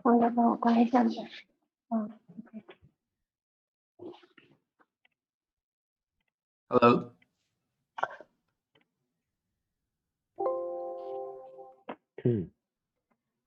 Hello.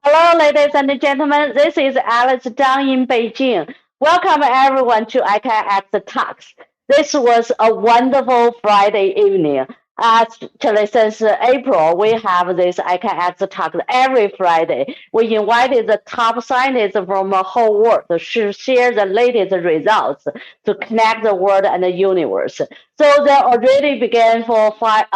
Hello, ladies and gentlemen. This is Alice Zhang in Beijing. Welcome everyone to iCANX Talks. This was a wonderful Friday evening. Actually, since April, we have this iCANX Talk every Friday. We invited the top scientists from the whole world to share the latest results to connect the world and the universe. So they already began for 5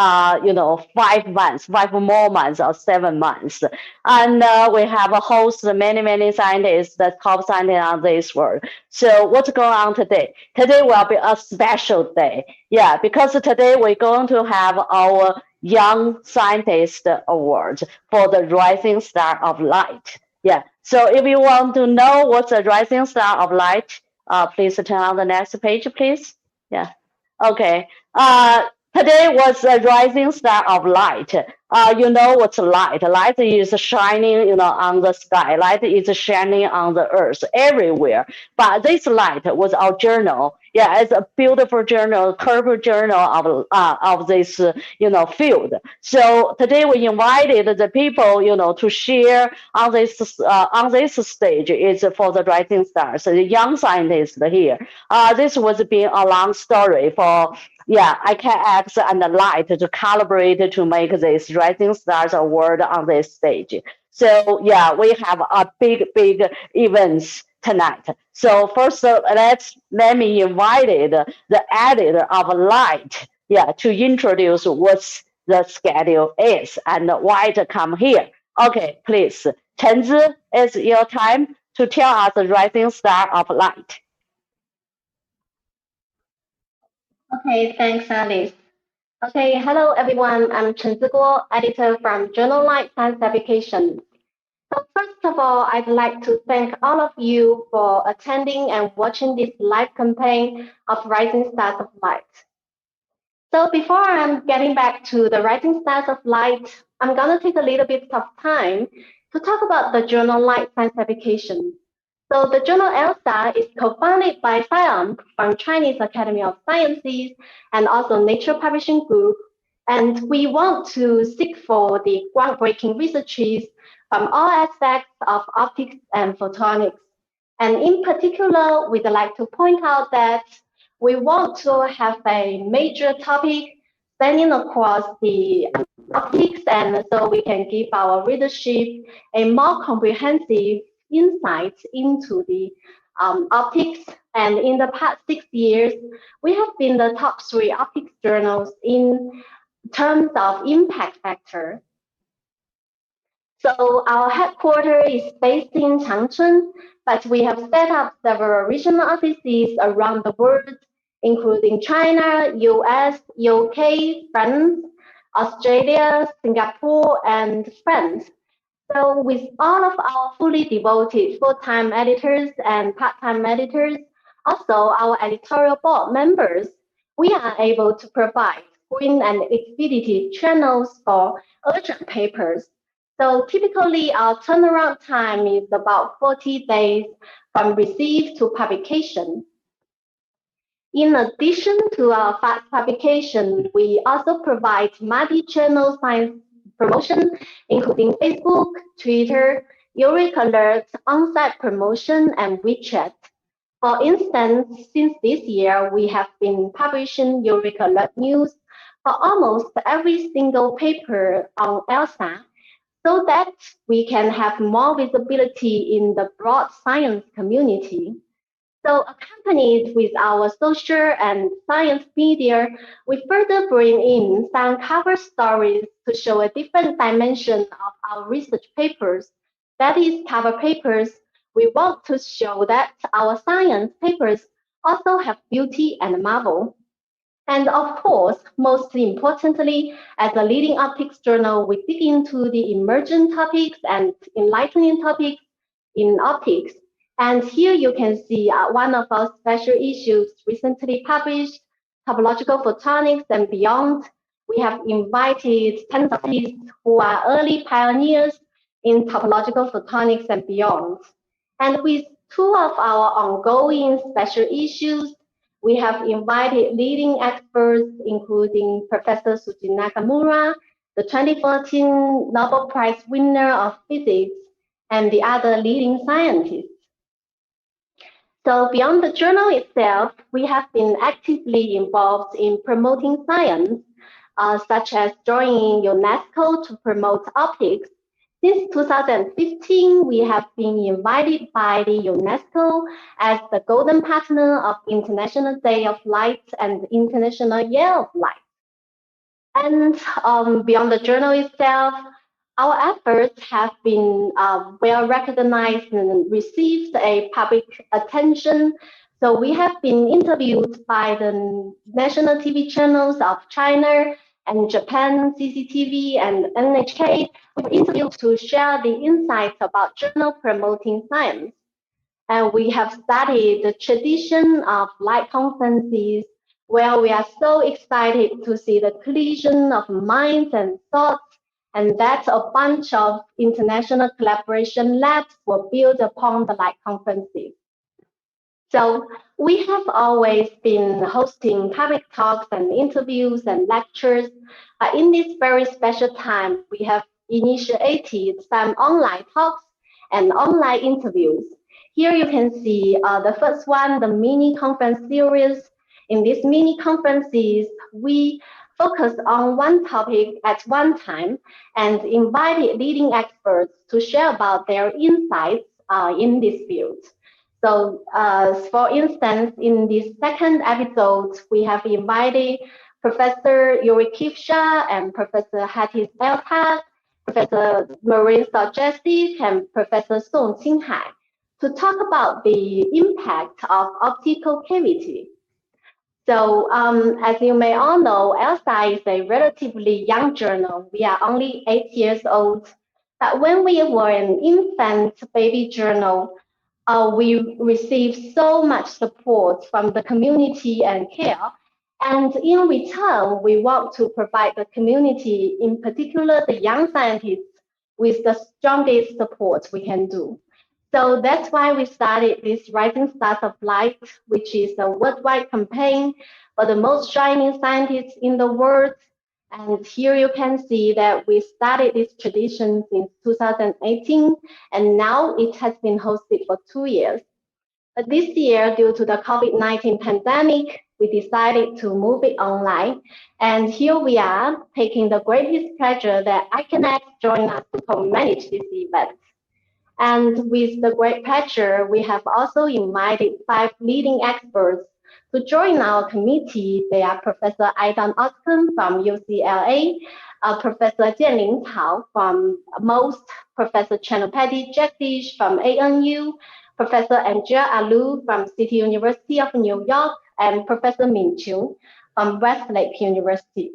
months, 5 more months or 7 months. And we have a host many scientists, the top scientists on this world. So what's going on today? Today will be a special day. Yeah, because today we're going to have our Young Scientist Award for the Rising Star of Light. Yeah, so if you want to know what's a Rising Star of Light, please turn on the next page, please. Yeah, okay. Today was a rising star of light. You know what's light? Light is shining, on the sky. Light is shining on the earth everywhere. But this light was our journal. Yeah, it's a beautiful journal, curved journal of this, field. So today we invited the people, to share on this stage. Is for the rising stars, the young scientists here. This was being a long story for. Yeah, iCANX and the light to calibrate to make this Rising Stars Award on this stage. So yeah, we have a big events tonight. So first, let me invite the editor of Light, yeah, to introduce what the schedule is and why to come here. Okay, please, Chenzi, it's your time to tell us the Rising Star of Light. Okay, thanks, Alice. Okay, hello everyone. I'm Chen Ziguo, editor from Journal Light Science Applications. So first of all, I'd like to thank all of you for attending and watching this live campaign of Rising Stars of Light. So before I'm getting back to the Rising Stars of Light, I'm gonna take a little bit of time to talk about the Journal Light Science Applications. So the journal ELSA is co-founded by Photon from Chinese Academy of Sciences and also Nature Publishing Group. And we want to seek for the groundbreaking researches from all aspects of optics and photonics. And in particular, we'd like to point out that we want to have a major topic spanning across the optics, and so we can give our readership a more comprehensive insight into the optics. And in the past 6 years, we have been the top 3 optics journals in terms of impact factor. So our headquarters is based in Changchun, but we have set up several regional offices around the world, including China, US, UK, France, Australia, Singapore, and France. So with all of our fully devoted full-time editors and part-time editors, also our editorial board members, we are able to provide green and expedited channels for urgent papers. So typically our turnaround time is about 40 days from receipt to publication. In addition to our fast publication, we also provide multi-channel science promotion, including Facebook, Twitter, Eureka Alert, on-site promotion, and WeChat. For instance, since this year, we have been publishing Eureka Alert news for almost every single paper on ELSA, so that we can have more visibility in the broad science community. So accompanied with our social and science media, we further bring in some cover stories to show a different dimension of our research papers. That is, cover papers. We want to show that our science papers also have beauty and marvel. And of course, most importantly, as a leading optics journal, we dig into the emerging topics and enlightening topics in optics. And here you can see one of our special issues recently published, Topological Photonics and Beyond. We have invited scientists who are early pioneers in topological photonics and beyond. And with two of our ongoing special issues, we have invited leading experts, including Professor Suji Nakamura, the 2014 Nobel Prize winner of physics, and the other leading scientists. So beyond the journal itself, we have been actively involved in promoting science, such as joining UNESCO to promote optics. Since 2015, we have been invited by the UNESCO as the golden partner of International Day of Light and International Year of Light. And beyond the journal itself, our efforts have been well recognized and received a public attention. So we have been interviewed by the national TV channels of China and Japan, CCTV and NHK. We were interviewed to share the insights about journal promoting science. And we have studied the tradition of light conferences, where we are so excited to see the collision of minds and thoughts, and that a bunch of international collaboration labs were built upon the light conferences. So we have always been hosting public talks and interviews and lectures. In this very special time, we have initiated some online talks and online interviews. Here you can see the first one, the mini conference series. In these mini conferences, we focus on one topic at one time and invited leading experts to share about their insights in this field. So, for instance, in this second episode, we have invited Professor Yuri Kivsha and Professor Hatis Eltag, Professor Marine Stochastic, and Professor Song Qinghai to talk about the impact of optical cavity. So, as you may all know, ELSA is a relatively young journal. We are only 8 years old. But when we were an infant baby journal, we received so much support from the community and care. And in return, we want to provide the community, in particular the young scientists, with the strongest support we can do. So that's why we started this Rising Stars of Light, which is a worldwide campaign for the most shining scientists in the world. And here you can see that we started this tradition since 2018, and now it has been hosted for 2 years. But this year, due to the COVID-19 pandemic, we decided to move it online. And here we are, taking the greatest pleasure that iCANX joined us to co-manage this event. And with the great pleasure, we have also invited 5 leading experts to join our committee. They are Professor Aidan Austin from UCLA, Professor Jen Lin from MOST, Professor Chanopati Jagdish from ANU, Professor Andrea Alu from City University of New York, and Professor Xingqiu from Westlake University.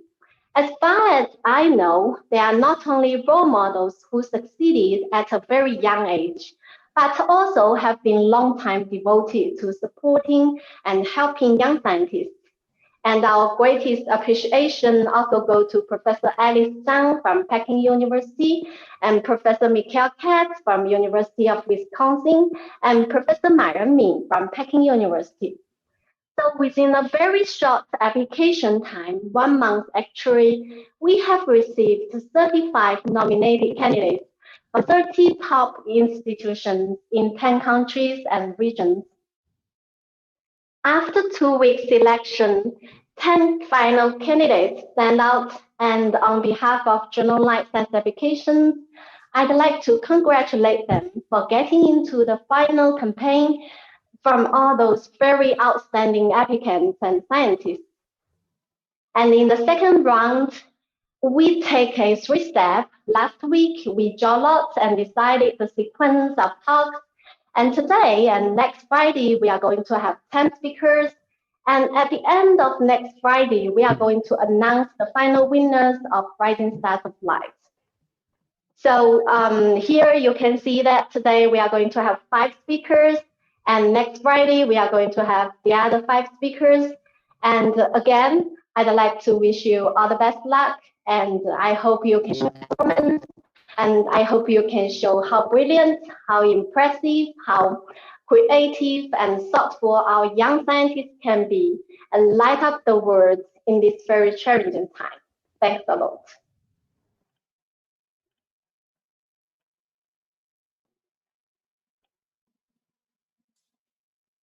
As far as I know, they are not only role models who succeeded at a very young age, but also have been long time devoted to supporting and helping young scientists. And our greatest appreciation also goes to Professor Alice Zhang from Peking University, and Professor Michael Katz from University of Wisconsin, and Professor Myra Min from Peking University. So within a very short application time, 1 month actually, we have received 35 nominated candidates from 30 top institutions in 10 countries and regions. After 2 weeks selection, 10 final candidates stand out, and on behalf of Journal Light Science Applications, I'd like to congratulate them for getting into the final campaign from all those very outstanding applicants and scientists. And in the second round, we take a 3-step. Last week, we draw lots and decided the sequence of talks. And today and next Friday, we are going to have 10 speakers. And at the end of next Friday, we are going to announce the final winners of Rising Stars of Light. So here you can see that today we are going to have 5 speakers. And next Friday, we are going to have the other 5 speakers. And again, I'd like to wish you all the best luck. And I hope you can share comments And I hope you can show how brilliant, how impressive, how creative and thoughtful our young scientists can be and light up the world in this very challenging time. Thanks a lot.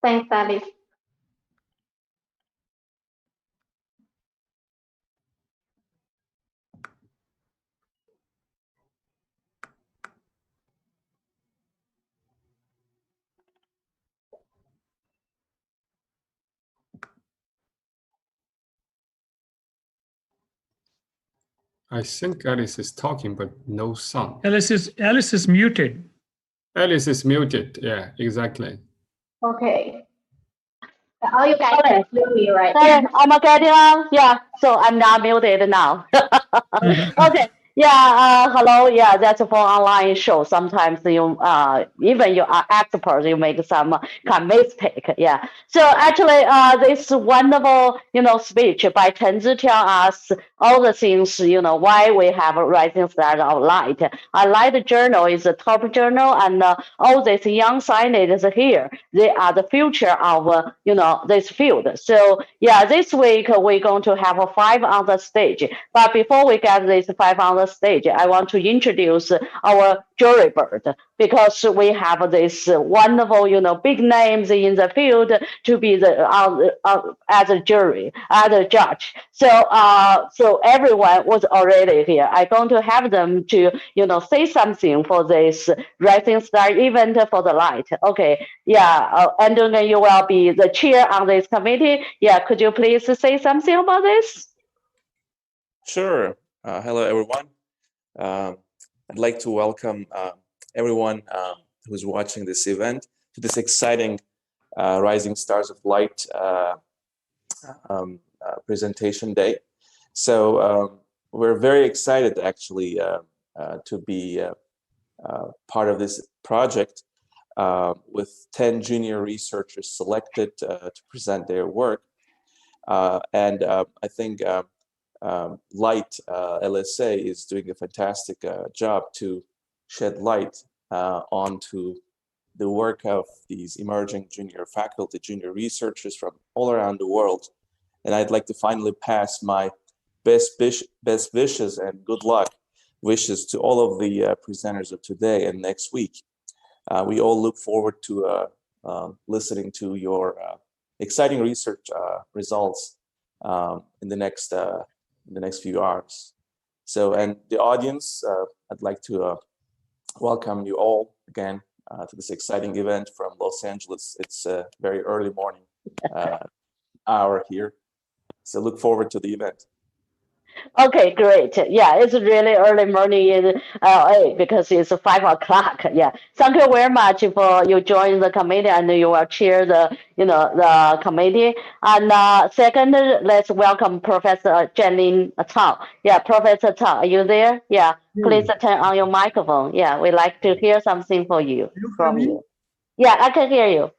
Thanks, Alice. I think Alice is talking, but no sound. Alice is muted. Alice is muted. Yeah, exactly. Okay. All you guys can hear me, right? Sorry, I'm getting on. Yeah, so I'm not muted now. Okay. Yeah, hello. Yeah, that's for online show. Sometimes you, even you are expert, you make some kind of mistake. Yeah. So actually, this wonderful, speech by Chen Zi tell us all the things, why we have a rising star of light. Light Journal is a top journal, and all these young scientists here, they are the future of, this field. So yeah, this week we're going to have a 5 on the stage. But before we get this 5 on the stage, I want to introduce our jury bird, because we have this wonderful, big names in the field to be as a jury, as a judge. So everyone was already here. I'm going to have them to, say something for this Rising Star event for the light. Okay, yeah, Andrea, you will be the chair on this committee. Yeah, could you please say something about this? Sure. Hello, everyone. I'd like to welcome everyone who's watching this event to this exciting Rising Stars of Light presentation day. So we're very excited actually to be part of this project with 10 junior researchers selected to present their work. And I think Light LSA is doing a fantastic job to shed light onto the work of these emerging junior faculty, junior researchers from all around the world. And I'd like to finally pass my best wishes and good luck wishes to all of the presenters of today and next week. We all look forward to listening to your exciting research results in the next few hours. So, and the audience, I'd like to welcome you all again to this exciting event from Los Angeles. It's a very early morning hour here. So look forward to the event. Okay, great. Yeah, it's really early morning in LA because it's 5 o'clock. Yeah, thank you very much for you joining the committee, and you will chair the the committee. And second, let's welcome Professor Jen Lin. Yeah, Professor Tao, are you there? Yeah, please turn on your microphone. Yeah, we'd like to hear something from you. Yeah, I can hear you.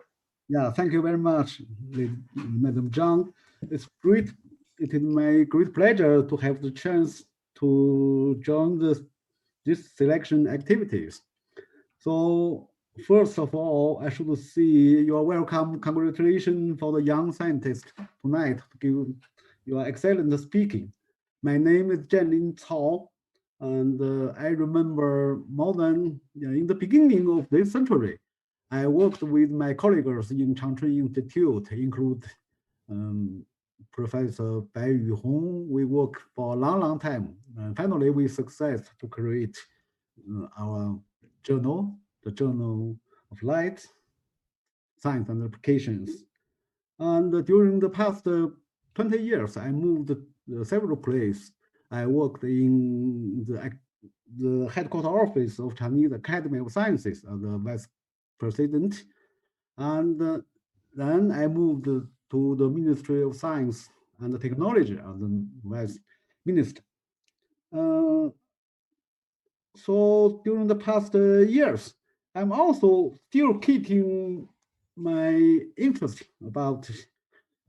Yeah, thank you very much, Madam Zhang. It is my great pleasure to have the chance to join this selection activities. So first of all, I should say you are welcome. Congratulations for the young scientist tonight to give your excellent speaking. My name is Jen Lin Cao, and I remember more than in the beginning of this century, I worked with my colleagues in Changchun Institute, include Professor Bai Yuhong. We worked for a long time. And finally, we success to create our journal, the Journal of Light, Science and Applications. And during the past 20 years, I moved several places. I worked in the headquarters office of Chinese Academy of Sciences as the vice president. And then I moved to the Ministry of Science and Technology as the vice minister. So during the past years, I'm also still keeping my interest about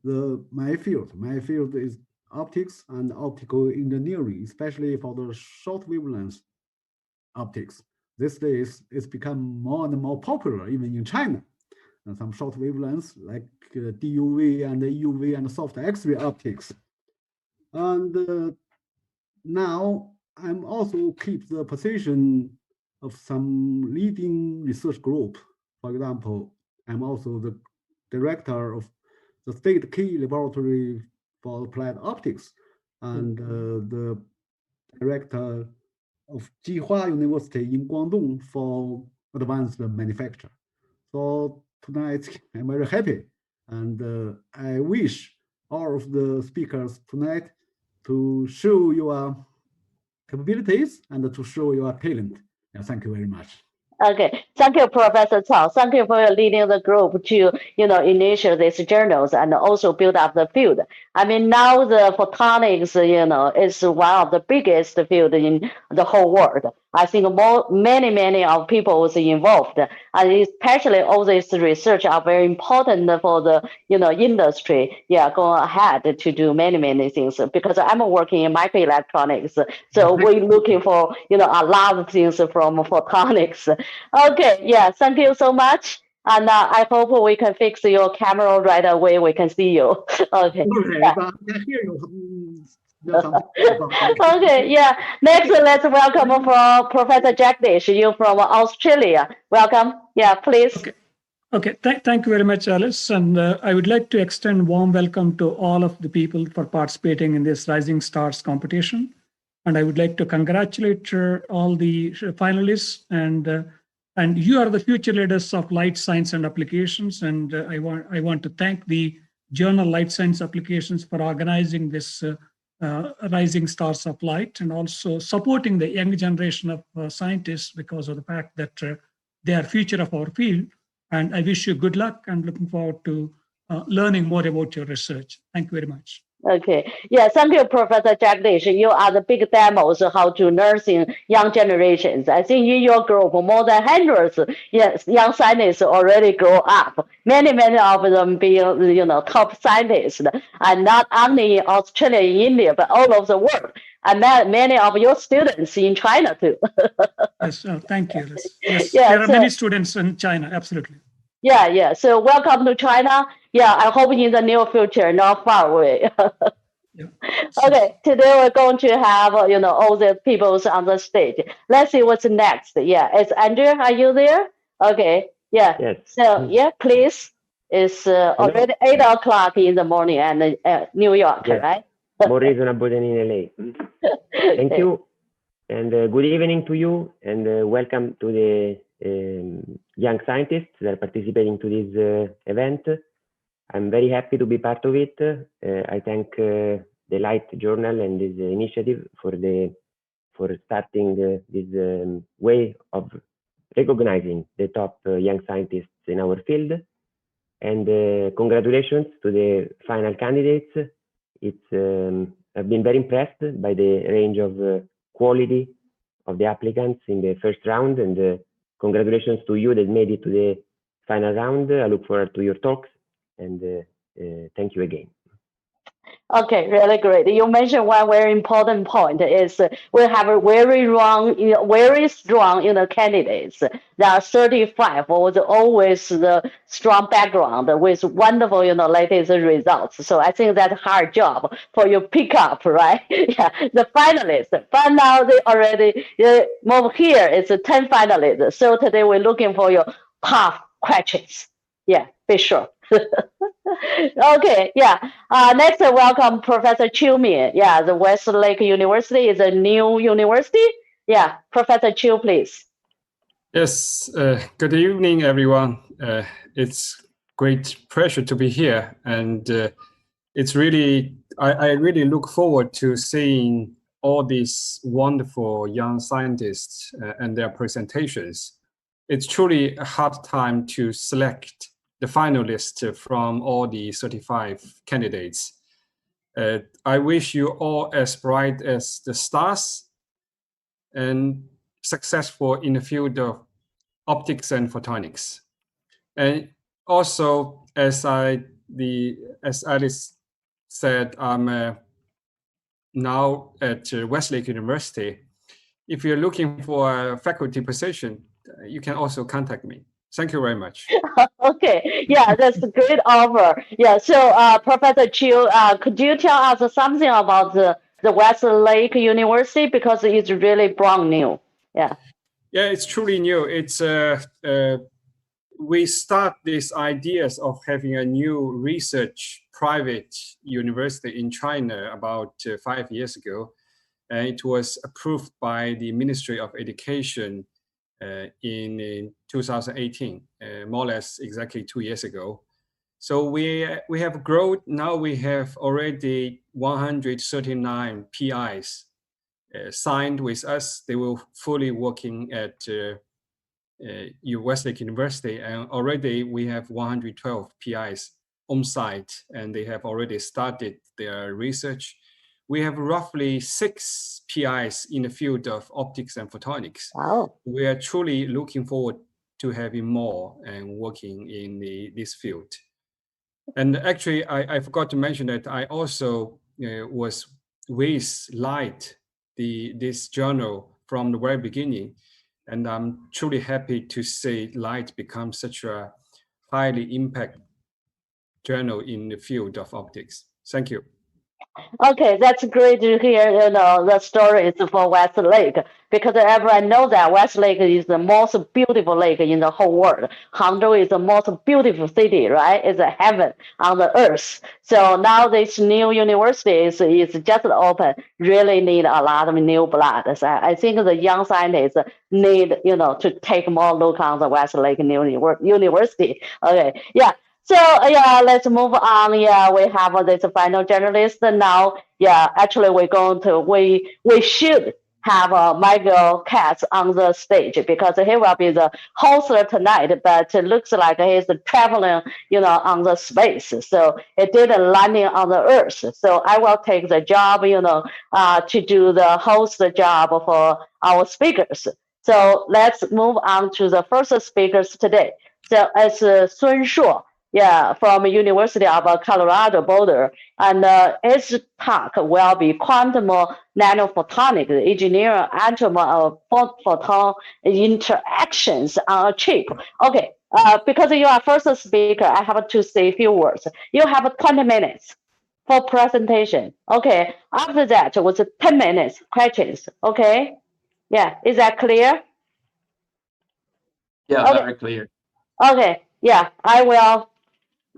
my field. My field is optics and optical engineering, especially for the short wavelengths optics. These days, it's become more and more popular, even in China. And some short wavelengths like DUV and EUV and soft X-ray optics. And now I'm also keep the position of some leading research group. For example, I'm also the director of the State Key Laboratory for Applied Optics and the director of Jihua University in Guangdong for advanced manufacture. So tonight I'm very happy, and I wish all of the speakers tonight to show your capabilities and to show your talent. And thank you very much. Okay, thank you, Professor Cao. Thank you for leading the group to, initiate these journals and also build up the field. I mean, now the photonics, is one of the biggest field in the whole world. I think many of people is involved, and especially all this research are very important for the, industry. Yeah, go ahead to do many things, because I'm working in microelectronics, so we're looking for, a lot of things from photonics. Okay, yeah, thank you so much. And I hope we can fix your camera right away. We can see you. Okay. Okay, but I can hear you. Okay, yeah. Next, let's welcome for Professor Jagdish, you from Australia. Welcome. Yeah, please. Okay. Thank you very much, Alice. And I would like to extend warm welcome to all of the people for participating in this Rising Stars competition. And I would like to congratulate all the finalists. And you are the future leaders of light science and applications. And I want to thank the journal Light Science Applications for organizing this Rising Stars of Light, and also supporting the young generation of scientists, because of the fact that they are future of our field. And I wish you good luck and looking forward to learning more about your research. Thank you very much. Okay. Yeah, thank you, Professor Jagdish. You are the big demos how to nursing young generations. I think in your group, more than hundreds young scientists already grow up. Many of them being, top scientists, and not only in Australia, in India, but all over the world. And many of your students in China too. Yes, thank you. Yes, yeah, there are many students in China, absolutely. Yeah. So welcome to China. Yeah, I hope in the near future, not far away. Yeah. Okay, today we're going to have, all the people on the stage. Let's see what's next. Yeah, it's Andrea, are you there? Okay, yeah. Yes. So, yeah, please. It's already 8 o'clock in the morning and New York, yes. Right? More reasonable than in LA. Thank you. And good evening to you, and welcome to the young scientists that are participating to this event. I'm very happy to be part of it. I thank the Light Journal and this initiative for starting this way of recognizing the top young scientists in our field. And congratulations to the final candidates. I've been very impressed by the range of quality of the applicants in the first round, and congratulations to you that made it to the final round. I look forward to your talks, and thank you again. Okay, really great. You mentioned one very important point is we have a very strong, candidates. There are 35 with always the strong background with wonderful, latest results. So I think that's a hard job for you pick up, right? Yeah, the finalists. But now they already move here. It's 10 finalists. So today we're looking for your tough questions. Yeah, be sure. Okay, yeah. Next, welcome Professor Chiu Min. Yeah, the Westlake University is a new university. Yeah, Professor Chiu, please. Yes, good evening, everyone. It's great pleasure to be here, and it's really I really look forward to seeing all these wonderful young scientists and their presentations. It's truly a hard time to select the finalists from all the 35 candidates. I wish you all as bright as the stars and successful in the field of optics and photonics. And also, as Alice said, I'm now at Westlake University. if you're looking for a faculty position, you can also contact me. Thank you very much. Okay, yeah, that's a great offer. Yeah, so Professor Chiu, could you tell us something about the Westlake University, because it's really brand new? Yeah. Yeah, it's truly new. It's we start these ideas of having a new research private university in China about 5 years ago. It was approved by the Ministry of Education in 2018, more or less exactly 2 years ago. So we have grown. Now we have already 139 PIs signed with us. They will fully working at Westlake University, and already we have 112 PIs on site, and they have already started their research. We have roughly 6 PIs in the field of optics and photonics. Wow. We are truly looking forward to having more and working in this field. And actually, I forgot to mention that I also was with Light, this journal from the very beginning. And I'm truly happy to see Light become such a highly impact journal in the field of optics. Thank you. Okay, that's great to hear, the stories for Westlake, because everyone knows that Westlake is the most beautiful lake in the whole world. Hangzhou is the most beautiful city, right? It's a heaven on the earth. So now this new university is just open, really need a lot of new blood. So I think the young scientists need, to take more look on the Westlake University. Okay, yeah. So yeah, let's move on. Yeah, we have this final journalist now. Yeah, actually we should have Michael Katz on the stage, because he will be the host tonight, but it looks like he's traveling, on the space. So it didn't landing on the Earth. So I will take the job, to do the host job for our speakers. So let's move on to the first speakers today. So it's Sun Shuo. Yeah, from University of Colorado Boulder, and his talk will be quantum nanophotonics, engineering atom photon interactions on a chip. Okay, because you are first speaker, I have to say a few words. You have 20 minutes for presentation. Okay, after that was 10 minutes questions. Okay, yeah, is that clear? Yeah, okay. Very clear. Okay, yeah, I will.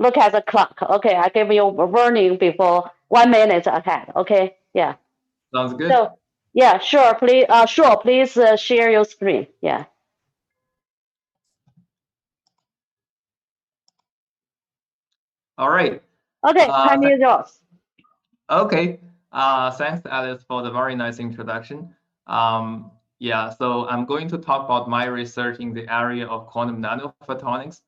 Look at the clock. Okay, I give you a warning before 1 minute ahead. Okay, yeah. Sounds good. So, yeah, sure. Please share your screen. Yeah. All right. Okay, time is yours. Okay. Thanks, Alice, for the very nice introduction. Yeah, so I'm going to talk about my research in the area of quantum nanophotonics.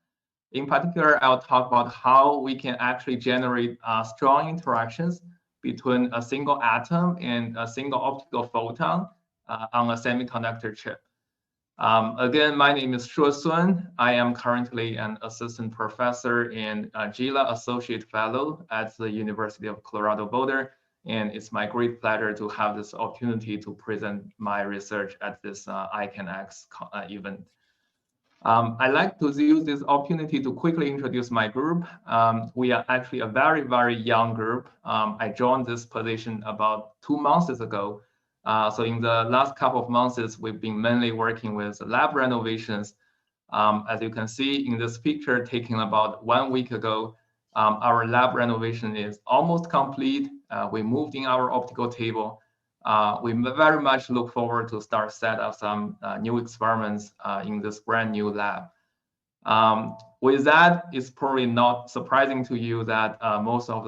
In particular, I'll talk about how we can actually generate strong interactions between a single atom and a single optical photon on a semiconductor chip. Again, my name is Shuo Sun. I am currently an assistant professor and GILA associate fellow at the University of Colorado Boulder. And it's my great pleasure to have this opportunity to present my research at this iCANX event. I'd like to use this opportunity to quickly introduce my group. We are actually a very, very young group. I joined this position about 2 months ago. So in the last couple of months, we've been mainly working with lab renovations. As you can see in this picture taken about 1 week ago, our lab renovation is almost complete. We moved in our optical table. We very much look forward to start set up some new experiments in this brand new lab. With that, it's probably not surprising to you that most of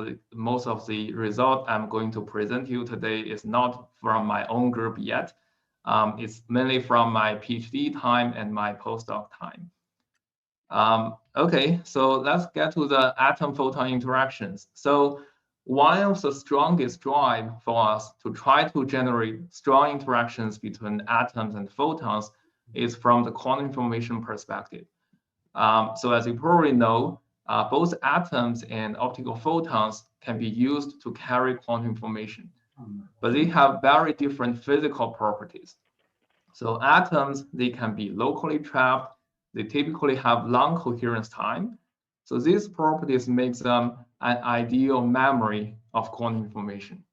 the result I'm going to present to you today is not from my own group yet. It's mainly from my PhD time and my postdoc time. Okay, so let's get to the atom-photon interactions. So one of the strongest drive for us to try to generate strong interactions between atoms and photons is from the quantum information perspective. So as you probably know, both atoms and optical photons can be used to carry quantum information, but they have very different physical properties. So atoms, they can be locally trapped. They typically have long coherence time. So these properties make them an ideal memory of quantum information.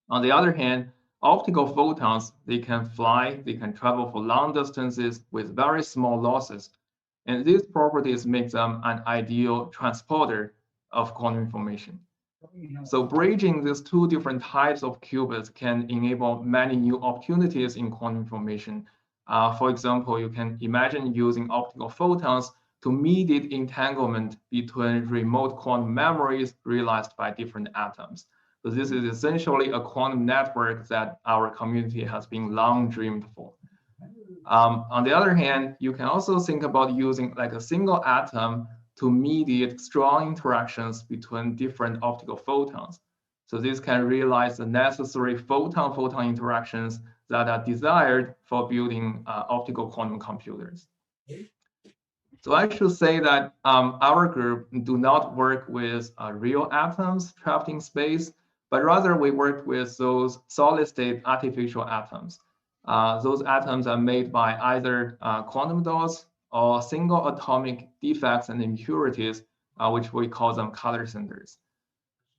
On the other hand, optical photons, they can fly, they can travel for long distances with very small losses. And these properties make them an ideal transporter of quantum information. So bridging these two different types of qubits can enable many new opportunities in quantum information. For example, you can imagine using optical photons to mediate entanglement between remote quantum memories realized by different atoms. So this is essentially a quantum network that our community has been long dreamed for. On the other hand, you can also think about using like a single atom to mediate strong interactions between different optical photons. So this can realize the necessary photon-photon interactions that are desired for building optical quantum computers. So I should say that our group do not work with real atoms trapped in space, but rather we work with those solid-state artificial atoms. Those atoms are made by either quantum dots or single atomic defects and impurities, which we call them color centers.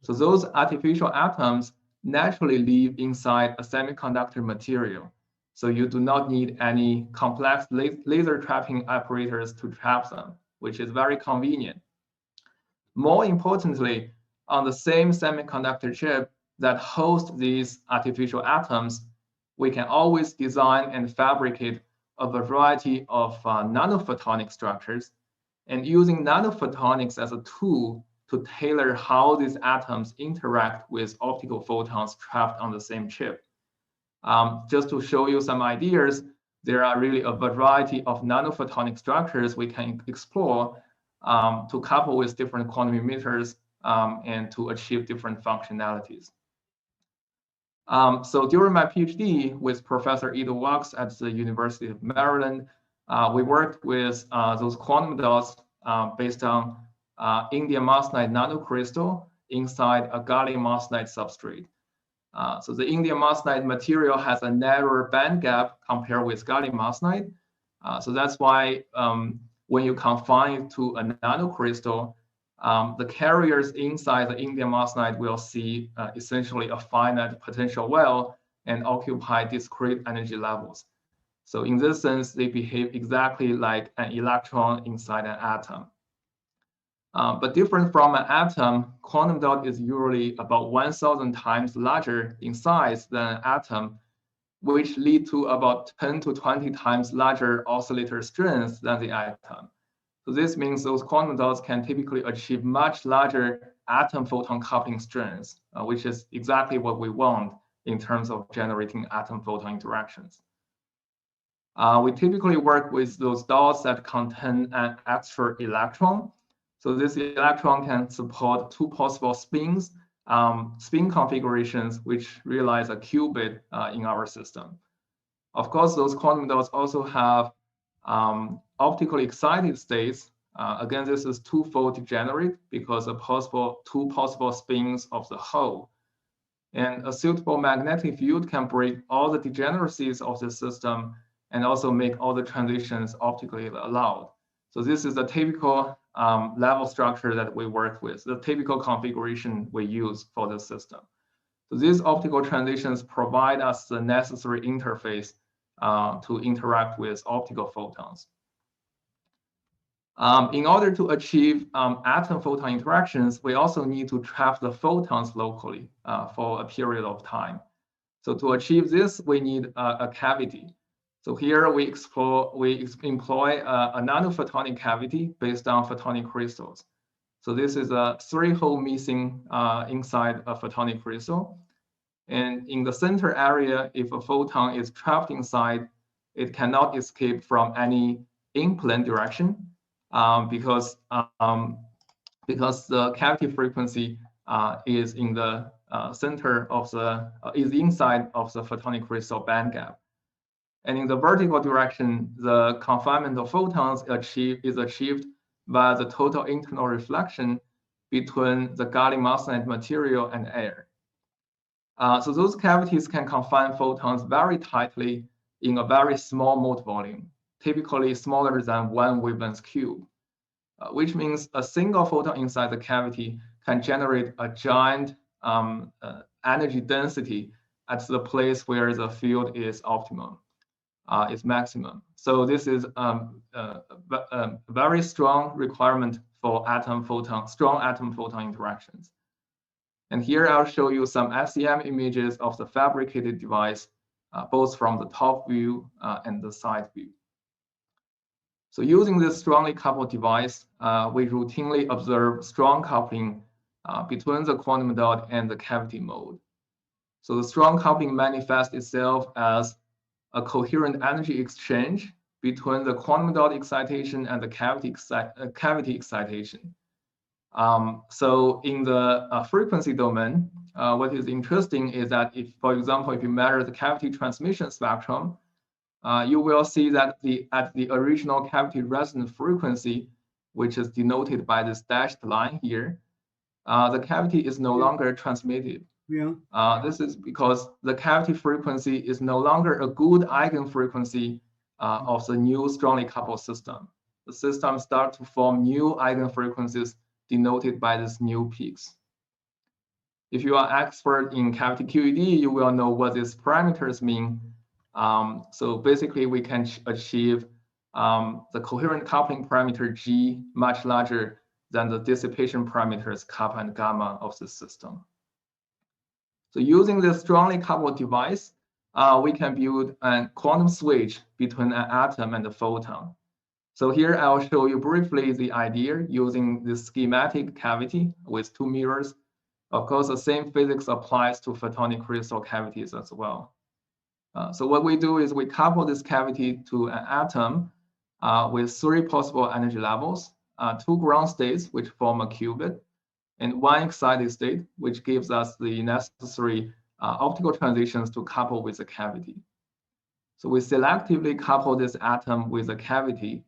So those artificial atoms naturally live inside a semiconductor material. So you do not need any complex laser trapping apparatus to trap them, which is very convenient. More importantly, on the same semiconductor chip that hosts these artificial atoms, we can always design and fabricate a variety of nanophotonic structures, and using nanophotonics as a tool to tailor how these atoms interact with optical photons trapped on the same chip. Just to show you some ideas, there are really a variety of nanophotonic structures we can explore to couple with different quantum emitters and to achieve different functionalities. So during my PhD with Professor Ido Wax at the University of Maryland, we worked with those quantum dots based on indium arsenide nanocrystal inside a gallium arsenide substrate. So the indium arsenide material has a narrower band gap compared with gallium arsenide. So that's why when you confine it to a nanocrystal, the carriers inside the indium arsenide will see essentially a finite potential well and occupy discrete energy levels. So in this sense, they behave exactly like an electron inside an atom. But different from an atom, quantum dot is usually about 1,000 times larger in size than an atom, which lead to about 10 to 20 times larger oscillator strengths than the atom. So this means those quantum dots can typically achieve much larger atom-photon coupling strengths, which is exactly what we want in terms of generating atom-photon interactions. We typically work with those dots that contain an extra electron. So this electron can support two possible spins, spin configurations, which realize a qubit in our system. Of course, those quantum dots also have optically excited states. Again, this is twofold degenerate because of two possible spins of the hole. And a suitable magnetic field can break all the degeneracies of the system and also make all the transitions optically allowed. So this is the typical level structure that we work with, the typical configuration we use for the system. So these optical transitions provide us the necessary interface to interact with optical photons. In order to achieve atom-photon interactions, we also need to trap the photons locally for a period of time. So to achieve this, we need a cavity. So here we employ a nanophotonic cavity based on photonic crystals. So this is a 3-hole missing inside a photonic crystal. And in the center area, if a photon is trapped inside, it cannot escape from any in-plane direction because the cavity frequency is in the center of is inside of the photonic crystal band gap. And in the vertical direction, the confinement of photons is achieved by the total internal reflection between the gallium arsenide material and air. So those cavities can confine photons very tightly in a very small mode volume, typically smaller than 1 wavelength cube, which means a single photon inside the cavity can generate a giant energy density at the place where the field is optimum, is maximum. So this is a very strong requirement for strong atom-photon interactions. And here I'll show you some SEM images of the fabricated device, both from the top view and the side view. So using this strongly coupled device, we routinely observe strong coupling between the quantum dot and the cavity mode. So the strong coupling manifests itself as a coherent energy exchange between the quantum dot excitation and the cavity excitation. So in the frequency domain, what is interesting is that if, for example, if you measure the cavity transmission spectrum, you will see that at the original cavity resonant frequency, which is denoted by this dashed line here, the cavity is no longer transmitted. Yeah. This is because the cavity frequency is no longer a good eigenfrequency of the new strongly coupled system. The system starts to form new eigenfrequencies denoted by these new peaks. If you are expert in cavity QED, you will know what these parameters mean. So basically, we can achieve the coherent coupling parameter G much larger than the dissipation parameters kappa and gamma of the system. So using this strongly coupled device, we can build a quantum switch between an atom and a photon. So here I'll show you briefly the idea using this schematic cavity with 2 mirrors. Of course, the same physics applies to photonic crystal cavities as well. So what we do is we couple this cavity to an atom with 3 possible energy levels, 2 ground states, which form a qubit, and 1 excited state, which gives us the necessary optical transitions to couple with the cavity. So we selectively couple this atom with a cavity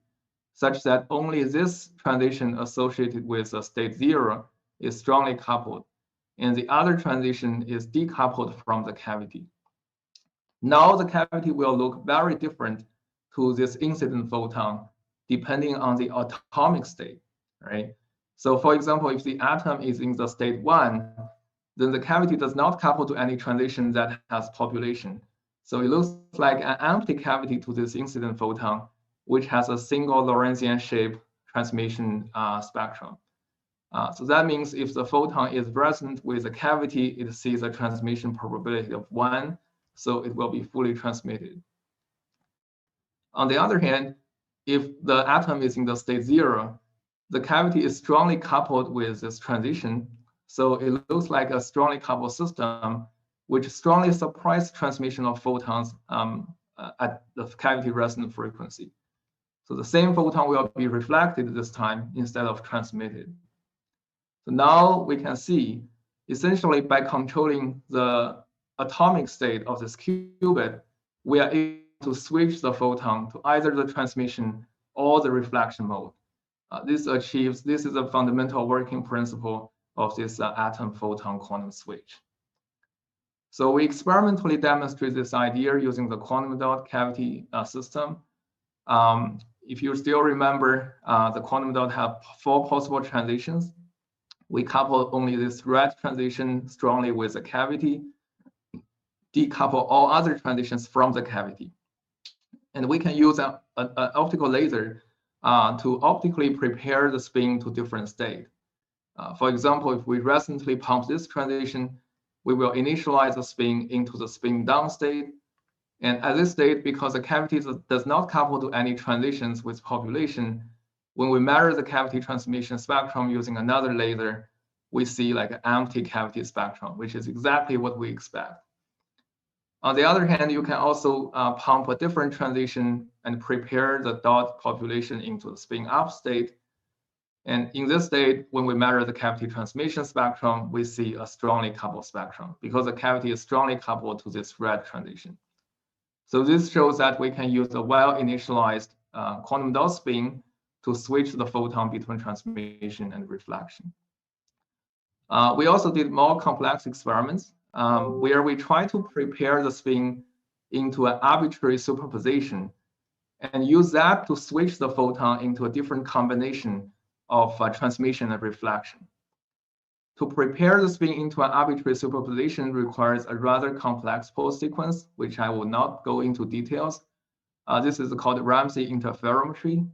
such that only this transition associated with a state 0 is strongly coupled, and the other transition is decoupled from the cavity. Now the cavity will look very different to this incident photon depending on the atomic state, right? So for example, if the atom is in the state 1, then the cavity does not couple to any transition that has population. So it looks like an empty cavity to this incident photon, which has a single Lorentzian shape transmission spectrum. So that means if the photon is resonant with a cavity, it sees a transmission probability of 1, so it will be fully transmitted. On the other hand, if the atom is in the state 0, the cavity is strongly coupled with this transition, so it looks like a strongly coupled system, which strongly suppresses transmission of photons at the cavity resonant frequency. So the same photon will be reflected this time instead of transmitted. So now we can see, essentially by controlling the atomic state of this qubit, we are able to switch the photon to either the transmission or the reflection mode. This is a fundamental working principle of this atom-photon quantum switch. So we experimentally demonstrate this idea using the quantum dot cavity system. If you still remember, the quantum dot have 4 possible transitions. We couple only this red transition strongly with the cavity, decouple all other transitions from the cavity. And we can use an optical laser to optically prepare the spin to different state. For example, if we resonantly pump this transition, we will initialize the spin into the spin down state. And at this state, because the cavity does not couple to any transitions with population, when we measure the cavity transmission spectrum using another laser, we see like an empty cavity spectrum, which is exactly what we expect. On the other hand, you can also pump a different transition and prepare the dot population into the spin up state. And in this state, when we measure the cavity transmission spectrum, we see a strongly coupled spectrum because the cavity is strongly coupled to this red transition. So this shows that we can use a well-initialized quantum dot spin to switch the photon between transmission and reflection. We also did more complex experiments where we try to prepare the spin into an arbitrary superposition and use that to switch the photon into a different combination of transmission and reflection. To prepare the spin into an arbitrary superposition requires a rather complex pose sequence, which I will not go into details. This is called Ramsey Interferometry.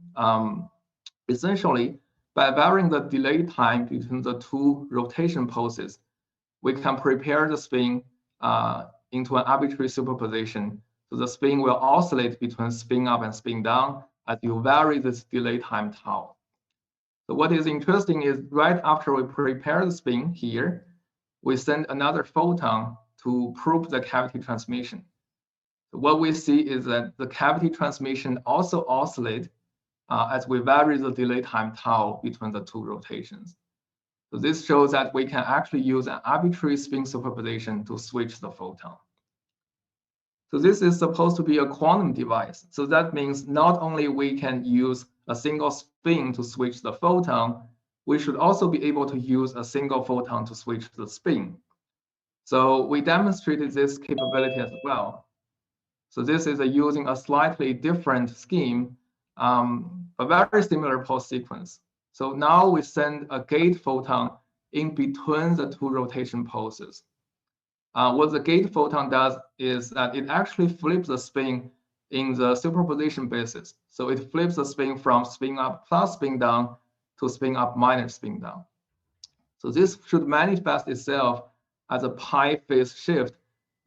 Essentially, by varying the delay time between the two rotation poses, we can prepare the spin into an arbitrary superposition. So the spin will oscillate between spin up and spin down as you vary this delay time tau. So what is interesting is right after we prepare the spin here, we send another photon to probe the cavity transmission. So what we see is that the cavity transmission also oscillates as we vary the delay time tau between the two rotations. So this shows that we can actually use an arbitrary spin superposition to switch the photon. So this is supposed to be a quantum device. So that means not only we can use a single spin to switch the photon, we should also be able to use a single photon to switch the spin. So we demonstrated this capability as well. So this is using a slightly different scheme, a very similar pose sequence. So now we send a gate photon in between the two rotation poses. What the gate photon does is that it actually flips the spin in the superposition basis. So it flips the spin from spin up plus spin down to spin up minus spin down. So this should manifest itself as a pi phase shift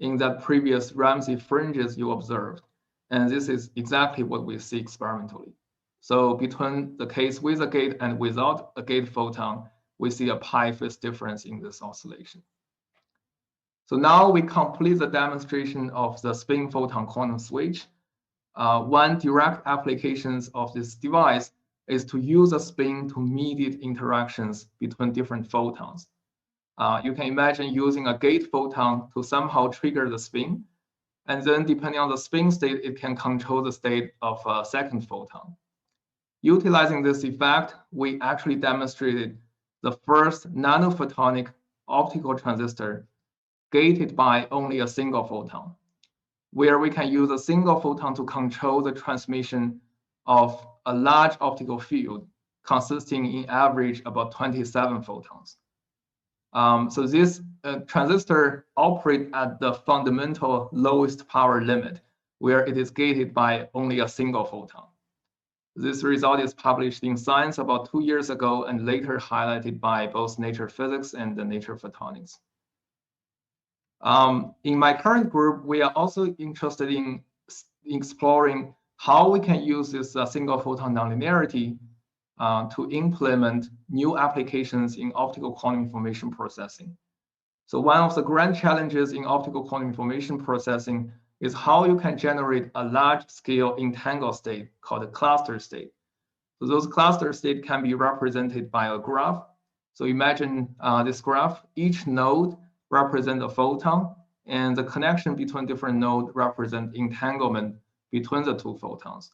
in that previous Ramsey fringes you observed. And this is exactly what we see experimentally. So between the case with a gate and without a gate photon, we see a pi phase difference in this oscillation. So now we complete the demonstration of the spin photon quantum switch. One direct applications of this device is to use a spin to mediate interactions between different photons. You can imagine using a gate photon to somehow trigger the spin. And then depending on the spin state, it can control the state of a second photon. Utilizing this effect, we actually demonstrated the first nanophotonic optical transistor gated by only a single photon, where we can use a single photon to control the transmission of a large optical field consisting in average about 27 photons. So this transistor operates at the fundamental lowest power limit, where it is gated by only a single photon. This result is published in Science about 2 years ago and later highlighted by both Nature Physics and the Nature Photonics. In my current group, we are also interested in exploring how we can use this single photon nonlinearity to implement new applications in optical quantum information processing. So one of the grand challenges in optical quantum information processing is how you can generate a large-scale entangled state called a cluster state. So those cluster states can be represented by a graph. So imagine this graph, each node represents a photon, and the connection between different nodes represent entanglement between the two photons.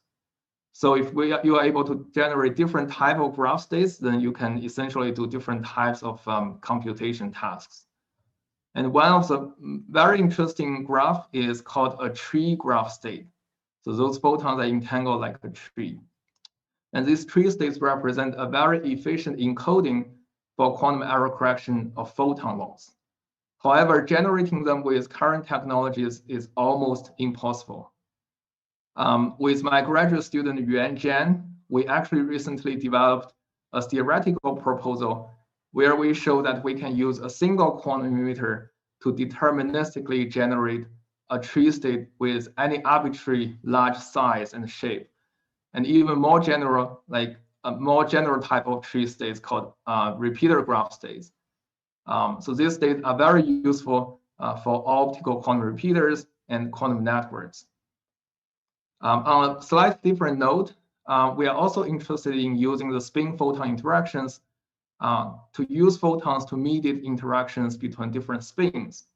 So if you are able to generate different type of graph states, then you can essentially do different types of computation tasks. And one of the very interesting graph is called a tree graph state. So those photons are entangled like a tree. And these tree states represent a very efficient encoding for quantum error correction of photon loss. However, generating them with current technologies is almost impossible. With my graduate student Jen Lin, we actually recently developed a theoretical proposal where we show that we can use a single quantum emitter to deterministically generate a tree state with any arbitrary large size and shape, and even more general, like a more general type of tree states called repeater graph states. So these states are very useful for optical quantum repeaters and quantum networks. On a slightly different note, we are also interested in using the spin photon interactions to use photons to mediate interactions between different spins.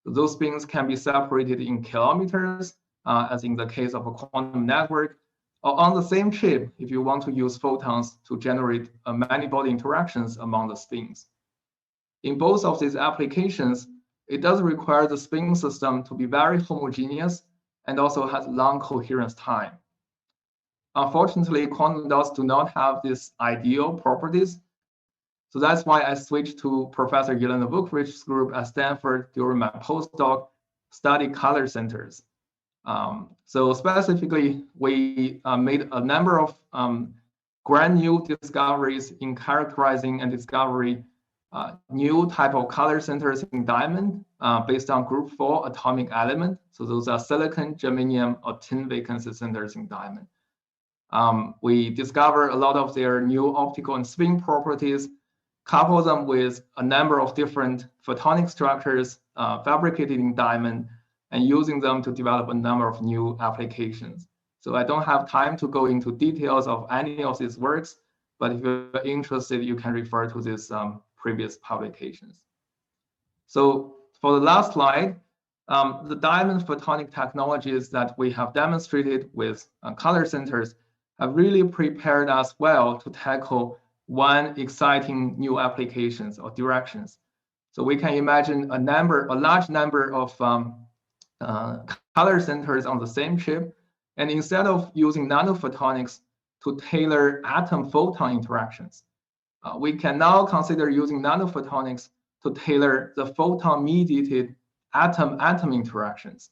So those spins can be separated in kilometers, as in the case of a quantum network, or on the same chip if you want to use photons to generate many-body interactions among the spins. In both of these applications, it does require the spin system to be very homogeneous and also has long coherence time. Unfortunately, quantum dots do not have these ideal properties. So that's why I switched to Professor Yelena Vukrich's group at Stanford during my postdoc, study color centers. So specifically, we made a number of brand new discoveries in characterizing and discovering new type of color centers in diamond based on group 4 atomic element. So those are silicon, germanium, or tin vacancy centers in diamond. We discover a lot of their new optical and spin properties, couple them with a number of different photonic structures fabricated in diamond, and using them to develop a number of new applications. So I don't have time to go into details of any of these works, but if you're interested, you can refer to these previous publications. So for the last slide, the diamond photonic technologies that we have demonstrated with color centers have really prepared us well to tackle one exciting new applications or directions. So we can imagine a large number of color centers on the same chip, and instead of using nanophotonics to tailor atom-photon interactions, we can now consider using nanophotonics to tailor the photon-mediated atom-atom interactions.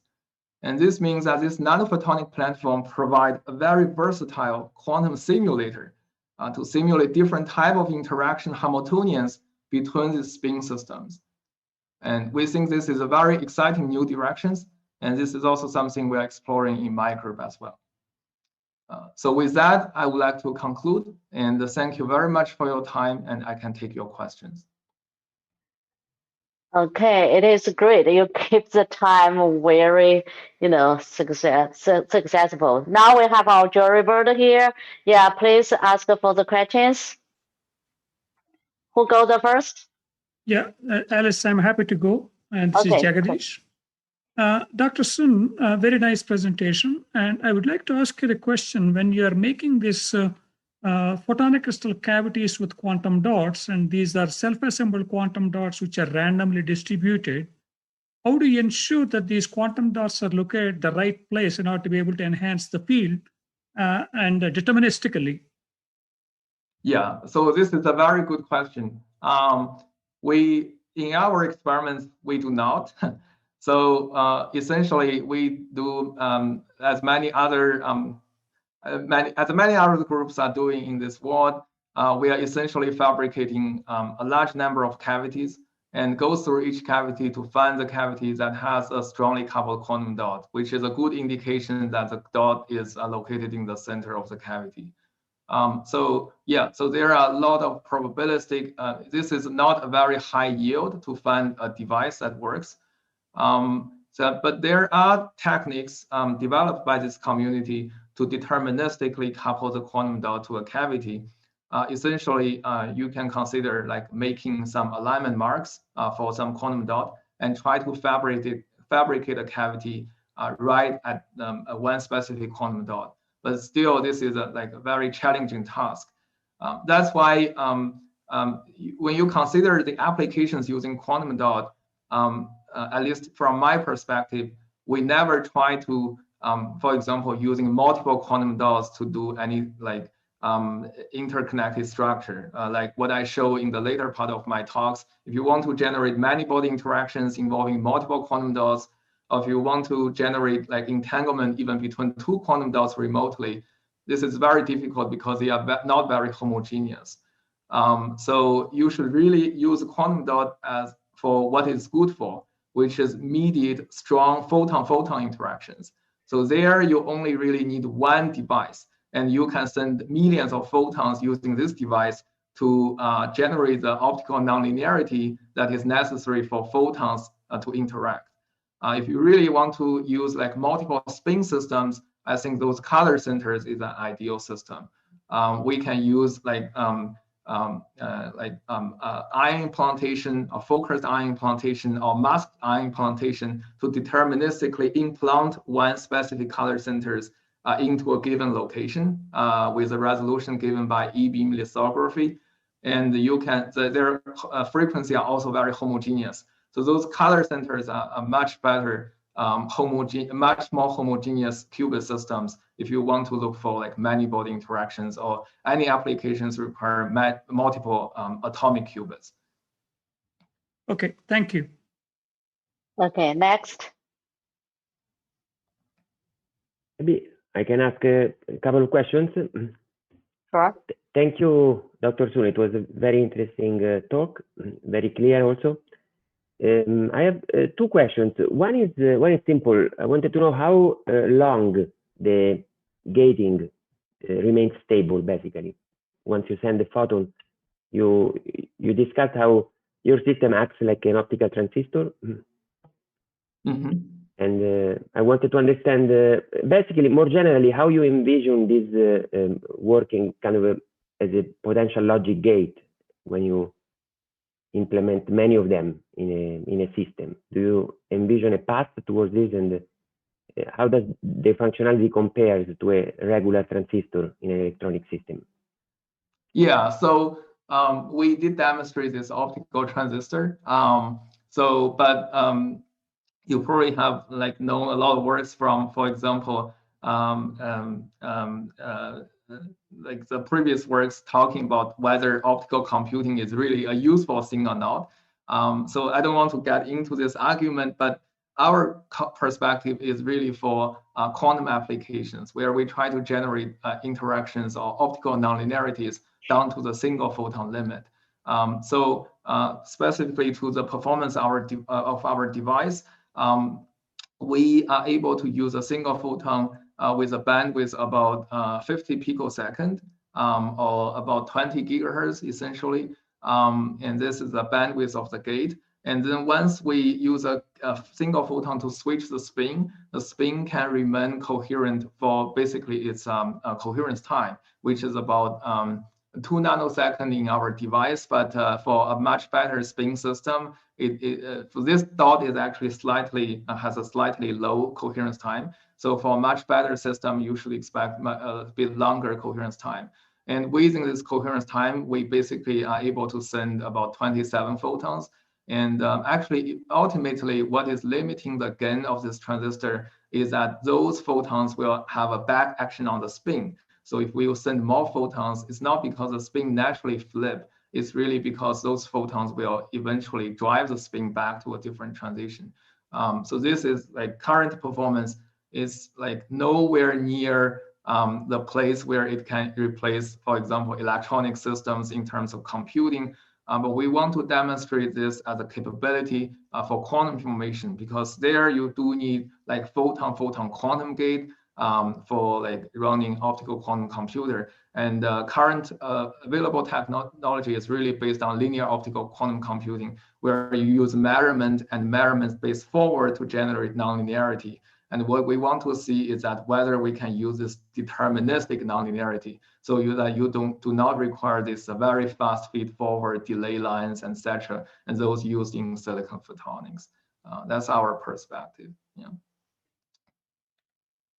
And this means that this nanophotonic platform provides a very versatile quantum simulator to simulate different type of interaction Hamiltonians between these spin systems. And we think this is a very exciting new directions, and this is also something we're exploring in my group as well. So with that, I would like to conclude, and thank you very much for your time, and I can take your questions. Okay, it is great. You keep the time very, successful. Now we have our jury board here. Yeah, please ask for the questions. Who goes the first? Yeah, Alice, I'm happy to go. And this is Jagadish. Dr. Sun, very nice presentation. And I would like to ask you the question, when you are making this photonic crystal cavities with quantum dots, and these are self-assembled quantum dots which are randomly distributed, how do you ensure that these quantum dots are located at the right place in order to be able to enhance the field and deterministically? Yeah, so this is a very good question. In our experiments, we do not. So essentially, we do as many other groups are doing in this world. We are essentially fabricating a large number of cavities and go through each cavity to find the cavity that has a strongly coupled quantum dot, which is a good indication that the dot is located in the center of the cavity. So there are a lot of probabilistic. This is not a very high yield to find a device that works. But there are techniques developed by this community to deterministically couple the quantum dot to a cavity. Essentially, you can consider like making some alignment marks for some quantum dot and try to fabricate a cavity right at one specific quantum dot. But still, this is a very challenging task. That's why when you consider the applications using quantum dot, at least from my perspective, we never try to, for example, using multiple quantum dots to do any interconnected structure. Like what I show in the later part of my talks, if you want to generate many-body interactions involving multiple quantum dots, or if you want to generate like entanglement even between two quantum dots remotely, this is very difficult because they are not very homogeneous. So you should really use quantum dot as for what it's good for, which is mediate strong photon-photon interactions. So there you only really need one device, and you can send millions of photons using this device to generate the optical nonlinearity that is necessary for photons to interact. If you really want to use like multiple spin systems, I think those color centers is an ideal system. We can use ion implantation, or focused ion implantation, or masked ion implantation to deterministically implant one specific color centers into a given location with a resolution given by E-beam lithography. And their frequency are also very homogeneous. So those color centers are much better much more homogeneous qubit systems if you want to look for like many body interactions or any applications require multiple atomic qubits. Okay, thank you. Okay, next. Maybe I can ask a couple of questions. Sure. Thank you, Dr. Sun. It was a very interesting talk, very clear also. I have two questions. One is simple. I wanted to know how long the gating remains stable, basically. Once you send the photon, you discussed how your system acts like an optical transistor. Mm-hmm. And I wanted to understand, basically, more generally, how you envision this working kind of as a potential logic gate when you implement many of them in a system. Do you envision a path towards this, and how does the functionality compare to a regular transistor in an electronic system? Yeah, so we did demonstrate this optical transistor. You probably have like known a lot of works from, for example, like the previous works talking about whether optical computing is really a useful thing or not. So I don't want to get into this argument, but our perspective is really for quantum applications, where we try to generate interactions or optical nonlinearities down to the single photon limit. Specifically to the performance of our device, we are able to use a single photon with a bandwidth about 50 picosecond or about 20 gigahertz essentially. And this is the bandwidth of the gate. And then once we use a single photon to switch the spin can remain coherent for basically its coherence time, which is about 2 nanoseconds in our device. But for a much better spin system, for this dot is actually has a slightly low coherence time. So for a much better system, you should expect a bit longer coherence time. And within this coherence time, we basically are able to send about 27 photons. And actually, ultimately, what is limiting the gain of this transistor is that those photons will have a back action on the spin. So if we will send more photons, it's not because the spin naturally flip. It's really because those photons will eventually drive the spin back to a different transition. So this is like current performance is like nowhere near the place where it can replace, for example, electronic systems in terms of computing. But we want to demonstrate this as a capability for quantum information, because there you do need like photon quantum gate for like running optical quantum computer. And current available technology is really based on linear optical quantum computing, where you use measurement and measurement-based forward to generate nonlinearity. And what we want to see is that whether we can use this deterministic nonlinearity, so that you do not require this very fast feed-forward delay lines, etc., and those used in silicon photonics. That's our perspective. Yeah.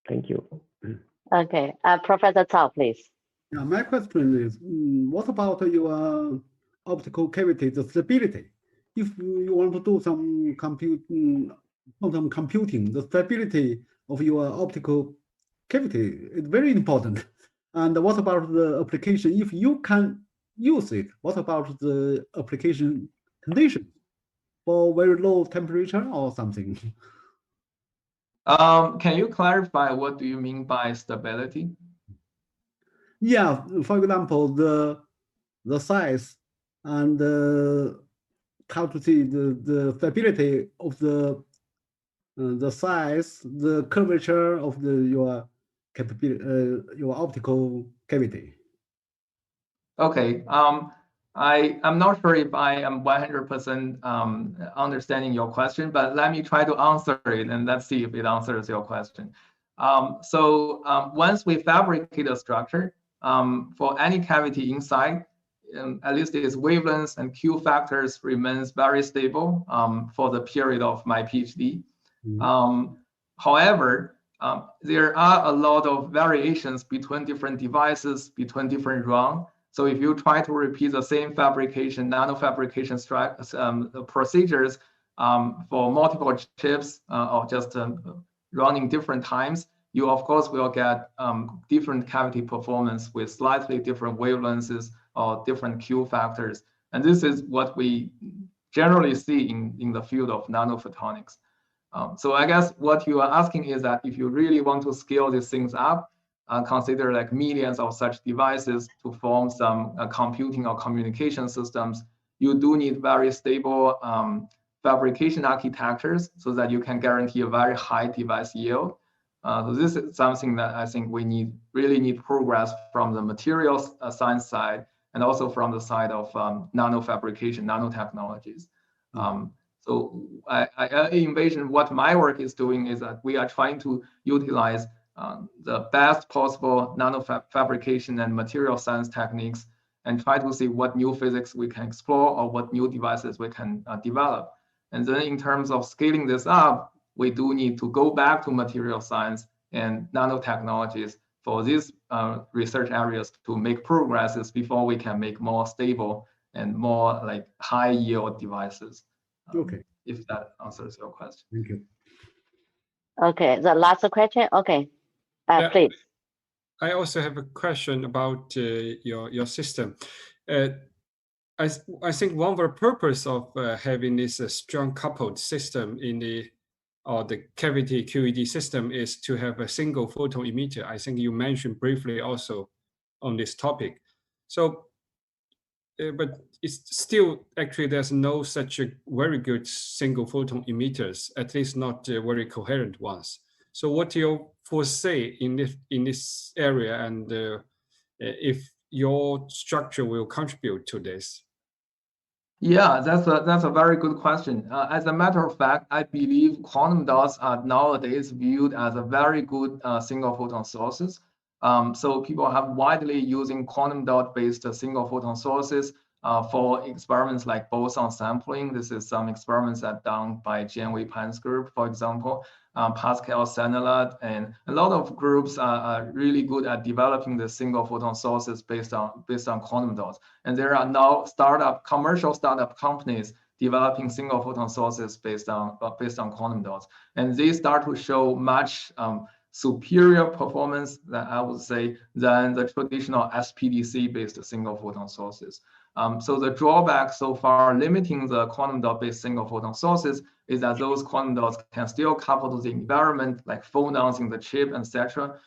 Thank you. Okay, Professor Cao, please. Yeah, my question is, what about your optical cavity, the stability? If you want to do some quantum computing, the stability of your optical cavity is very important. And what about the application? If you can use it, what about the application condition for very low temperature or something? Can you clarify what do you mean by stability? Yeah, for example, the size and how to see the stability of the size, the curvature of your capability, your optical cavity. Okay. I'm not sure if I am 100% understanding your question, but let me try to answer it, and let's see if it answers your question. Once we fabricate a structure, for any cavity inside, at least its wavelengths and Q factors remains very stable for the period of my PhD. Mm-hmm. However, there are a lot of variations between different devices, between different runs. So if you try to repeat the same fabrication, nanofabrication procedures, for multiple chips or just running different times, you of course will get different cavity performance with slightly different wavelengths or different Q factors. And this is what we generally see in the field of nanophotonics. So I guess what you are asking is that if you really want to scale these things up, consider like millions of such devices to form some computing or communication systems, you do need very stable fabrication architectures so that you can guarantee a very high device yield. So this is something that I think we really need progress from the materials science side and also from the side of nanofabrication, nanotechnologies. So I envision what my work is doing is that we are trying to utilize the best possible nanofabrication and material science techniques and try to see what new physics we can explore or what new devices we can develop. And then in terms of scaling this up, we do need to go back to material science and nanotechnologies for these research areas to make progresses before we can make more stable and more like high yield devices. Okay. If that answers your question. Thank you. Okay, the last question. Okay, please. I also have a question about your system. I think one of the purpose of having this strong coupled system in the cavity QED system is to have a single photon emitter. I think you mentioned briefly also on this topic. So, but it's still actually there's no such a very good single photon emitters, at least not very coherent ones. So what do you foresee in this area, and if your structure will contribute to this? Yeah, that's a very good question. As a matter of fact, I believe quantum dots are nowadays viewed as a very good single photon sources. So people have widely using quantum dot based single photon sources for experiments like boson sampling. This is some experiments that done by Jen Lin's group, for example. Pascal Senelat and a lot of groups are really good at developing the single photon sources based on quantum dots. And there are now commercial startup companies developing single photon sources based on quantum dots. And they start to show much superior performance, that I would say, than the traditional SPDC-based single photon sources. So the drawback so far limiting the quantum dot-based single photon sources is that those quantum dots can still couple to the environment, like phonons in the chip, etc.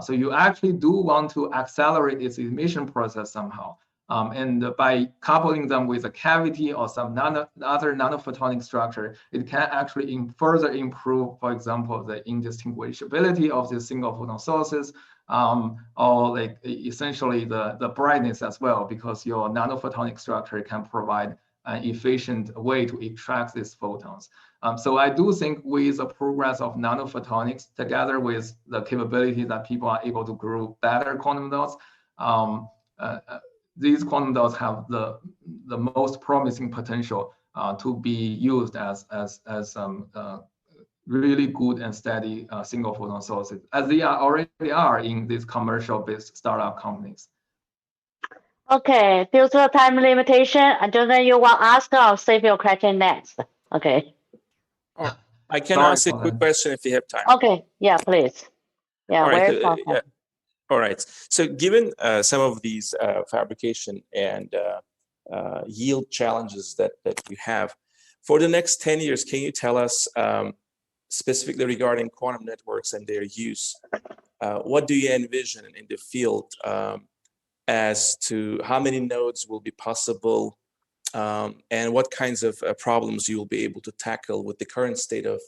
So you actually do want to accelerate its emission process somehow. And by coupling them with a cavity or some other nanophotonic structure, it can actually further improve, for example, the indistinguishability of the single photon sources, or like essentially the brightness as well, because your nanophotonic structure can provide an efficient way to extract these photons. So I do think with the progress of nanophotonics, together with the capability that people are able to grow better quantum dots, these quantum dots have the most promising potential to be used as really good and steady single photon sources, as they already are in these commercial-based startup companies. Okay, due to the time limitation, I don't know you want to ask, I'll save your question next. Okay. Oh, I can ask a quick question if you have time. Okay, yeah, please. Yeah, all right. yeah. All right. So given some of these fabrication and yield challenges that you have, for the next 10 years, can you tell us specifically regarding quantum networks and their use, what do you envision in the field as to how many nodes will be possible, and what kinds of problems you will be able to tackle with the current state of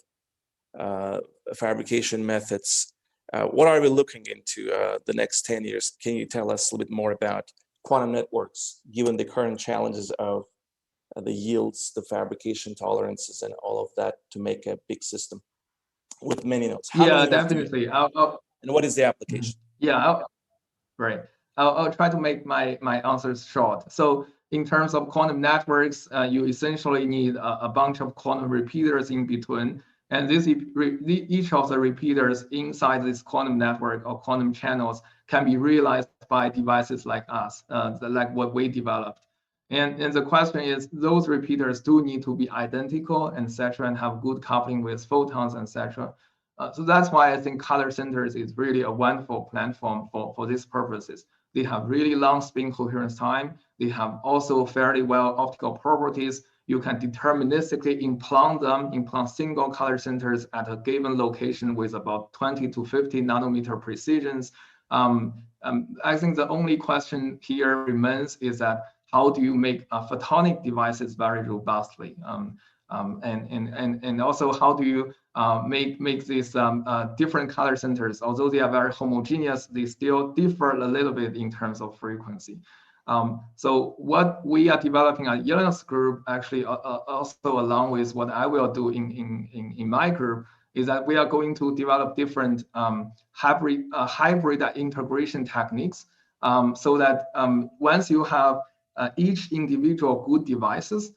fabrication methods? What are we looking into the next 10 years? Can you tell us a little bit more about quantum networks, given the current challenges of the yields, the fabrication tolerances, and all of that to make a big system with many nodes? Yeah, definitely. And what is the application? Yeah, right. I'll try to make my answers short. So in terms of quantum networks, you essentially need a bunch of quantum repeaters in between. And each of the repeaters inside this quantum network or quantum channels can be realized by devices like us, like what we developed. And the question is, those repeaters do need to be identical, etc., and have good coupling with photons, etc. So that's why I think color centers is really a wonderful platform for these purposes. They have really long spin coherence time. They have also fairly well optical properties. You can deterministically implant single color centers at a given location with about 20 to 50 nanometer precisions. I think the only question here remains is that how do you make photonic devices very robustly? And also how do you make these different color centers, although they are very homogeneous, they still differ a little bit in terms of frequency. So what we are developing at Jen's group, actually also along with what I will do in my group, is that we are going to develop different hybrid integration techniques, so that once you have each individual good devices,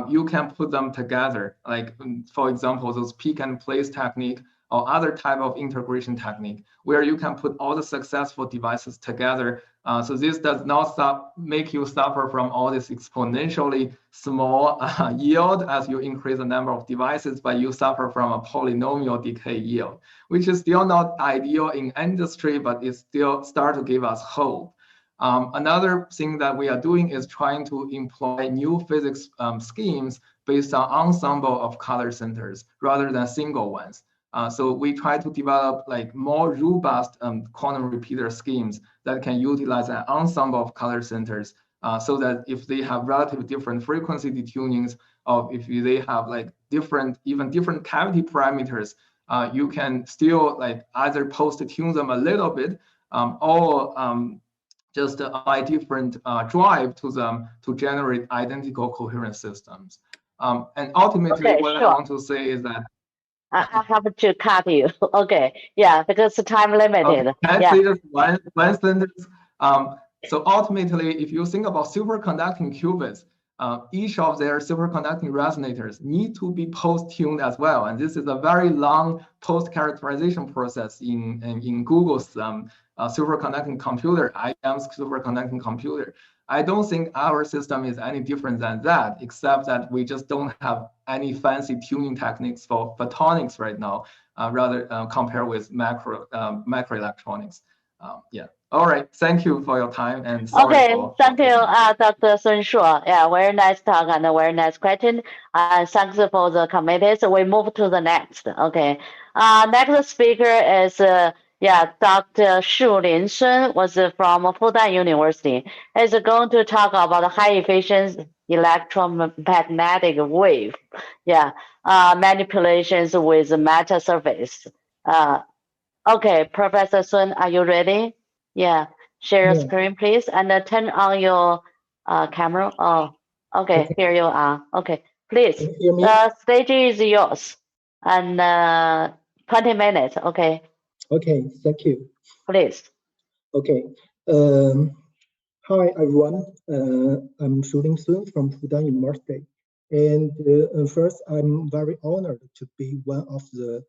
you can put them together. Like, for example, those pick and place technique or other type of integration technique, where you can put all the successful devices together. So this does not make you suffer from all this exponentially small yield as you increase the number of devices, but you suffer from a polynomial decay yield, which is still not ideal in industry, but it still start to give us hope. Another thing that we are doing is trying to employ new physics schemes based on ensemble of color centers rather than single ones. So we try to develop like more robust quantum repeater schemes that can utilize an ensemble of color centers, so that if they have relatively different frequency detunings, or if they have like different cavity parameters, you can still like either post-tune them a little bit, or just apply different drive to them to generate identical coherent systems. And ultimately, Okay, what sure. I want to say is that I have to cut you. Okay, yeah, because the time limited. Can I Yeah. say just one sentence? So ultimately, if you think about superconducting qubits, each of their superconducting resonators need to be post-tuned as well. And this is a very long post-characterization process in Google's superconducting computer, iCANX superconducting computer. I don't think our system is any different than that, except that we just don't have any fancy tuning techniques for photonics right now, rather compare with macroelectronics. Yeah. All right. Thank you for your time, and sorry Okay, for thank you, Dr. Sun Shuo. Yeah, very nice talk and a very nice question. Thanks for the committee. So we move to the next. Okay. Next speaker is Dr. Shulin Sun, was from Photon University. He's going to talk about high efficiency electromagnetic wave. Yeah, manipulations with matter surface. Okay, Professor Sun, are you ready? Yeah. Share your screen, please, and turn on your camera. Oh, okay, here you are. Okay, please. The stage is yours, and 20 minutes. Okay. Okay, thank you. Please. Okay. Hi, everyone. I'm Shulin Sun from Photon University. And first, I'm very honored to be one of the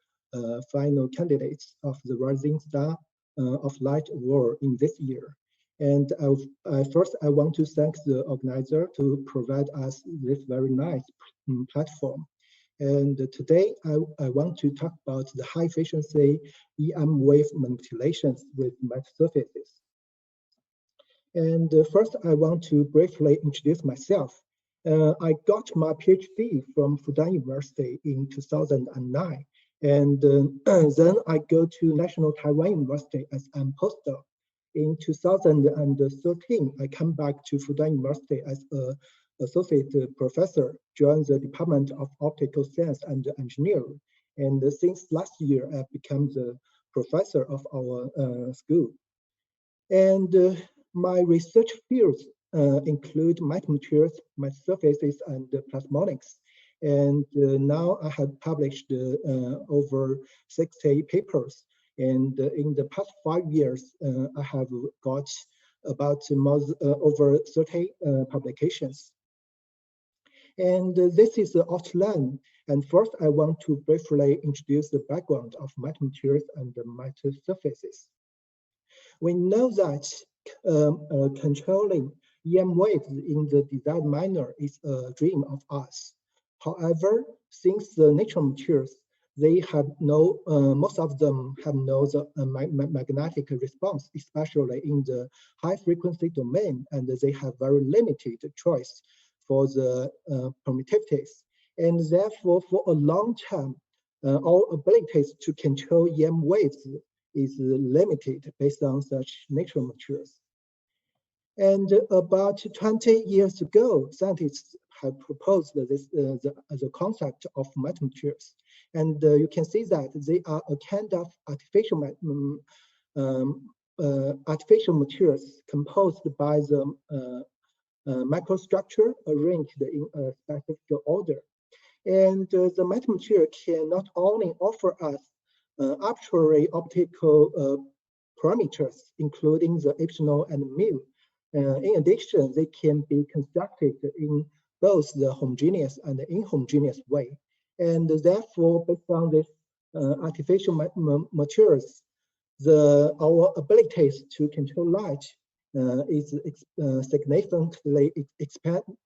final candidates of the Rising Star of Light Award in this year. And first, I want to thank the organizer to provide us this very nice platform. And today, I want to talk about the high efficiency EM wave manipulations with matter surfaces. And first, I want to briefly introduce myself. I got my PhD from Fudan University in 2009. And then I go to National Taiwan University as a postdoc. In 2013, I come back to Fudan University as an associate professor, joined the Department of Optical Science and Engineering. And since last year, I became the professor of our school. And my research fields include matter materials, matter surfaces, and plasmonics. And now I have published over 60 papers. And in the past 5 years, I have got about over 30 publications. And this is the outline. And first, I want to briefly introduce the background of matter materials and matter surfaces. We know that controlling EM waves in the desired manner is a dream of us. However, since the nature matures, they have no, most of them have no magnetic response, especially in the high frequency domain, and they have very limited choice for the permittivities. And therefore, for a long time, our abilities to control EM waves is limited based on such nature matures. And about 20 years ago, scientists have proposed this the concept of metamatures. And you can see that they are a kind of artificial matures composed by the microstructure arranged in a specific order. And the metamaterial can not only offer us arbitrary optical parameters, including the epsilon and mu. In addition, they can be constructed in both the homogeneous and the inhomogeneous way. And therefore, based on this artificial materials, our abilities to control light is significantly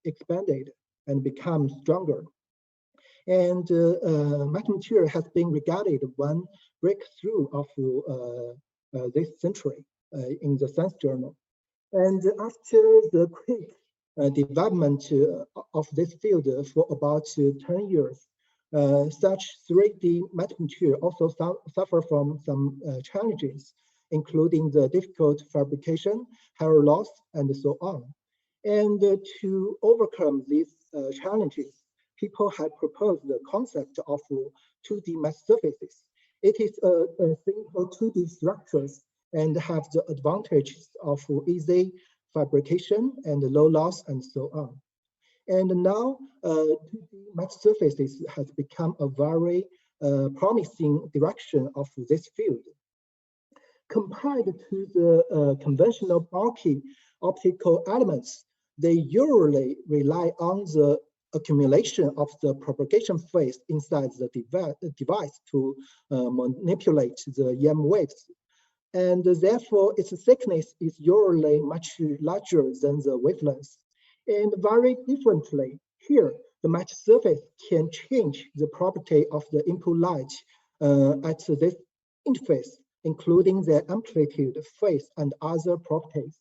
expanded and become stronger. And metamaterial has been regarded one breakthrough of this century in the Science Journal. And after the quick development of this field for about 10 years, such 3D metamaterial also suffer from some challenges, including the difficult fabrication, hair loss, and so on. And to overcome these challenges, people have proposed the concept of 2D mass surfaces. It is a simple 2D structures and have the advantages of easy fabrication and low loss and so on. And now 2D mass surfaces has become a very promising direction of this field. Compared to the conventional bulky optical elements, they usually rely on the accumulation of the propagation phase inside the device to manipulate the EM waves. And therefore, its thickness is usually much larger than the wavelength. And very differently, here, the match surface can change the property of the input light at this interface, including the amplitude, phase, and other properties.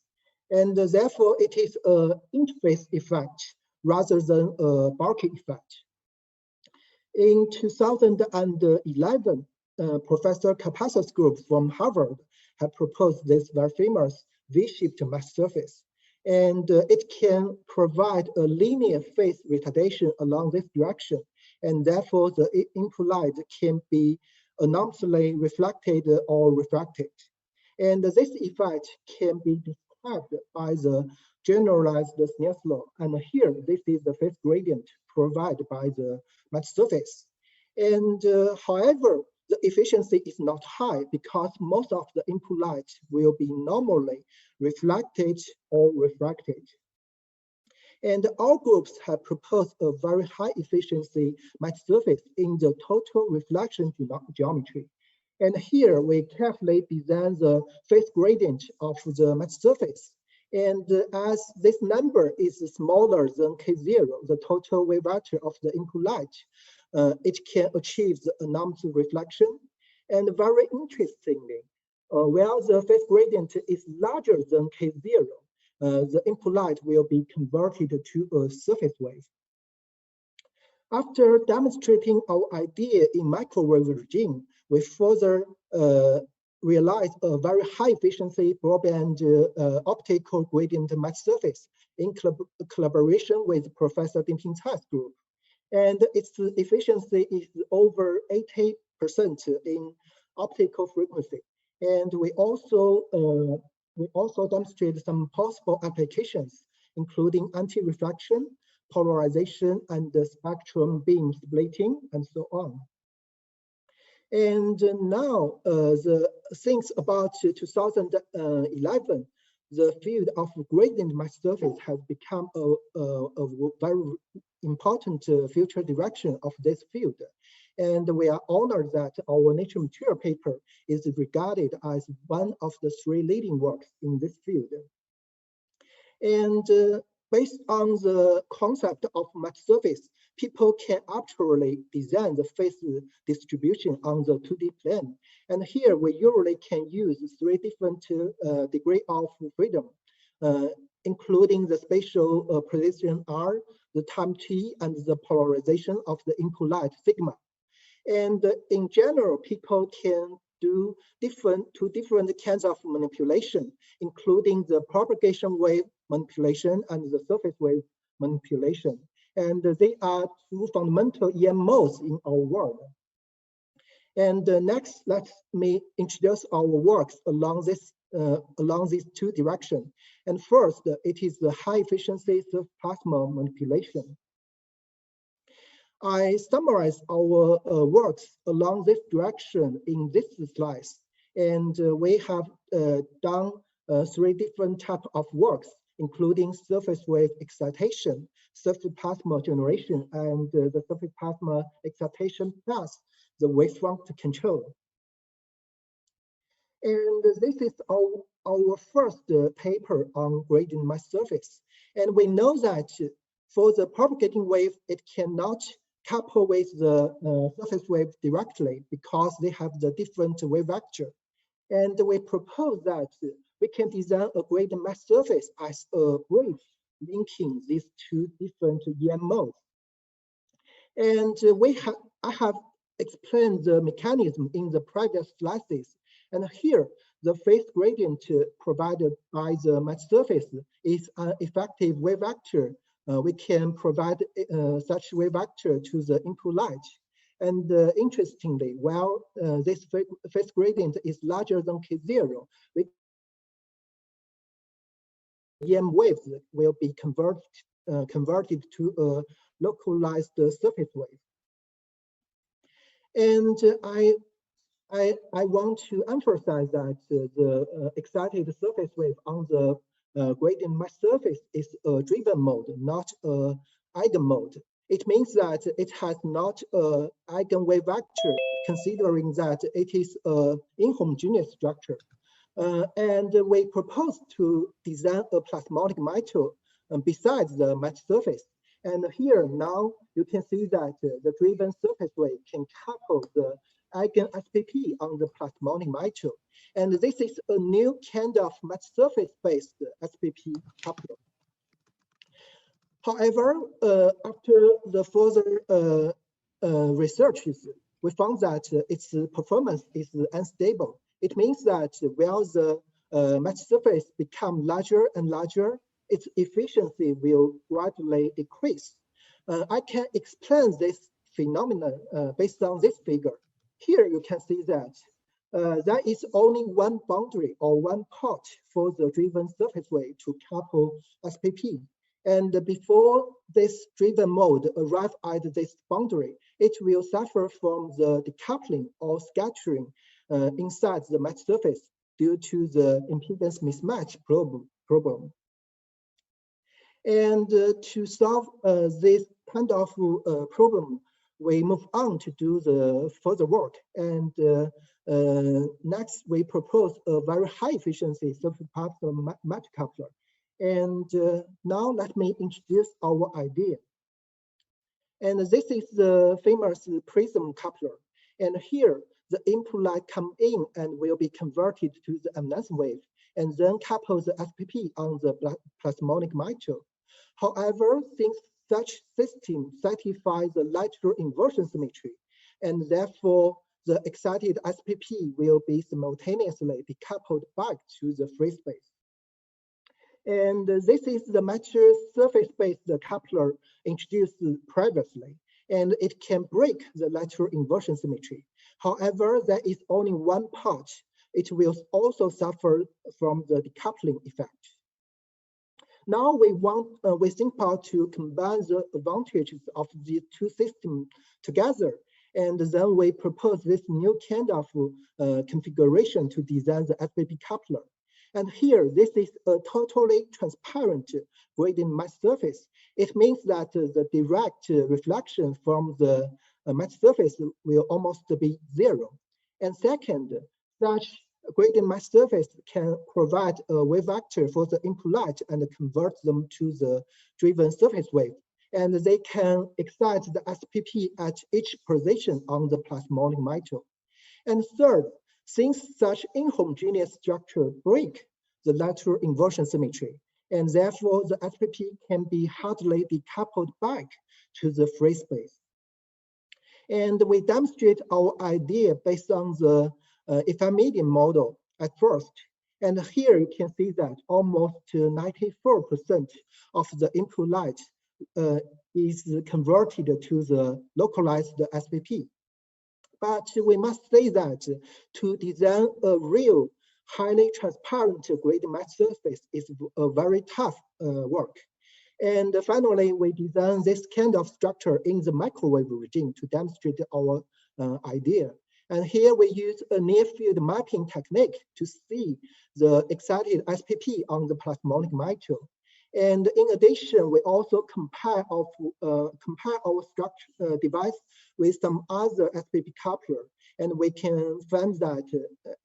And therefore, it is an interface effect rather than a bulky effect. In 2011, Professor Capassa's group from Harvard had proposed this very famous V-shaped mass surface. And it can provide a linear phase retardation along this direction. And therefore, the input light can be anomalously reflected or refracted. And this effect can be described by the generalized Snell's law. And here, this is the phase gradient provided by the mass surface. And however, the efficiency is not high because most of the input light will be normally reflected or refracted. And our groups have proposed a very high efficiency mass surface in the total reflection geometry. And here we carefully design the phase gradient of the mass surface. And as this number is smaller than K0, the total wave vector of the input light, it can achieve the anomalous reflection. And very interestingly, while the phase gradient is larger than K0, the input light will be converted to a surface wave. After demonstrating our idea in microwave regime, we further realized a very high efficiency broadband optical gradient mass surface in collaboration with Professor Dingping Cai's group. And its efficiency is over 80% in optical frequency. And we also demonstrated some possible applications, including anti-reflection, polarization, and spectrum beam splitting, and so on. And now, since about 2011, the field of gradient mass surface has become a very important future direction of this field. And we are honored that our Nature Material paper is regarded as one of the 3 leading works in this field. And based on the concept of match surface, people can actually design the phase distribution on the 2D plane. And here we usually can use 3 different degrees of freedom, including the spatial position R, the time t, and the polarization of the input light sigma. And in general, people can do two different kinds of manipulation, including the propagation wave manipulation and the surface wave manipulation. And they are 2 fundamental EM modes in our work. And next, let me introduce our works along these 2 directions. And first, it is the high efficiency plasma manipulation. I summarize our works along this direction in this slides. And we have done 3 different types of works, including surface wave excitation, surface plasma generation, and the surface plasma excitation plus the wavefront control. And this is our first paper on gradient mass surface. And we know that for the propagating wave, it cannot couple with the surface wave directly because they have the different wave vector. And we propose that we can design a gradient mass surface as a bridge linking these 2 different EM modes. And I have explained the mechanism in the previous slides. And here, the phase gradient provided by the match surface is an effective wave vector. We can provide such wave vector to the input light. And interestingly, while this phase gradient is larger than K0, EM waves will be converted to a localized surface wave. And I want to emphasize that the excited surface wave on the gradient mass surface is a driven mode, not an eigen mode. It means that it has not an eigenwave vector, considering that it is an inhomogeneous structure. And we propose to design a plasmonic metal besides the match surface. And here now you can see that the driven surface wave can couple the eigen SPP on the plasmonic metal. And this is a new kind of match surface-based SPP coupler. However, after the further researches, we found that its performance is unstable. It means that while the match surface becomes larger and larger, its efficiency will gradually decrease. I can explain this phenomenon based on this figure. Here you can see that there is only one boundary or one port for the driven surface wave to couple SPP. And before this driven mode arrives at this boundary, it will suffer from the decoupling or scattering inside the match surface due to the impedance mismatch problem. And to solve this kind of problem, we move on to do the further work. And next, we propose a very high efficiency surface plasma match coupler. And now let me introduce our idea. And this is the famous prism coupler. And here, the input light come in and will be converted to the eminence wave, and then couple the SPP on the plasmonic metal. However, since such system satisfies the lateral inversion symmetry, and therefore the excited SPP will be simultaneously decoupled back to the free space. And this is the mature surface-based coupler introduced previously, and it can break the lateral inversion symmetry. However, there is only one part. It will also suffer from the decoupling effect. Now we think about to combine the advantages of these 2 systems together, and then we propose this new kind of configuration to design the SPP coupler. And here, this is a totally transparent gradient mass surface. It means that the direct reflection from the match surface will almost be 0. And second, such gradient mass surface can provide a wave vector for the input light and convert them to the driven surface wave. And they can excite the SPP at each position on the plasmonic metal. And third, since such inhomogeneous structure break the lateral inversion symmetry, and therefore the SPP can be hardly decoupled back to the free space. And we demonstrate our idea based on the ephemeral model at first. And here you can see that almost 94% of the input light is converted to the localized SPP. But we must say that to design a real highly transparent gradient mass surface is a very tough work. And finally, we designed this kind of structure in the microwave regime to demonstrate our idea. And here we use a near field mapping technique to see the excited SPP on the plasmonic metal. And in addition, we also compare our structure device with some other SPP coupler, and we can find that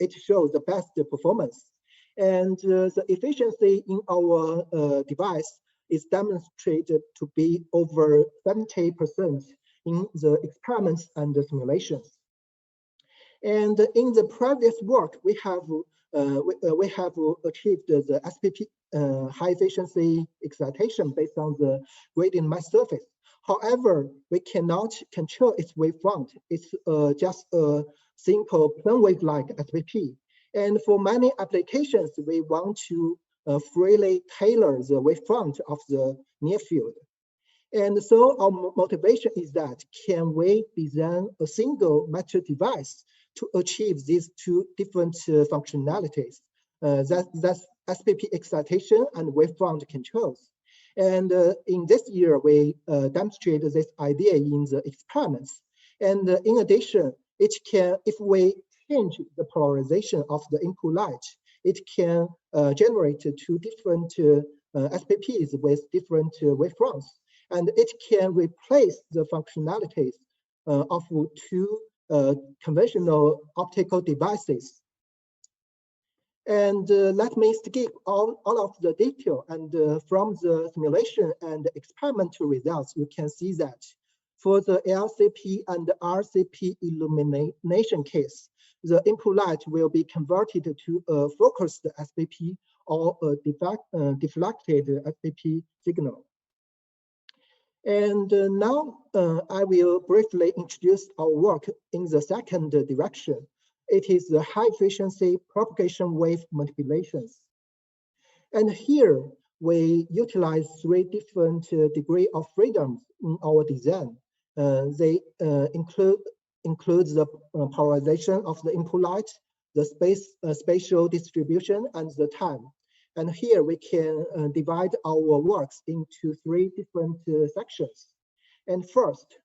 it shows the best performance. And the efficiency in our device is demonstrated to be over 70% in the experiments and the simulations. And in the previous work, we have achieved the SPP high efficiency excitation based on the gradient mass surface. However, we cannot control its wavefront. It's just a simple plane wave-like SPP. And for many applications, we want to freely tailor the wavefront of the near field. And so our motivation is that can we design a single metal device to achieve these two different functionalities, that's SPP excitation and wavefront controls. And in this year, we demonstrated this idea in the experiments. And in addition, it can, if we change the polarization of the input light, it can generate two different SPPs with different wavefronts. And it can replace the functionalities of two conventional optical devices. And let me skip all of the detail. And from the simulation and experimental results, you can see that for the LCP and RCP illumination case, the input light will be converted to a focused SPP or a deflected SPP signal. And now I will briefly introduce our work in the second direction. It is the high efficiency propagation wave manipulations. And here we utilize three different degrees of freedom in our design. They include the polarization of the input light, the spatial distribution, and the time. And here we can divide our works into three different sections. And first,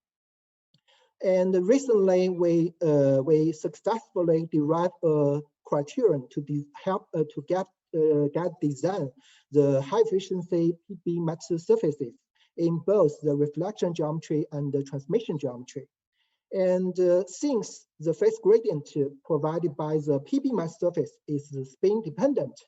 and recently we successfully derived a criterion to help to get design the high efficiency PB metal surfaces in both the reflection geometry and the transmission geometry. And since the phase gradient provided by the PB metal surface is spin dependent,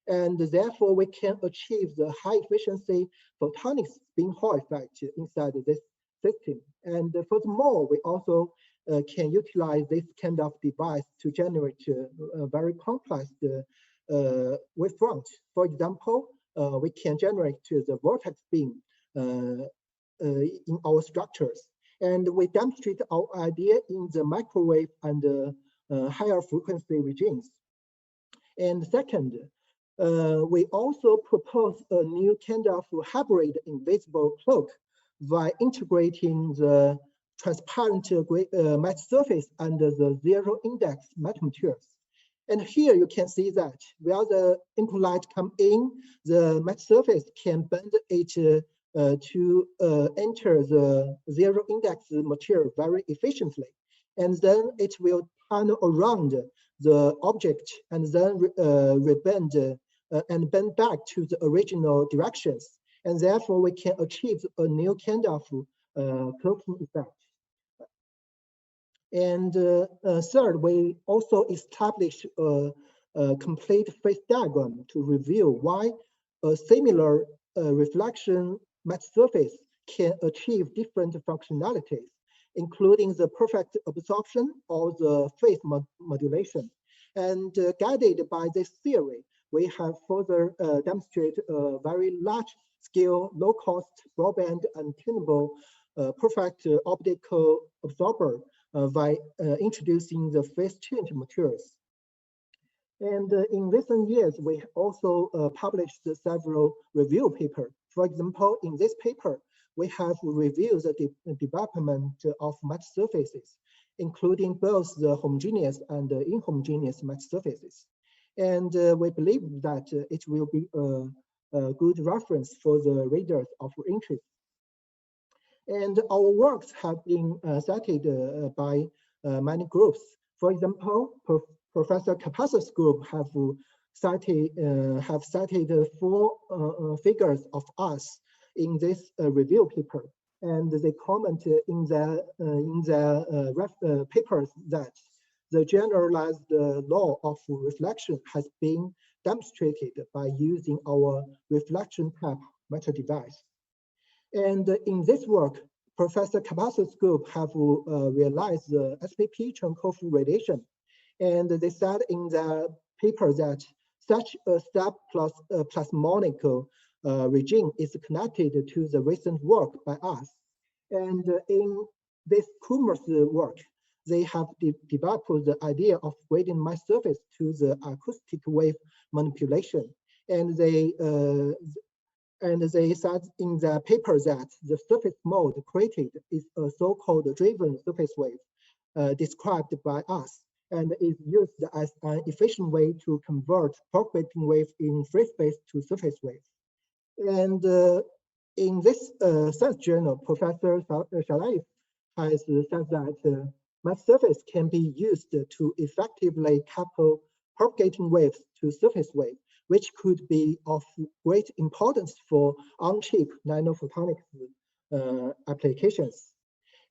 and therefore we can achieve the high efficiency photonic spin Hall effect inside this system. And furthermore, we also can utilize this kind of device to generate a very complex wavefront. For example, we can generate the vortex beam in our structures. And we demonstrate our idea in the microwave and higher frequency regimes. And second, we also propose a new kind of hybrid invisible cloak by integrating the transparent metal surface and the zero index metal materials. And here you can see that where the input light come in, the metal surface can bend it to enter the zero index material very efficiently. And then it will turn around the object and then rebend and bend back to the original directions. And therefore we can achieve a new kind of cloaking effect. And third, we also established a a complete phase diagram to reveal why a similar reflection matte surface can achieve different functionalities, including the perfect absorption or the phase modulation. And guided by this theory, we have further demonstrated a very large-scale, low-cost, broadband, and tunable perfect optical absorber by introducing the phase-change materials. And in recent years, we also published several review papers. For example, in this paper, we have reviewed the development of matte surfaces, including both the homogeneous and inhomogeneous matte surfaces. And we believe that it will be a good reference for the readers of interest. And our works have been cited by many groups. For example, Professor Kapas's group have cited 4 figures of us in this review paper, and they comment in their papers that the generalized law of reflection has been demonstrated by using our reflection type matter device. And in this work, Professor Kapas's group have realized the SPP Cherenkov radiation. And they said in the paper that such a step plus plasmonic regime is connected to the recent work by us. And in this Kummer's work, they have developed the idea of gradient matte surface to the acoustic wave manipulation. And they said in the paper that the surface mode created is a so-called driven surface wave described by us, and is used as an efficient way to convert propagating wave in free space to surface wave. And in this science journal, Professor Shalaev has said that matte surface can be used to effectively couple propagating waves to surface wave, which could be of great importance for on-chip nanophotonics applications.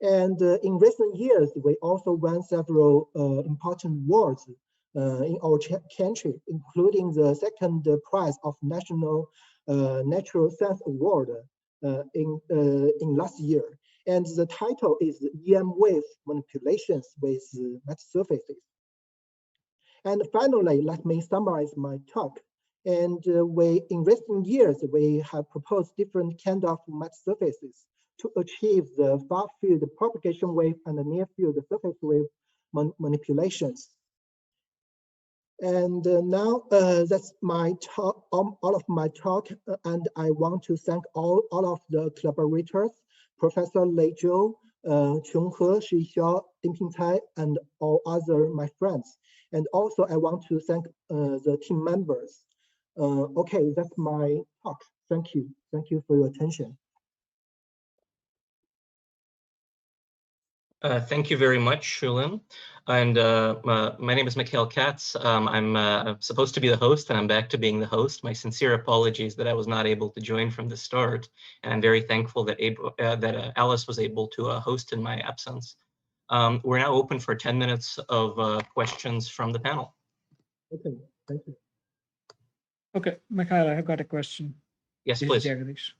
And in recent years, we also won several important awards in our country, including the second prize of National Natural Science Award in last year. And the title is EM Wave Manipulations with Matte Surfaces. And finally, let me summarize my talk. And in recent years, we have proposed different kinds of matte surfaces to achieve the far field propagation wave and the near field surface wave manipulations. And now that's my talk, all of my talk, and I want to thank all of the collaborators, Professor Lei Zhou, Chonghe, Shixiao, Dingping Cai, and all other my friends. And also I want to thank the team members. Okay, that's my talk. Thank you. Thank you for your attention. Thank you very much, Shulin. And my name is Mikhail Katz. I'm supposed to be the host, and I'm back to being the host. My sincere apologies that I was not able to join from the start. And I'm very thankful that, Alice was able to host in my absence. We're now open for 10 minutes of questions from the panel. Okay, thank you. Okay, Mikhail, I have got a question. Yes, This please. is Jagadish.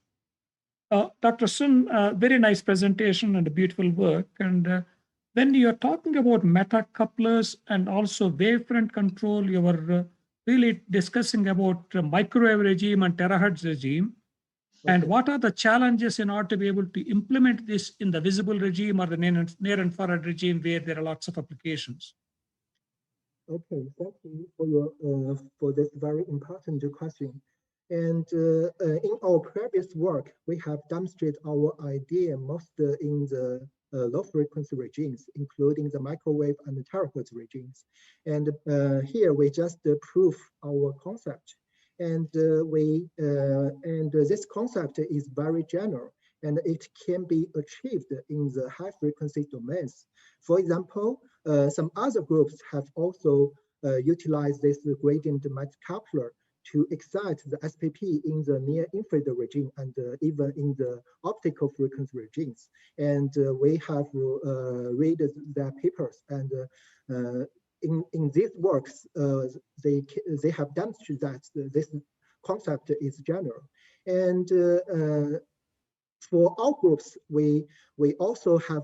Dr. Sun, very nice presentation and a beautiful work. And when you're talking about meta couplers and also wavefront control, you were really discussing about microwave regime and terahertz regime. Okay. And what are the challenges in order to be able to implement this in the visible regime or the near infrared regime where there are lots of applications? Okay, thank you for your for this very important question. And in our previous work, we have demonstrated our idea most in the low frequency regimes, including the microwave and the terahertz regimes. And here we just prove our concept. And this concept is very general, and it can be achieved in the high frequency domains. For example, some other groups have also utilized this gradient matte coupler to excite the SPP in the near infrared regime and even in the optical frequency regimes. And we have read their papers, and in these works, they have demonstrated that this concept is general. And for our groups, we also have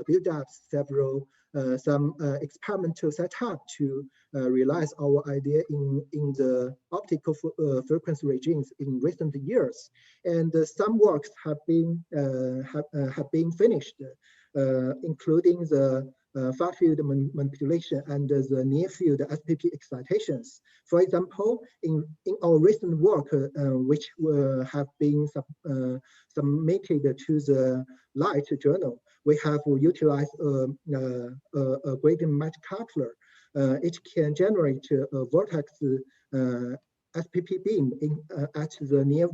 built up several some experimental setup to realize our idea in the optical frequency regimes in recent years. And some works have been finished, including the far field manipulation and the near field SPP excitations. For example, in our recent work, which have been submitted to the Light journal, we have utilized a gradient match coupler. It can generate a vortex SPP beam at the near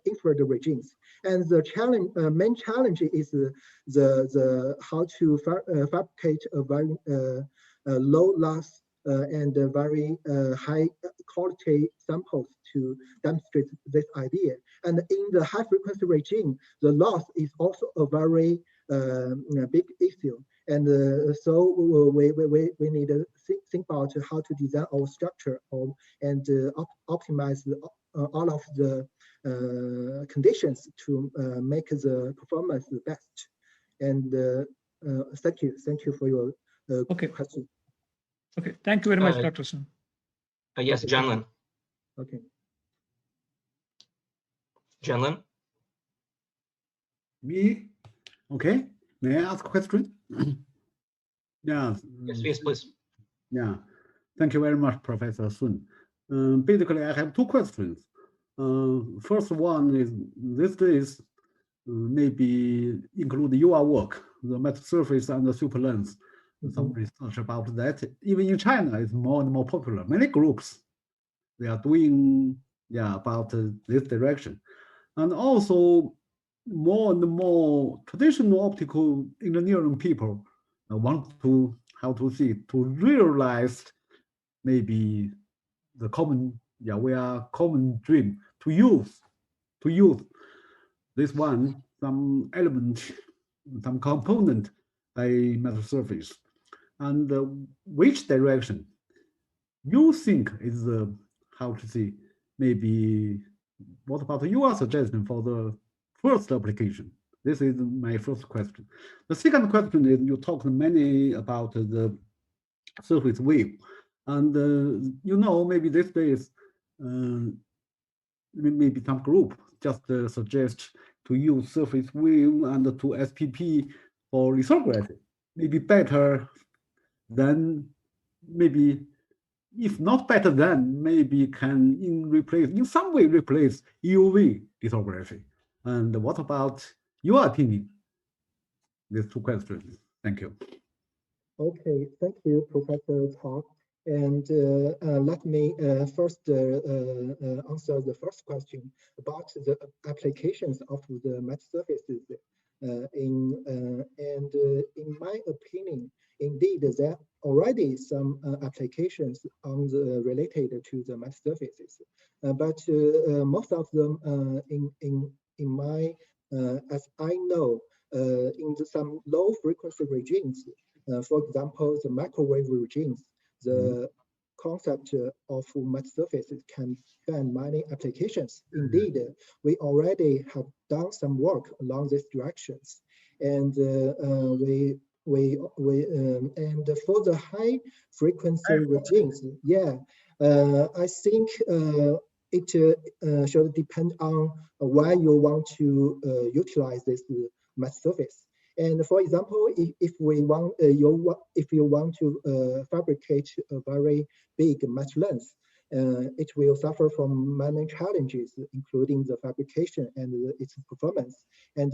infrared regions. And the challenge, main challenge is the how to fabricate a very low loss and very high quality samples to demonstrate this idea. And in the high frequency regime, the loss is also a very big issue. And so we need to think about how to design our structure and optimize all of the conditions to make the performance the best. And thank you for your question. Okay, thank you very much, Dr. Sun. Yes, Jen Lin. Okay. Jen Lin? Me? Okay. May I ask a question? Yeah. Yes, please. Yeah. Thank you very much, Professor Sun. Basically, I have two questions. First one is, these days, maybe include your work, the matter surface and the super lens. Some research about that. Even in China, it's more and more popular. Many groups, they are doing about this direction. And also, more and more traditional optical engineering people want to, to realize maybe the common, common dream to use this one, some element, some component by metal surface. And which direction you think is maybe, what about your suggestion for the first application? This is my first question. The second question is, you talked many about the surface wave. And maybe these days, maybe some group just suggest to use surface wave and to SPP for lithography. Maybe better than, maybe if not better than, maybe can in some way replace EUV lithography. And what about your opinion? These two questions. Thank you. Okay, thank you, Professor Cao. And let me first answer the first question about the applications of the matte surfaces. In my opinion, indeed, there are already some applications related to the matte surfaces, but most of them, in my as I know, in some low frequency regimes, for example, the microwave regimes, the concept of matte surfaces can find many applications. Indeed, we already have done some work along these directions, and and for the high frequency regimes, I think it should depend on why you want to utilize this matte surface. And for example, if you want to fabricate a very big matte lens, it will suffer from many challenges, including the fabrication and its performance. And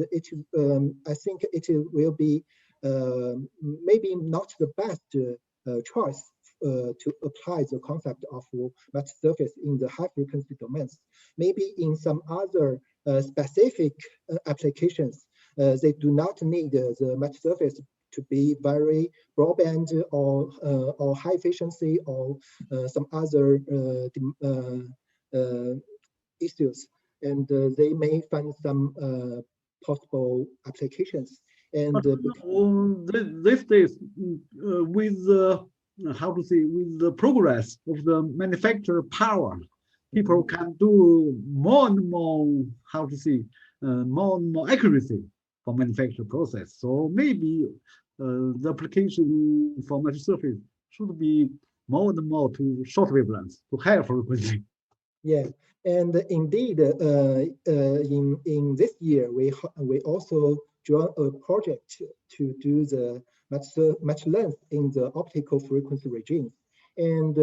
I think it will be maybe not the best choice to apply the concept of matte surface in the high frequency domains. Maybe in some other specific applications, they do not need the matte surface to be very broadband or high efficiency or some other issues, and they may find some possible applications. And these days, with how to say, with the progress of the manufacturer power, people can do more and more, how to say, more and more accuracy for manufacturing process. So maybe the application for metal surface should be more and more to short wavelengths, to higher frequency. Yeah, and indeed, in this year, we also draw a project to do the match length in the optical frequency regime, and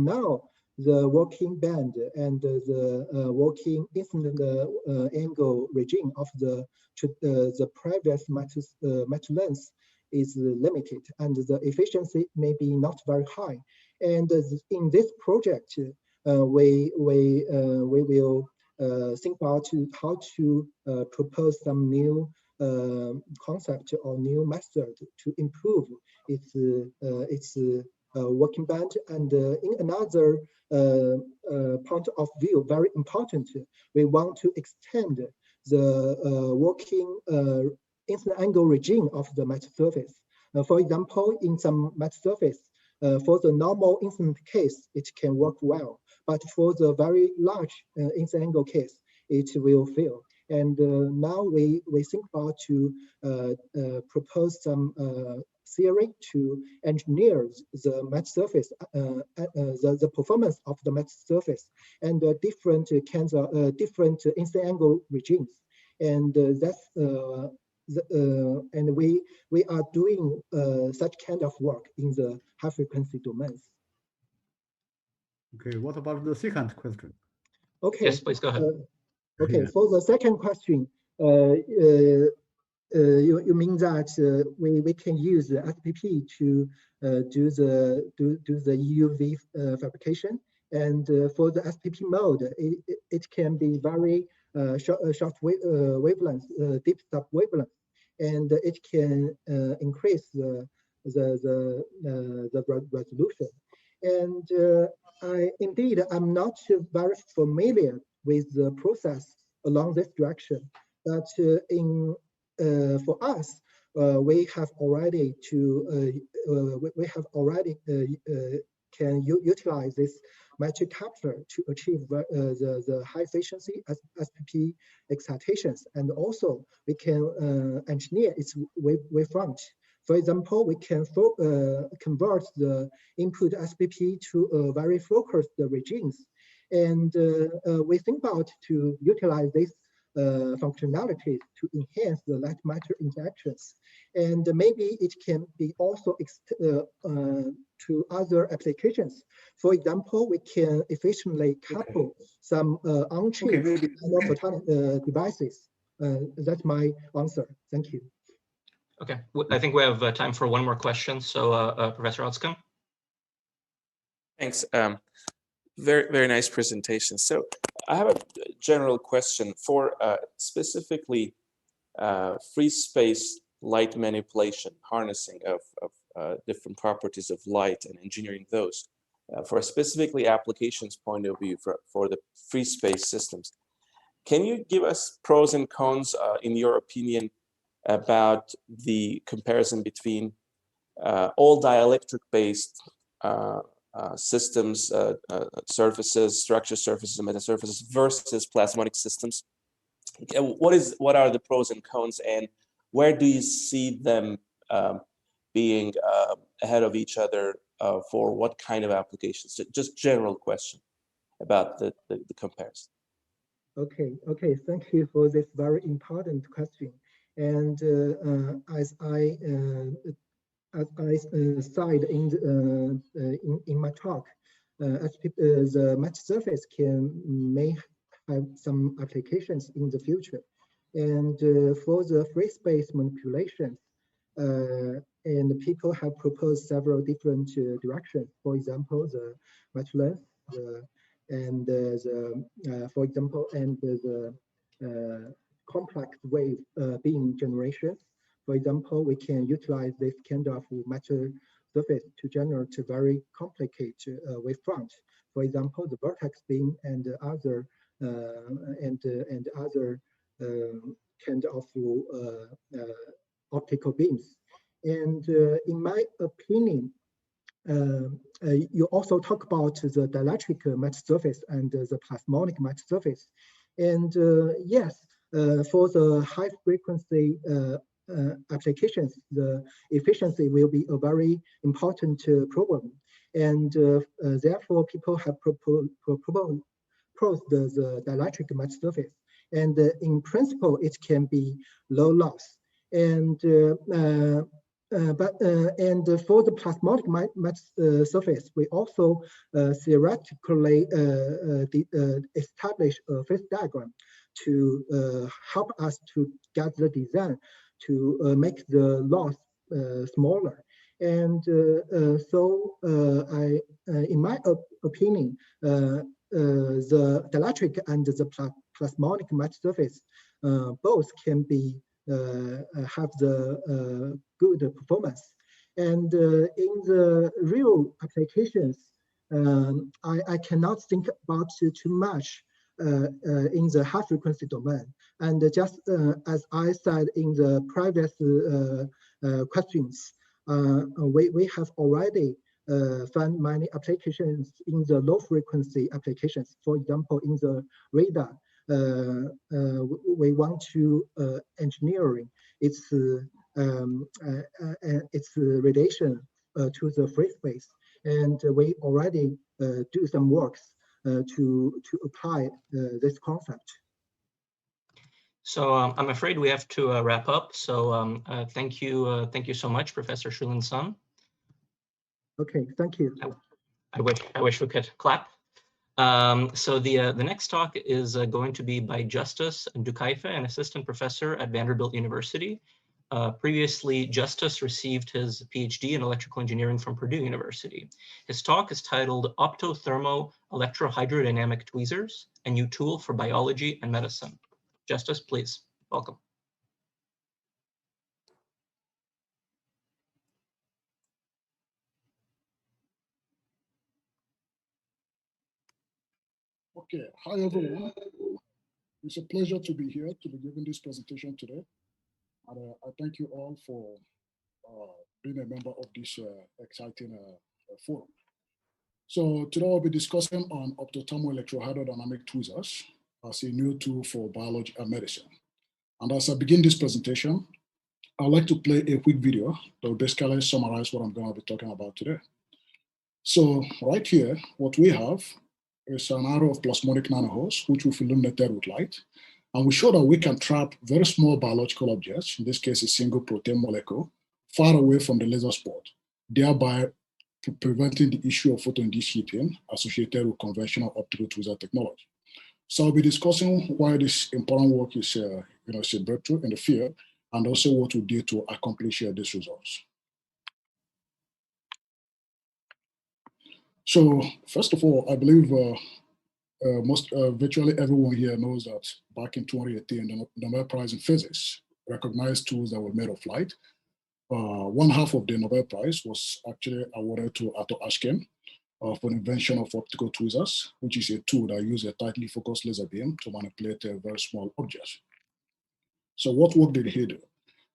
now the working band and the working incident angle regime of the previous match length is limited, and the efficiency may be not very high. And in this project, we will think about how to propose some new concept or new method to improve its working band. And in another point of view, very important, we want to extend the working incident angle regime of the match surface. For example, in some match surface, for the normal incident case, it can work well, but for the very large incident angle case, it will fail. And now we think about to propose some theory to engineer the match surface, the performance of the match surface, and different kinds of different incident angle regimes, and that's. And we are doing such kind of work in the high frequency domains. Okay, what about the second question? Okay. Yes, please go ahead. Okay, Yeah. for the second question, you mean that we can use the SPP to do the EUV fabrication, and for the SPP mode, it can be very short wavelength, deep stop wavelength, and it can increase the resolution. And I'm not very familiar with the process along this direction, but for us, we have already can utilize this metric capture to achieve the high efficiency SPP excitations, and also we can engineer its wavefront. For example, we can convert the input SPP to very focused regimes, and we think about to utilize this functionality to enhance the light matter interactions, and maybe it can be also to other applications. For example, we can efficiently couple some on-chip photonic devices. That's my answer. Thank you. Okay, I think we have time for one more question. So Professor Otzcombe. Thanks. Very, very nice presentation. So I have a general question for specifically free space light manipulation, harnessing of different properties of light and engineering those for specifically applications point of view for the free space systems. Can you give us pros and cons, in your opinion, about the comparison between all dielectric-based systems, surfaces, structure surfaces, and meta surfaces versus plasmonic systems? What are the pros and cons, and where do you see them being ahead of each other for what kind of applications? Just general question about the comparison. Okay, thank you for this very important question. And as I said in my talk, the match surface may have some applications in the future. And for the free space manipulation, and people have proposed several different directions. For example, the match length, for example, the complex wave beam generation. For example, we can utilize this kind of matter surface to generate a very complicated wavefront. For example, the vertex beam and other kind of optical beams. And in my opinion, you also talk about the dielectric match surface and the plasmonic match surface. And yes, for the high frequency applications, the efficiency will be a very important problem. And therefore, people have proposed the dielectric match surface. And in principle, it can be low loss. And for the plasmonic match surface, we also theoretically establish a phase diagram to help us to get the design to make the loss smaller. And in my opinion, the dielectric and the plasmonic match surface both can be have the good performance. And in the real applications, I cannot think about too much in the high frequency domain. And just as I said in the previous questions, we have already found many applications in the low frequency applications. For example, in the radar, we want to engineering its relation to the free space, and we already do some works to apply this concept. So I'm afraid we have to wrap up. So thank you so much, Professor Shulin Sun. Okay, thank you. I wish we could clap. So the next talk is going to be by Justus Dukaife, an assistant professor at Vanderbilt University. Previously, Justus received his PhD in electrical engineering from Purdue University. His talk is titled Optothermo Electrohydrodynamic Tweezers, a new tool for biology and medicine. Justus, please, welcome. Okay, hi everyone. It's a pleasure to be here to be giving this presentation today. And I thank you all for being a member of this exciting forum. So today I'll be discussing on optothermo electrohydrodynamic tweezers as a new tool for biology and medicine. And as I begin this presentation, I'd like to play a quick video that will basically summarize what I'm going to be talking about today. So right here, what we have is an array of plasmonic nanoholes, which we've illuminated with light. And we show that we can trap very small biological objects, in this case, a single protein molecule, far away from the laser spot, thereby preventing the issue of photon-induced heating associated with conventional optical tweezer technology. So I'll be discussing why this important work is it's a breakthrough in the field, and also what we did to accomplish these results. So first of all, I believe virtually everyone here knows that back in 2018, the Nobel Prize in Physics recognized tools that were made of light. One half of the Nobel Prize was actually awarded to Arthur Ashkin for the invention of optical tweezers, which is a tool that uses a tightly focused laser beam to manipulate very small objects. So what work did he do?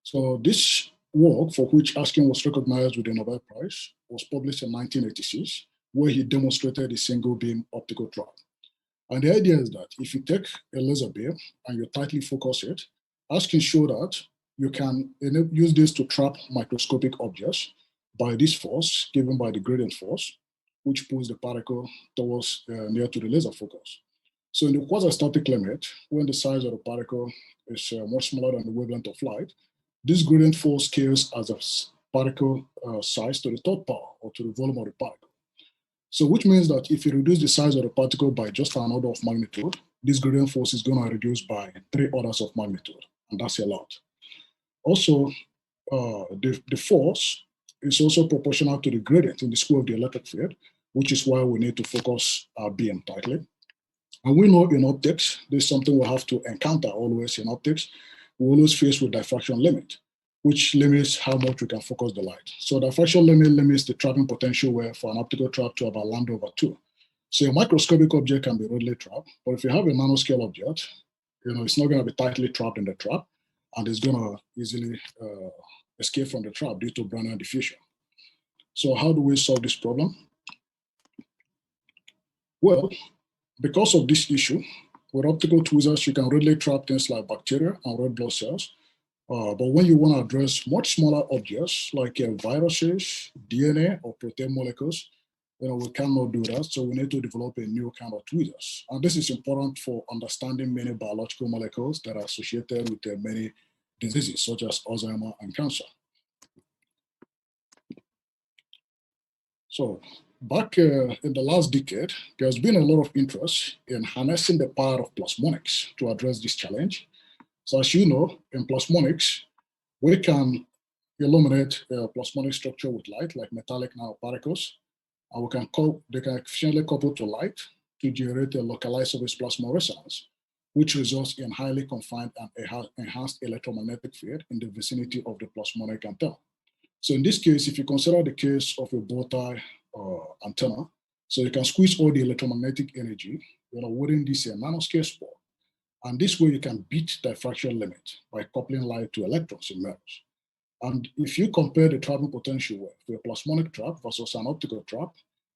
So this work, for which Ashkin was recognized with the Nobel Prize, was published in 1986, where he demonstrated a single beam optical trap. And the idea is that if you take a laser beam and you tightly focus it, Ashkin showed that you can use this to trap microscopic objects by this force given by the gradient force, which pulls the particle towards near to the laser focus. So in the quasi-static limit, when the size of the particle is much smaller than the wavelength of light, this gradient force scales as a particle size to the third power or to the volume of the particle. So which means that if you reduce the size of the particle by just an order of magnitude, this gradient force is going to reduce by 3 orders of magnitude, and that's a lot. Also, the force is also proportional to the gradient in the square of the electric field, which is why we need to focus our beam tightly. And we know in optics, this is something we have to encounter always in optics. We always face with diffraction limit, which limits how much we can focus the light. So diffraction limit limits the trapping potential where for an optical trap to about λ/2. So a microscopic object can be readily trapped, but if you have a nanoscale object, it's not going to be tightly trapped in the trap, and it's going to easily escape from the trap due to Brownian diffusion. So how do we solve this problem? Well, because of this issue, with optical tweezers, you can readily trap things like bacteria and red blood cells. But when you want to address much smaller objects like viruses, DNA, or protein molecules, we cannot do that. So we need to develop a new kind of tweezers. And this is important for understanding many biological molecules that are associated with many diseases, such as Alzheimer's and cancer. So back in the last decade, there's been a lot of interest in harnessing the power of plasmonics to address this challenge. So as you know, in plasmonics, we can illuminate a plasmonic structure with light, like metallic nanoparticles, and they can efficiently couple to light to generate a localized surface plasma resonance, which results in highly confined and enhanced electromagnetic field in the vicinity of the plasmonic antenna. So in this case, if you consider the case of a bow tie antenna, so you can squeeze all the electromagnetic energy within this nanoscale spot. And this way you can beat the diffraction limit by coupling light to electrons in metals. And if you compare the trapping potential for a plasmonic trap versus an optical trap,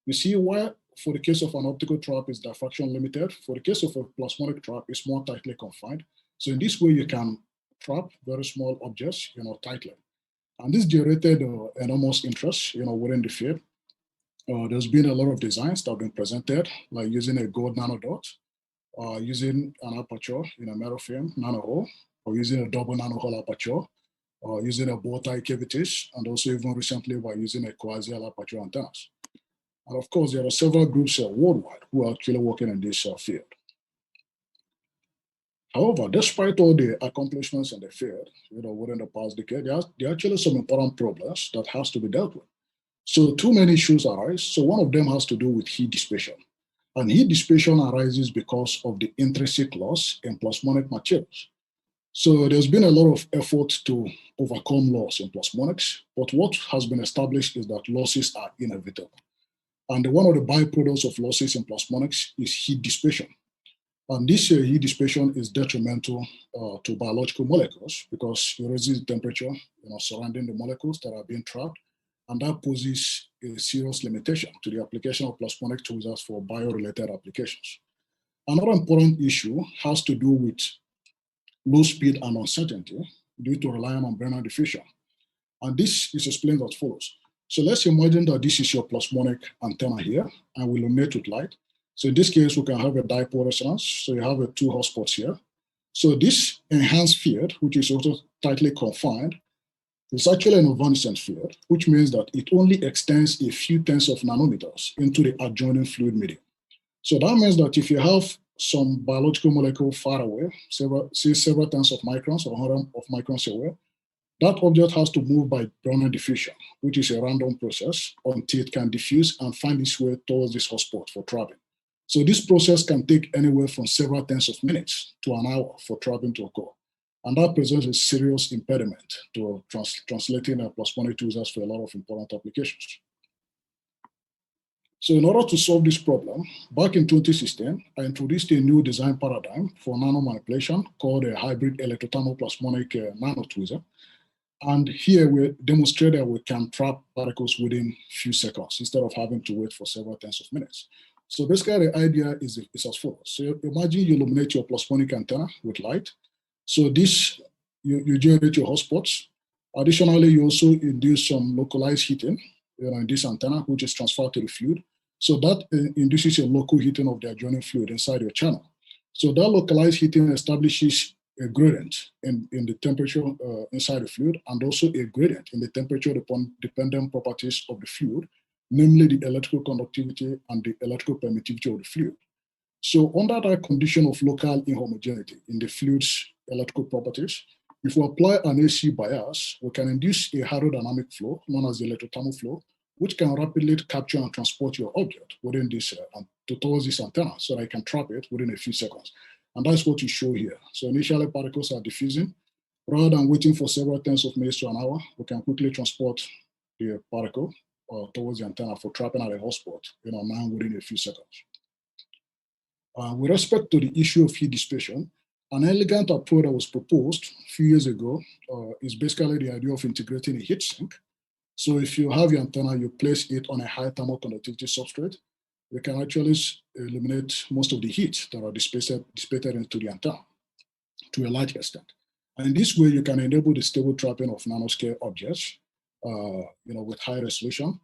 you see why for the case of an optical trap is diffraction limited. For the case of a plasmonic trap, it's more tightly confined. So in this way you can trap very small objects tightly. And this generated enormous interest within the field. There's been a lot of designs that have been presented, like using a gold nanodot, using an aperture in a metal film, nanohole, or using a double nanohole aperture, using a bow tie cavities, and also even recently by using a coaxial aperture antennas. And of course, there are several groups worldwide who are actually working in this field. However, despite all the accomplishments in the field, within the past decade, there are actually some important problems that has to be dealt with. So too many issues arise. So one of them has to do with heat dissipation. And heat dissipation arises because of the intrinsic loss in plasmonic materials. So there's been a lot of effort to overcome loss in plasmonics, but what has been established is that losses are inevitable. And one of the byproducts of losses in plasmonics is heat dissipation. And this heat dissipation is detrimental to biological molecules because it raises the temperature surrounding the molecules that are being trapped. And that poses a serious limitation to the application of plasmonic tweezers for bio-related applications. Another important issue has to do with low speed and uncertainty due to relying on Brownian diffusion. And this is explained as follows. So let's imagine that this is your plasmonic antenna here, and we illuminate with light. So in this case, we can have a dipole resonance. So you have two hotspots here. So this enhanced field, which is also tightly confined, is actually an evanescent field, which means that it only extends a few tens of nanometers into the adjoining fluid medium. So that means that if you have some biological molecule far away, several tens of microns or hundreds of microns away, that object has to move by Brownian diffusion, which is a random process until it can diffuse and find its way towards this hotspot for trapping. So this process can take anywhere from several tens of minutes to an hour for trapping to occur. And that presents a serious impediment to translating plasmonic tweezers for a lot of important applications. So in order to solve this problem, back in 2016, I introduced a new design paradigm for nanomanipulation called a hybrid electrothermoplasmonic nanotweezer. And here we demonstrate that we can trap particles within a few seconds instead of having to wait for several tens of minutes. So basically the idea is as follows. So imagine you illuminate your plasmonic antenna with light. So this, you generate your hotspots. Additionally, you also induce some localized heating in this antenna, which is transferred to the fluid. So that induces a local heating of the adjoining fluid inside your channel. So that localized heating establishes a gradient in the temperature inside the fluid, and also a gradient in the temperature-dependent properties of the fluid, namely the electrical conductivity and the electrical permittivity of the fluid. So under that condition of local inhomogeneity in the fluid's electrical properties, if we apply an AC bias, we can induce a hydrodynamic flow known as the electrothermal flow, which can rapidly capture and transport your object within this towards this antenna so that I can trap it within a few seconds. And that's what you show here. So initially particles are diffusing. Rather than waiting for several tens of minutes to an hour, we can quickly transport the particle towards the antenna for trapping at a hotspot now within a few seconds. With respect to the issue of heat dissipation, An elegant approach that was proposed a few years ago is basically the idea of integrating a heat sink. So if you have your antenna, you place it on a high thermal conductivity substrate, we can actually eliminate most of the heat that are dissipated into the antenna to a large extent. And in this way, you can enable the stable trapping of nanoscale objects, with high resolution.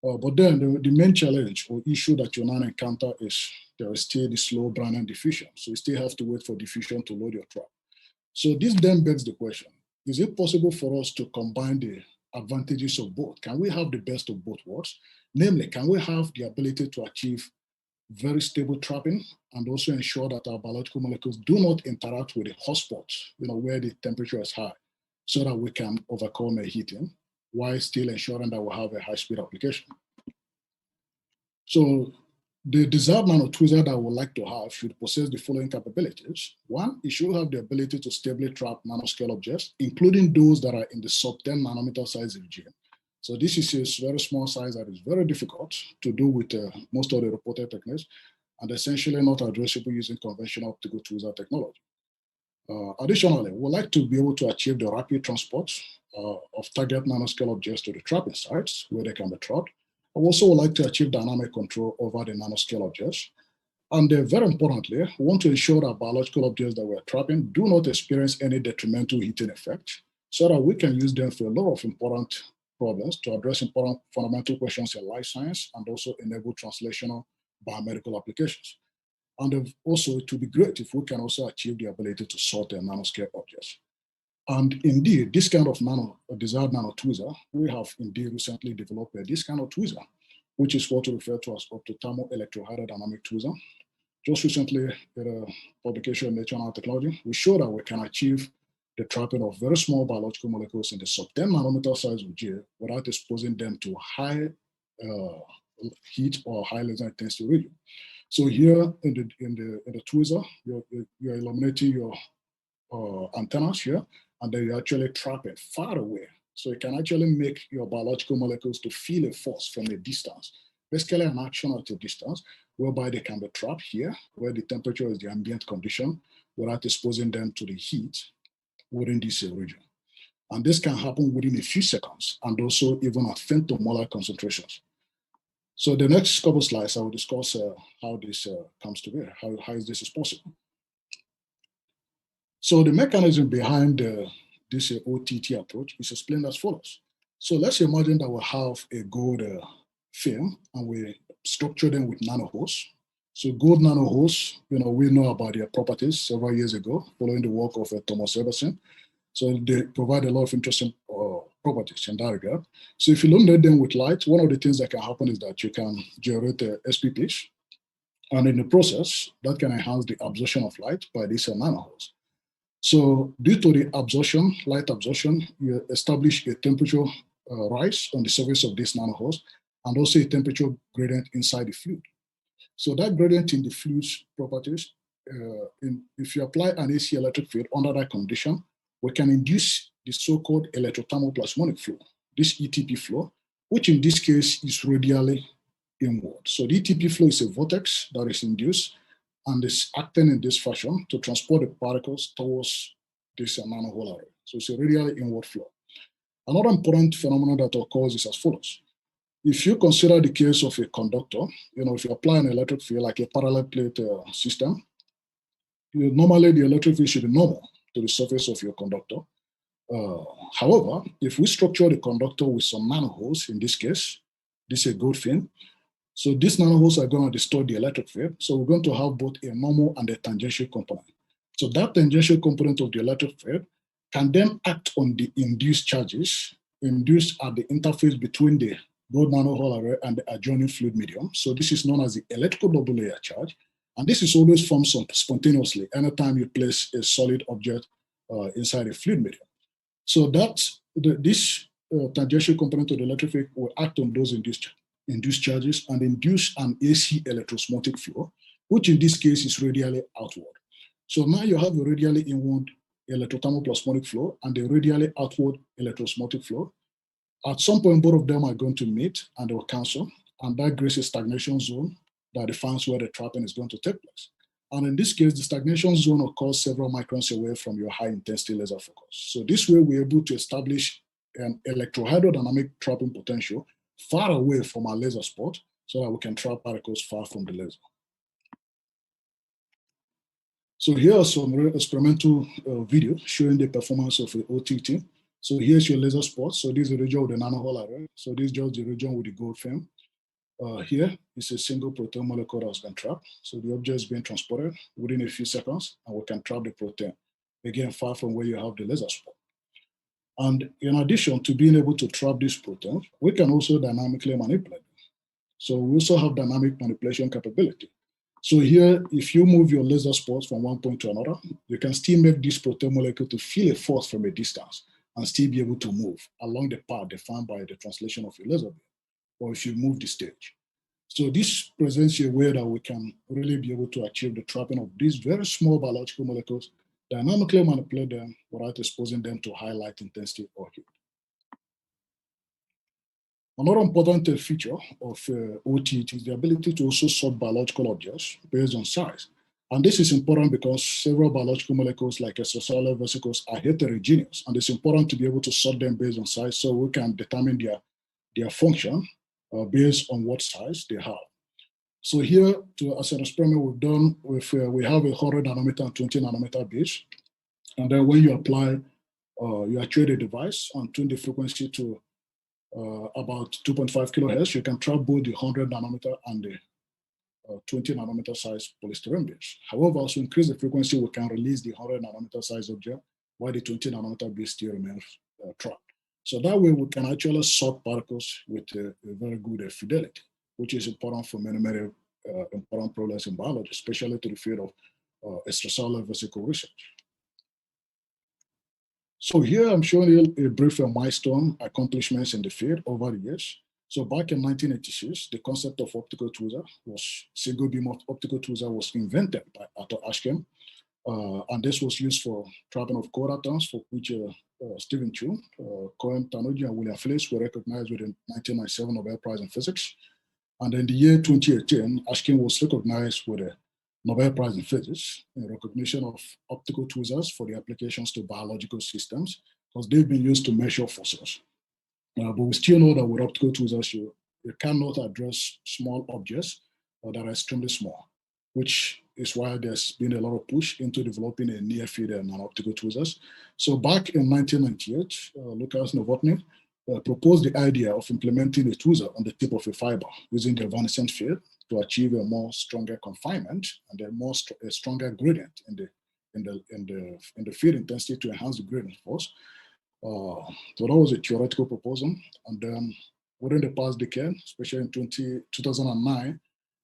But then the main challenge or issue that you now encounter is there is still the slow Brownian diffusion. So you still have to wait for diffusion to load your trap. So this then begs the question, is it possible for us to combine the advantages of both? Can we have the best of both worlds? Namely, can we have the ability to achieve very stable trapping and also ensure that our biological molecules do not interact with the hotspots, where the temperature is high, so that we can overcome a heating while still ensuring that we have a high-speed application. So the desired nanotwizzler that I would like to have should possess the following capabilities. One, it should have the ability to stably trap nanoscale objects, including those that are in the sub-10 nanometer size region. So this is a very small size that is very difficult to do with most of the reported techniques, and essentially not addressable using conventional optical Twizzler technology. Additionally, we'd like to be able to achieve the rapid transport of target nanoscale objects to the trapping sites where they can be trapped. I also would like to achieve dynamic control over the nanoscale objects. And very importantly, we want to ensure that biological objects that we're trapping do not experience any detrimental heating effect, so that we can use them for a lot of important problems to address important fundamental questions in life science and also enable translational biomedical applications. And also, it would be great if we can also achieve the ability to sort the nanoscale objects. And indeed, this kind of desired nanotwizzer, we have indeed recently developed this kind of twizzer, which is what we refer to as optothermal electrohydrodynamic twizzer. Just recently, in a publication in Nature Nanotechnology, we showed that we can achieve the trapping of very small biological molecules in the sub-10 nanometer size of G without exposing them to high heat or high laser intensity region. So here in the twizzer, you're illuminating your antennas here, and then you actually trap it far away. So you can actually make your biological molecules to feel a force from a distance, basically an action at a distance, whereby they can be trapped here, where the temperature is the ambient condition, without exposing them to the heat within this region. And this can happen within a few seconds, and also even at femtomolar concentrations. So the next couple slides, I will discuss how this comes to bear, how this is possible. So the mechanism behind this OTT approach is explained as follows. So let's imagine that we have a gold film and we structure them with nanoholes. So gold nanoholes, we know about their properties several years ago, following the work of Thomas Everson. So they provide a lot of interesting properties in that regard. So if you illuminate them with light, one of the things that can happen is that you can generate SPPs. And in the process, that can enhance the absorption of light by these nanoholes. So due to the absorption, light absorption, you establish a temperature rise on the surface of these nanoholes, and also a temperature gradient inside the fluid. So that gradient in the fluid's properties, if you apply an AC electric field under that condition, we can induce the so-called electrothermoplasmonic flow, this ETP flow, which in this case is radially inward. So the ETP flow is a vortex that is induced and is acting in this fashion to transport the particles towards this nanohole array. So it's a radially inward flow. Another important phenomenon that occurs is as follows. If you consider the case of a conductor, if you apply an electric field like a parallel plate system, normally the electric field should be normal to the surface of your conductor. However, if we structure the conductor with some nanoholes, in this case, this is a gold film, so these nanoholes are going to distort the electric field. So we're going to have both a normal and a tangential component. So that tangential component of the electric field can then act on the induced charges induced at the interface between the gold nanohole array and the adjoining fluid medium. So this is known as the electrical double layer charge. And this is always formed spontaneously anytime you place a solid object inside a fluid medium. So this tangential component of the electric field will act on those induced charges and induce an AC electrosmotic flow, which in this case is radially outward. So now you have a radially inward electrothermoplasmonic flow and a radially outward electrosmotic flow. At some point, both of them are going to meet and they will cancel, and that creates a stagnation zone that defines where the trapping is going to take place. And in this case, the stagnation zone occurs several microns away from your high intensity laser focus. So this way we're able to establish an electrohydrodynamic trapping potential far away from our laser spot so that we can trap particles far from the laser. So here are some experimental video showing the performance of the OTT. So here's your laser spot. So this is the region with the nanohole array. So this is just the region with the gold film. Here is a single protein molecule that's been trapped. So the object is being transported within a few seconds, and we can trap the protein, again, far from where you have the laser spot. And in addition to being able to trap these proteins, we can also dynamically manipulate them. So we also have dynamic manipulation capability. So here, if you move your laser spots from one point to another, you can still make this protein molecule to feel a force from a distance and still be able to move along the path defined by the translation of your laser beam, or if you move the stage. So this presents a way that we can really be able to achieve the trapping of these very small biological molecules, dynamically manipulate them without exposing them to high light intensity or heat. Another important feature of OTT is the ability to also sort biological objects based on size. And this is important because several biological molecules like extracellular vesicles are heterogeneous, and it's important to be able to sort them based on size so we can determine their function based on what size they have. So here, as an experiment we've done, we have a 100 nanometer and 20 nanometer base. And then when you apply, you actuate a device and tune the frequency to about 2.5 kilohertz, you can trap both the 100 nanometer and the 20 nanometer size polystyrene base. However, as we increase the frequency, we can release the 100 nanometer size object while the 20 nanometer base still remains trapped. So that way we can actually sort particles with a very good fidelity, which is important for many important problems in biology, especially to the field of extracellular vesicle research. So here I'm showing you a brief milestone accomplishments in the field over the years. So back in 1986, the concept of optical tweezer single beam optical tweezer was invented by Arthur Ashken. And this was used for trapping of cold atoms, for which Xingqiu, Cohen, Tanuji, and William Phillips were recognized with the 1997 Nobel Prize in Physics. And in the year 2018, Ashken was recognized with a Nobel Prize in Physics in recognition of optical tweezers for the applications to biological systems, because they've been used to measure forces. But we still know that with optical tweezers, you cannot address small objects that are extremely small, which is why there's been a lot of push into developing a near field and optical tweezers. So back in 1998, Lucas Novotny proposed the idea of implementing a tweezer on the tip of a fiber using the evanescent field to achieve a more stronger confinement and a stronger gradient in the field intensity to enhance the gradient force. So that was a theoretical proposal. And then within the past decade, especially in 2009,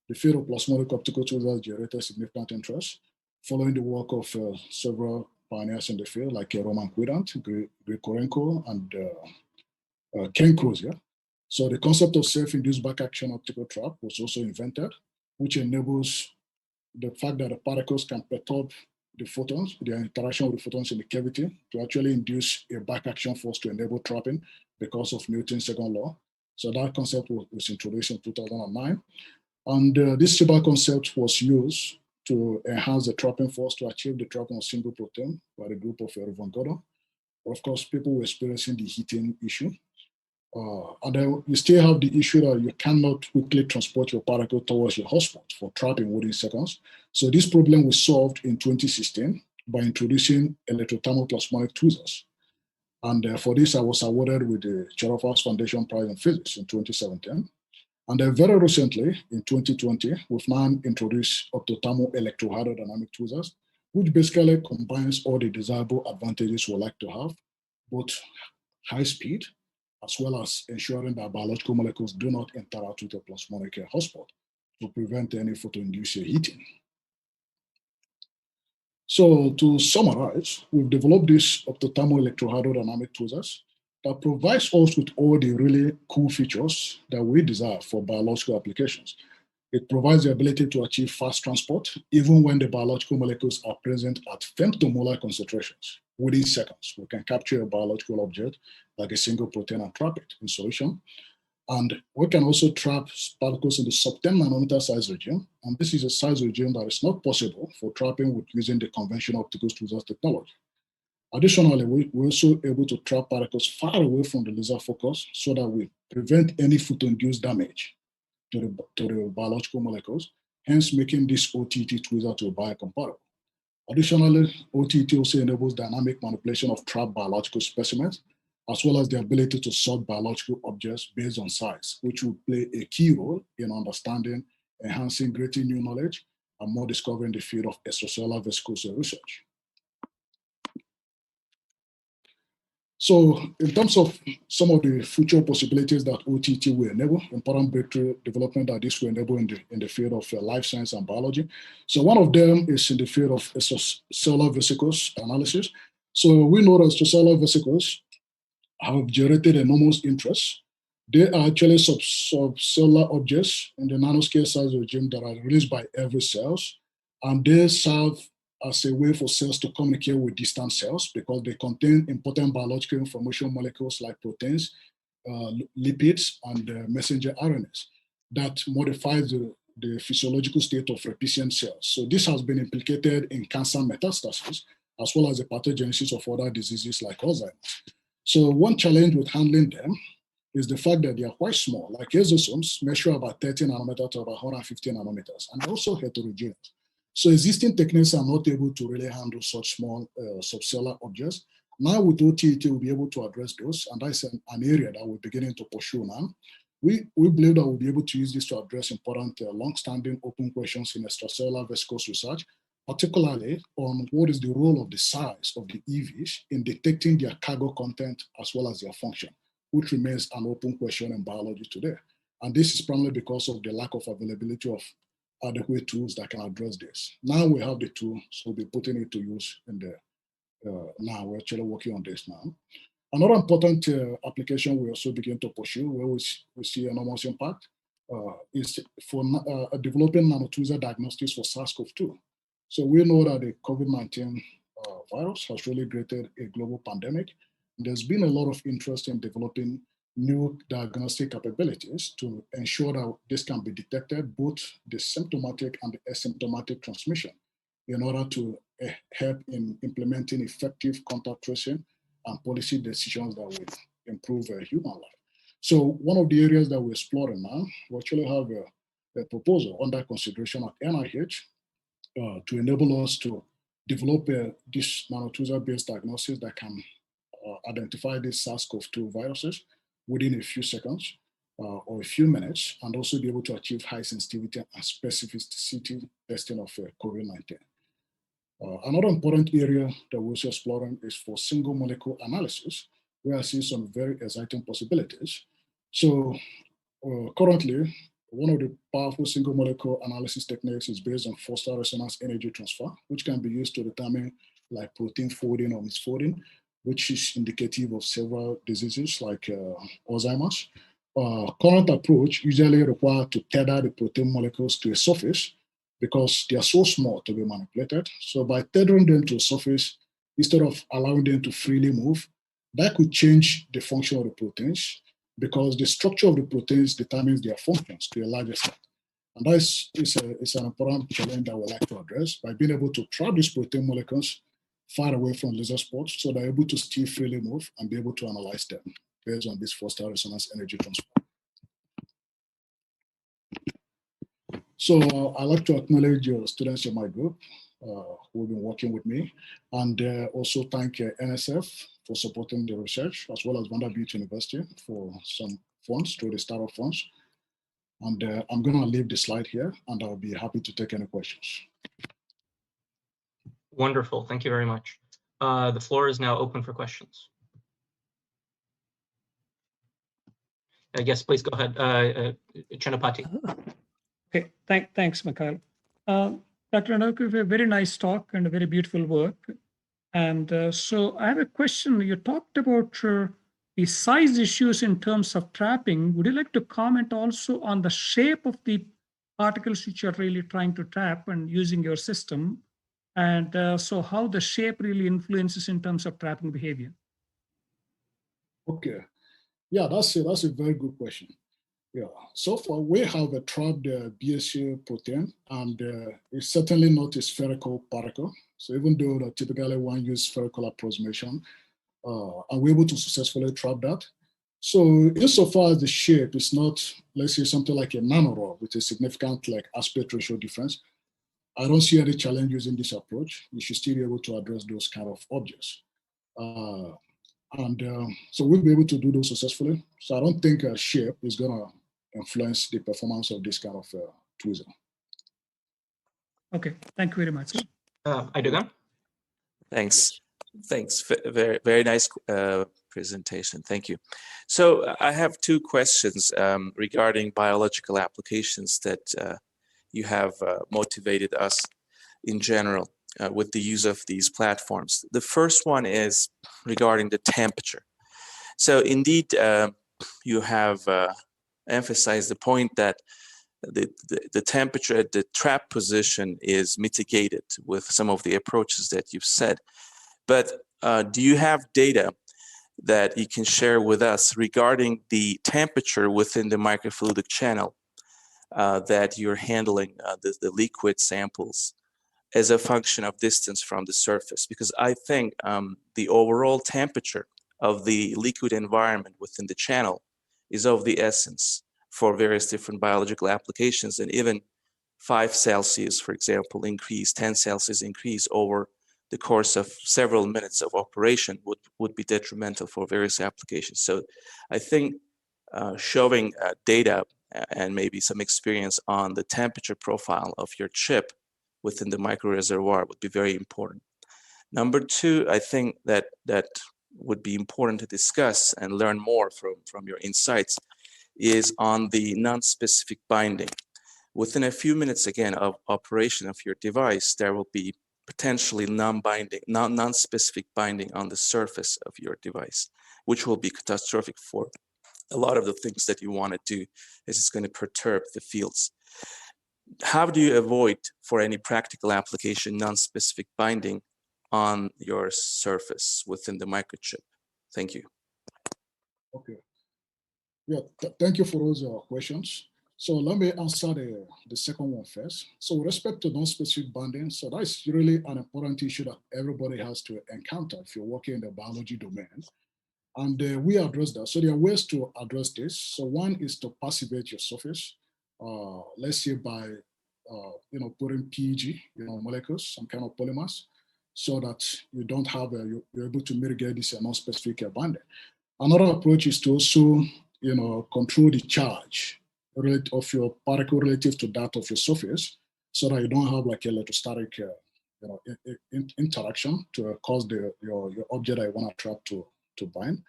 the field of plasmonic optical tweezers generated significant interest, following the work of several pioneers in the field, like Roman Quidant, Grigorenko, and Ken Crozier. So the concept of self-induced back-action optical trap was also invented, which enables the fact that the particles can perturb the photons, their interaction with the photons in the cavity, to actually induce a back-action force to enable trapping because of Newton's second law. So that concept was introduced in 2009. And this simple concept was used to enhance the trapping force to achieve the trapping of single protein by the group of Von Gordon. But of course, people were experiencing the heating issue. And then you still have the issue that you cannot quickly transport your particle towards your hotspot for trapping within seconds. So this problem was solved in 2016 by introducing electrothermoplasmonic tweezers. And for this, I was awarded with the Cherofas Foundation Prize in Physics in 2017. And then very recently, in 2020, we've now introduced optothermal electrohydrodynamic tweezers, which basically combines all the desirable advantages we like to have, both high speed, as well as ensuring that biological molecules do not interact with the plasmonic hotspot to prevent any photoinduced heating. So to summarize, we've developed these optothermal electrohydrodynamic tweezers that provides us with all the really cool features that we desire for biological applications. It provides the ability to achieve fast transport, even when the biological molecules are present at femtomolar concentrations. Within seconds, we can capture a biological object like a single protein and trap it in solution. And we can also trap particles in the sub-10 nanometer size regime. And this is a size regime that is not possible for trapping with using the conventional optical tweezers technology. Additionally, we're also able to trap particles far away from the laser focus so that we prevent any photo-induced damage to the biological molecules, hence making this OTT tweezer to biocompatible. Additionally, OTT also enables dynamic manipulation of trapped biological specimens, as well as the ability to sort biological objects based on size, which will play a key role in understanding, enhancing greater new knowledge, and more discovery in the field of extracellular vesicle cell research. So in terms of some of the future possibilities that OTT will enable, important breakthrough development that this will enable in the field of life science and biology. So one of them is in the field of extracellular vesicles analysis. So we know that extracellular vesicles have generated enormous interest. They are actually subcellular objects in the nanoscale size regime that are released by every cells, and they serve as a way for cells to communicate with distant cells because they contain important biological information molecules like proteins, lipids, and messenger RNAs that modifies the physiological state of recipient cells. So this has been implicated in cancer metastasis, as well as the pathogenesis of other diseases like Alzheimer's. So one challenge with handling them is the fact that they are quite small, like exosomes measure about 30 nanometers to about 150 nanometers, and also heterogeneous. So existing techniques are not able to really handle such small subcellular objects. Now with OTT, we'll be able to address those, and that's an area that we're beginning to pursue now. We believe that we'll be able to use this to address important long-standing open questions in extracellular vesicles research, particularly on what is the role of the size of the EVs in detecting their cargo content as well as their function, which remains an open question in biology today. And this is primarily because of the lack of availability of adequate tools that can address this. Now we have the tool, so we'll be putting it to use in the, now we're actually working on this now. Another important application we also begin to pursue, where we see enormous impact, is for developing nanotweezer diagnostics for SARS-CoV-2. So we know that the COVID-19 virus has really created a global pandemic. There's been a lot of interest in developing new diagnostic capabilities to ensure that this can be detected, both the symptomatic and the asymptomatic transmission, in order to help in implementing effective contact tracing and policy decisions that will improve human life. So one of the areas that we're exploring now, we actually have a proposal under consideration at NIH to enable us to develop this nanotweezer-based diagnosis that can identify these SARS-CoV-2 viruses within a few seconds or a few minutes, and also be able to achieve high sensitivity and specificity testing of COVID-19. Another important area that we're also exploring is for single molecule analysis, where I see some very exciting possibilities. So currently, one of the powerful single molecule analysis techniques is based on Foster resonance energy transfer, which can be used to determine like protein folding or misfolding, which is indicative of several diseases like Alzheimer's. Current approach usually requires to tether the protein molecules to a surface because they are so small to be manipulated. So by tethering them to a surface, instead of allowing them to freely move, that could change the function of the proteins because the structure of the proteins determines their functions to a large extent. And that is an important challenge that we like to address by being able to trap these protein molecules far away from laser spots so they're able to still freely move and be able to analyze them based on this Foster resonance energy transfer. So I'd like to acknowledge students in my group who've been working with me, and also thank NSF for supporting the research, as well as Vanderbilt University for some funds through the startup funds. And I'm going to leave the slide here, and I'll be happy to take any questions. Wonderful. Thank you very much. The floor is now open for questions. Yes, please go ahead, Chanapati. Okay, thanks, Mikhail. Dr. Anoku, a very nice talk and a very beautiful work. And so I have a question. You talked about the size issues in terms of trapping. Would you like to comment also on the shape of the particles which you're really trying to trap and using your system? And so how the shape really influences in terms of trapping behavior? Okay. Yeah, that's a very good question. Yeah, so far we have trapped the BSC protein, and it's certainly not a spherical particle. So even though typically one uses spherical approximation, and we're able to successfully trap that. So insofar as the shape is not, let's say, something like a nanorod with a significant like aspect ratio difference, I don't see any challenge using this approach. You should still be able to address those kind of objects. So we'll be able to do those successfully. So I don't think shape is going to influence the performance of this kind of tweezer. Okay, thank you very much. Aydogan? Thanks. Thanks. Very, very nice presentation. Thank you. So I have two questions regarding biological applications that you have motivated us in general with the use of these platforms. The first one is regarding the temperature. So indeed, you have emphasized the point that the temperature at the trap position is mitigated with some of the approaches that you've said. But do you have data that you can share with us regarding the temperature within the microfluidic channel that you're handling the liquid samples as a function of distance from the surface? Because I think the overall temperature of the liquid environment within the channel is of the essence for various different biological applications, and even 5 Celsius, for example, increase, 10 Celsius increase over the course of several minutes of operation would be detrimental for various applications. So I think showing data and maybe some experience on the temperature profile of your chip within the micro reservoir would be very important. Number two, I think that would be important to discuss and learn more from your insights is on the non-specific binding. Within a few minutes, again, of operation of your device, there will be potentially non-specific binding on the surface of your device, which will be catastrophic for a lot of the things that you want to do, as it's going to perturb the fields. How do you avoid, for any practical application, non-specific binding on your surface within the microchip? Thank you. Okay. Yeah, thank you for those questions. So let me answer the second one first. So with respect to non-specific binding, so that's really an important issue that everybody has to encounter if you're working in the biology domain. And we address that. So there are ways to address this. So one is to passivate your surface, let's say by putting PEG, molecules, some kind of polymers, so that you don't have you're able to mitigate this non-specific binding. Another approach is to also control the charge of your particle relative to that of your surface, so that you don't have like electrostatic interaction to cause your object that you want to trap to bind.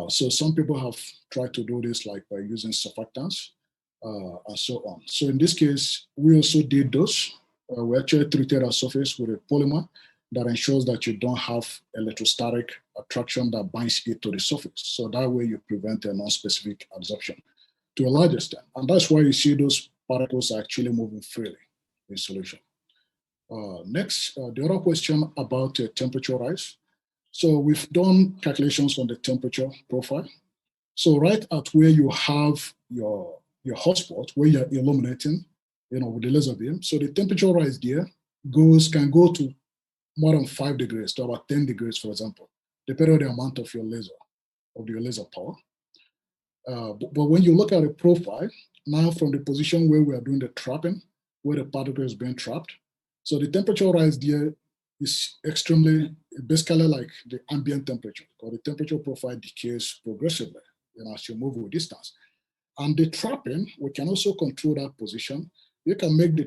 So some people have tried to do this like by using surfactants and so on. So in this case, we also did those. We actually treated our surface with a polymer that ensures that you don't have electrostatic attraction that binds it to the surface. So that way you prevent a non-specific absorption to a large extent. And that's why you see those particles are actually moving freely in solution. Next, the other question about temperature rise. So we've done calculations on the temperature profile. So right at where you have your hotspot, where you're illuminating, with the laser beam. So the temperature rise there can go to more than 5 degrees to about 10 degrees, for example, depending on the amount of your laser power. But when you look at the profile, now from the position where we are doing the trapping, where the particle is being trapped, so the temperature rise there is basically like the ambient temperature, because the temperature profile decays progressively as you move with distance. And the trapping, we can also control that position. You can make the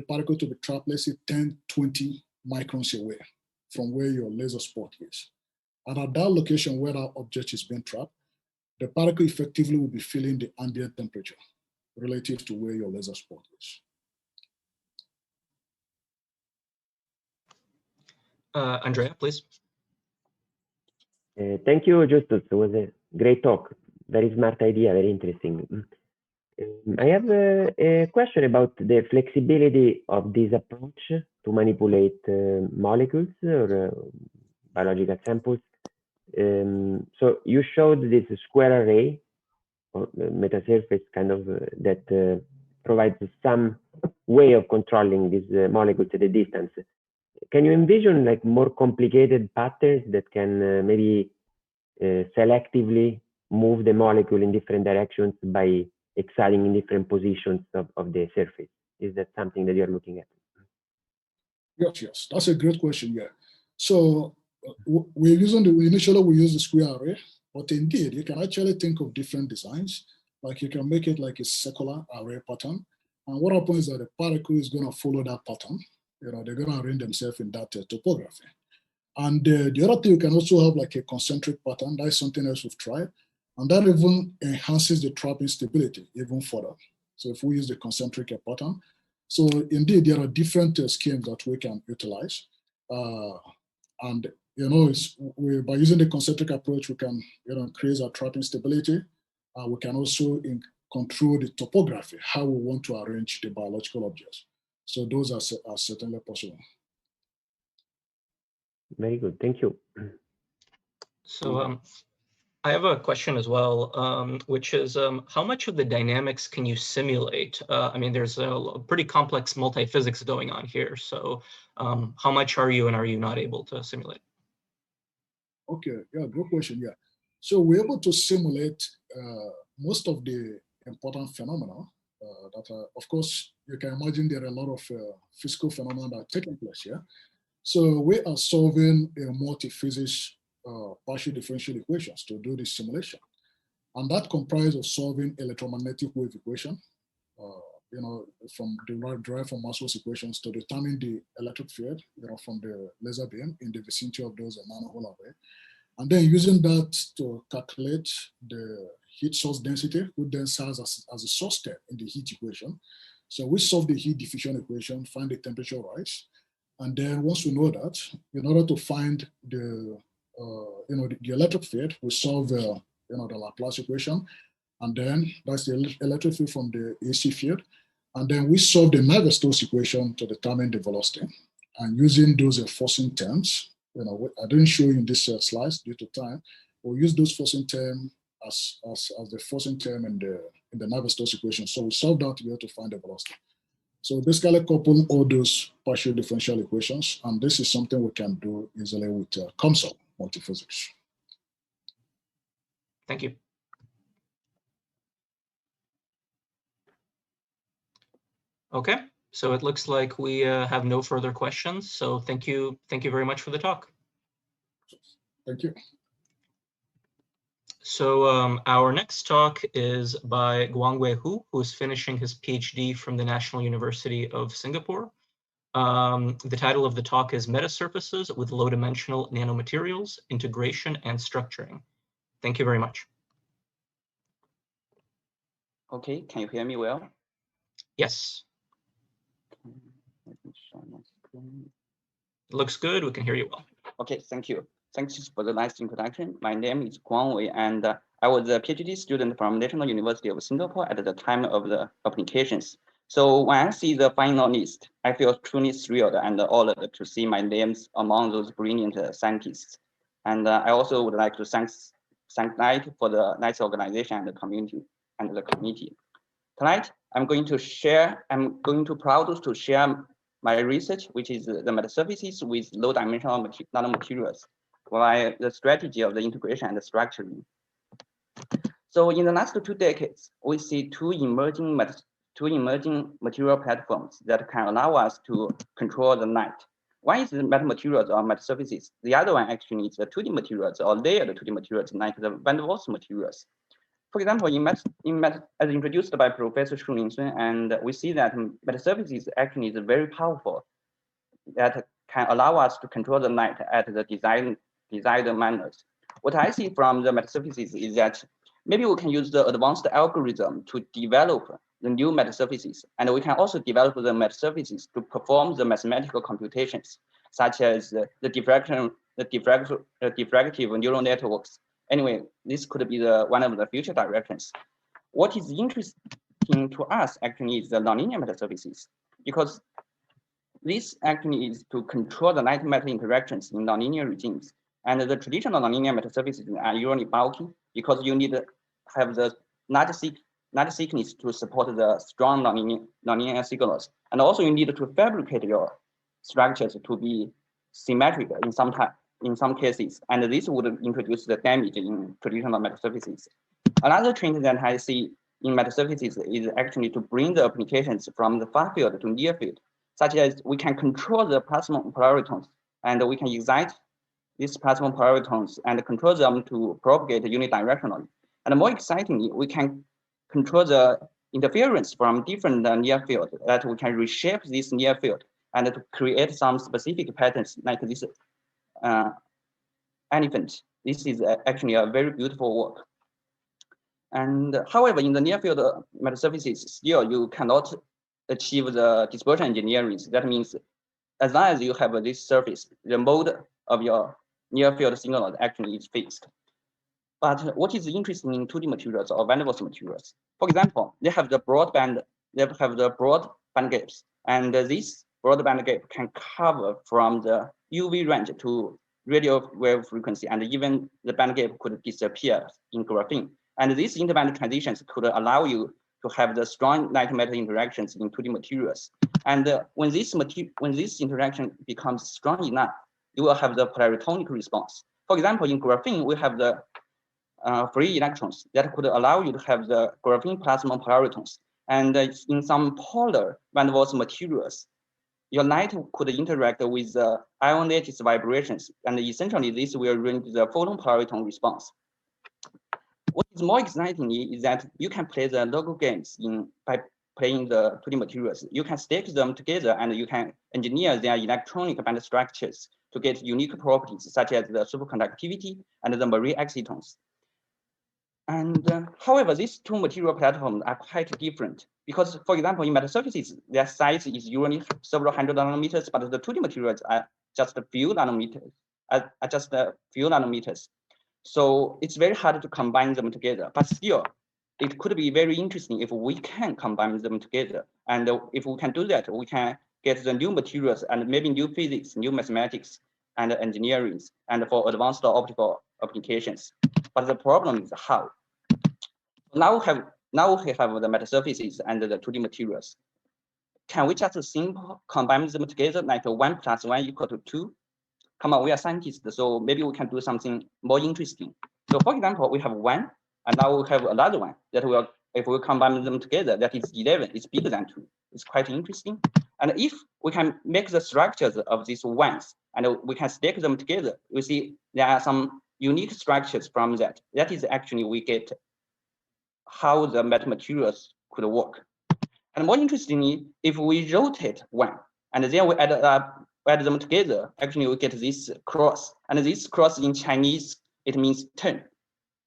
particle to be trapped, let's say 10, 20 microns away from where your laser spot is. And at that location where that object is being trapped, the particle effectively will be feeling the ambient temperature relative to where your laser spot is. Andrea, please. Thank you, Justus. It was a great talk. Very smart idea, very interesting. I have a question about the flexibility of this approach to manipulate molecules or biological samples. So you showed this square array or metasurface kind of that provides some way of controlling these molecules at a distance. Can you envision like more complicated patterns that can maybe selectively move the molecule in different directions by exciting in different positions of the surface? Is that something that you're looking at? Yes, that's a great question. Yeah. So we're using initially we use the square array, but indeed you can actually think of different designs. Like you can make it like a circular array pattern. And what happens is that the particle is going to follow that pattern. You know, they're going to arrange themselves in that topography. And the other thing, you can also have like a concentric pattern. That's something else we've tried. And that even enhances the trapping stability even further. So if we use the concentric pattern, so indeed there are different schemes that we can utilize. And you know, by using the concentric approach, we can increase our trapping stability. We can also control the topography, how we want to arrange the biological objects. So those are certainly possible. Very good, thank you. So I have a question as well, which is how much of the dynamics can you simulate? I mean, there's a pretty complex multi-physics going on here. So how much are you and are you not able to simulate? Okay, yeah, good question, yeah. So we're able to simulate most of the important phenomena that are, of course, you can imagine there are a lot of physical phenomena that are taking place here. So we are solving a multi-physics partial differential equations to do this simulation. And that comprises of solving electromagnetic wave equation, from derived from Maxwell's equations to determine the electric field, from the laser beam in the vicinity of those nanohole array. And then using that to calculate the heat source density, which then serves as a source step in the heat equation. So we solve the heat diffusion equation, find the temperature rise. And then once we know that, in order to find the electric field, we solve the Laplace equation, and then that's the electric field from the AC field, and then we solve the Navier-Stokes equation to determine the velocity, and using those forcing terms. I didn't show you in this slides due to time. We'll use those forcing terms as the forcing term in the Navier-Stokes equation. So we solve that to be able to find the velocity. So basically couple all those partial differential equations, and this is something we can do easily with COMSOL multiphysics. Thank you. Okay, so it looks like we have no further questions. So thank you very much for the talk. Thank you. So our next talk is by Guangwei Hu, who is finishing his PhD from the National University of Singapore. The title of the talk is Metasurfaces with Low-Dimensional Nanomaterials, Integration and Structuring. Thank you very much. Okay, can you hear me well? Yes. Let me show my screen. It looks good, we can hear you well. Okay, thank you. Thanks for the nice introduction. My name is Guangwei, and I was a PhD student from National University of Singapore at the time of the applications. So when I see the final list, I feel truly thrilled and honored to see my names among those brilliant scientists. And I also would like to thank NITE for the nice organization and the community and the committee. Tonight, I'm going to proud to share my research, which is the metasurfaces with low-dimensional nanomaterials, by the strategy of the integration and the structuring. So in the last 2 decades, we see two emerging material platforms that can allow us to control the light. One is the metamaterials or metasurfaces. The other one actually is the 2D materials or layered 2D materials like the Van der Waals materials. For example, as introduced by Professor Jen Lin, and we see that metasurfaces actually is very powerful that can allow us to control the light at the desired manners. What I see from the metasurfaces is that maybe we can use the advanced algorithm to develop the new metasurfaces, and we can also develop the metasurfaces to perform the mathematical computations, such as the diffractive neural networks. Anyway, this could be one of the future directions. What is interesting to us actually is the nonlinear metasurfaces, because this actually is to control the light-matter interactions in nonlinear regimes. And the traditional nonlinear metasurfaces are usually bulky because you need to have the large thickness to support the strong nonlinear signals. And also you need to fabricate your structures to be symmetric in some cases. And this would introduce the damage in traditional metal surfaces. Another trend that I see in metal surfaces is actually to bring the applications from the far field to near field, such as we can control the plasmon polaritons, and we can excite these plasmon polaritons and control them to propagate unidirectionally. And more excitingly, we can control the interference from different near field, that we can reshape this near field and to create some specific patterns like this elephant. This is actually a very beautiful work. And however, in the near field metal surfaces, still you cannot achieve the dispersion engineering. That means as long as you have this surface, the mode of your near field signal actually is fixed. But what is interesting in 2D materials or van der Waals materials? For example, they have the broad band gaps, and this broad band gap can cover from the UV range to radio wave frequency, and even the band gap could disappear in graphene. And these interband transitions could allow you to have the strong light-matter interactions in 2D materials. And when this interaction becomes strong enough, you will have the polaritonic response. For example, in graphene, we have the free electrons that could allow you to have the graphene plasmon polaritons. And in some polar van der Waals materials, your light could interact with the ion lattice vibrations, and essentially this will render the photon polariton response. What is more exciting is that you can play the local games by playing the 2D materials. You can stack them together and you can engineer their electronic band structures to get unique properties such as the superconductivity and the Marie excitons. And however, these two material platforms are quite different because, for example, in metal surfaces, their size is usually several hundred nanometers, but the 2D materials are just a few nanometers. So it's very hard to combine them together, but still, it could be very interesting if we can combine them together. And if we can do that, we can get the new materials and maybe new physics, new mathematics, and engineering, and for advanced optical applications. But the problem is how. Now we have the metal surfaces and the 2D materials. Can we just simply combine them together like 1 + 1 = 2? Come on, we are scientists, so maybe we can do something more interesting. So for example, we have 1, and now we have another one that will, if we combine them together, that is 11, it's bigger than 2. It's quite interesting. And if we can make the structures of these ones, and we can stack them together, we see there are some unique structures from that. That is actually we get how the metal materials could work. And more interestingly, if we rotate 1, and then we add them together, actually we get this cross. And this cross in Chinese, it means 10.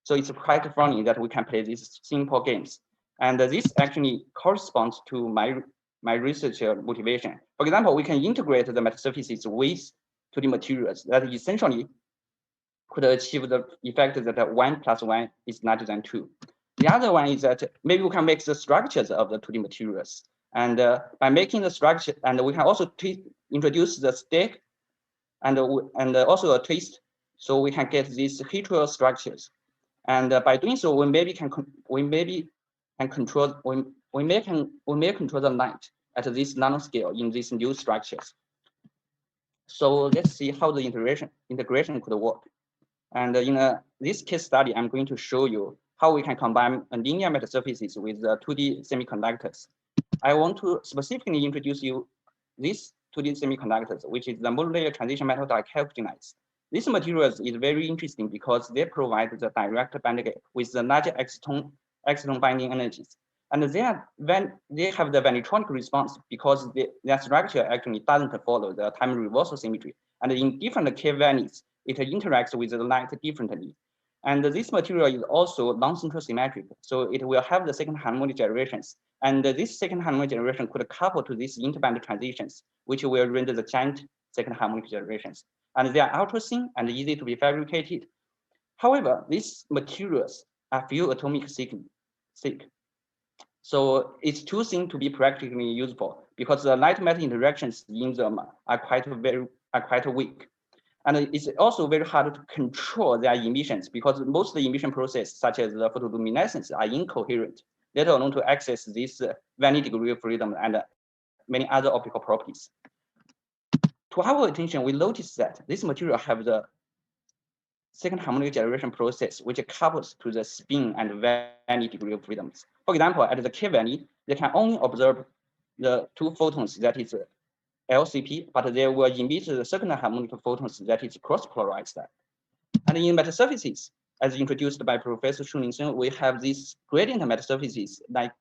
So it's quite funny that we can play these simple games. And this actually corresponds to my research motivation. For example, we can integrate the metal surfaces with 2D materials that essentially could achieve the effect that 1 + 1 is larger than 2. The other one is that maybe we can make the structures of the 2D materials. And by making the structure, and we can also introduce the stack and also a twist, so we can get these heterogeneous structures. And by doing so, we may control the light at this nanoscale in these new structures. So let's see how the integration could work. And in this case study, I'm going to show you how we can combine linear metal surfaces with 2D semiconductors. I want to specifically introduce you these 2D semiconductors, which is the monolayer transition metal dicalcogenides. These materials is very interesting because they provide the direct band gap with the larger exciton binding energies. And they have the vanetronic response because their structure actually doesn't follow the time reversal symmetry. And in different K values, it interacts with the light differently. And this material is also non-central symmetric, so it will have the second harmonic gyrations. And this second harmonic gyration could couple to these interband transitions, which will render the giant second harmonic gyrations. And they are ultra thin and easy to be fabricated. However, these materials are few atomic thick. So it's too thin to be practically useful because the light-matter interactions in them are quite weak. And it's also very hard to control their emissions because most of the emission processes, such as the photoluminescence, are incoherent, let alone to access this vanity degree of freedom and many other optical properties. To our attention, we noticed that this material have the second harmonic generation process, which couples to the spin and vanity degree of freedoms. For example, at the K value, they can only observe the two photons, that is LCP, but they will emit the second harmonic photons, that is cross-polarized. And in metasurfaces, as introduced by Professor Jen Lin, we have these gradient metasurfaces. Like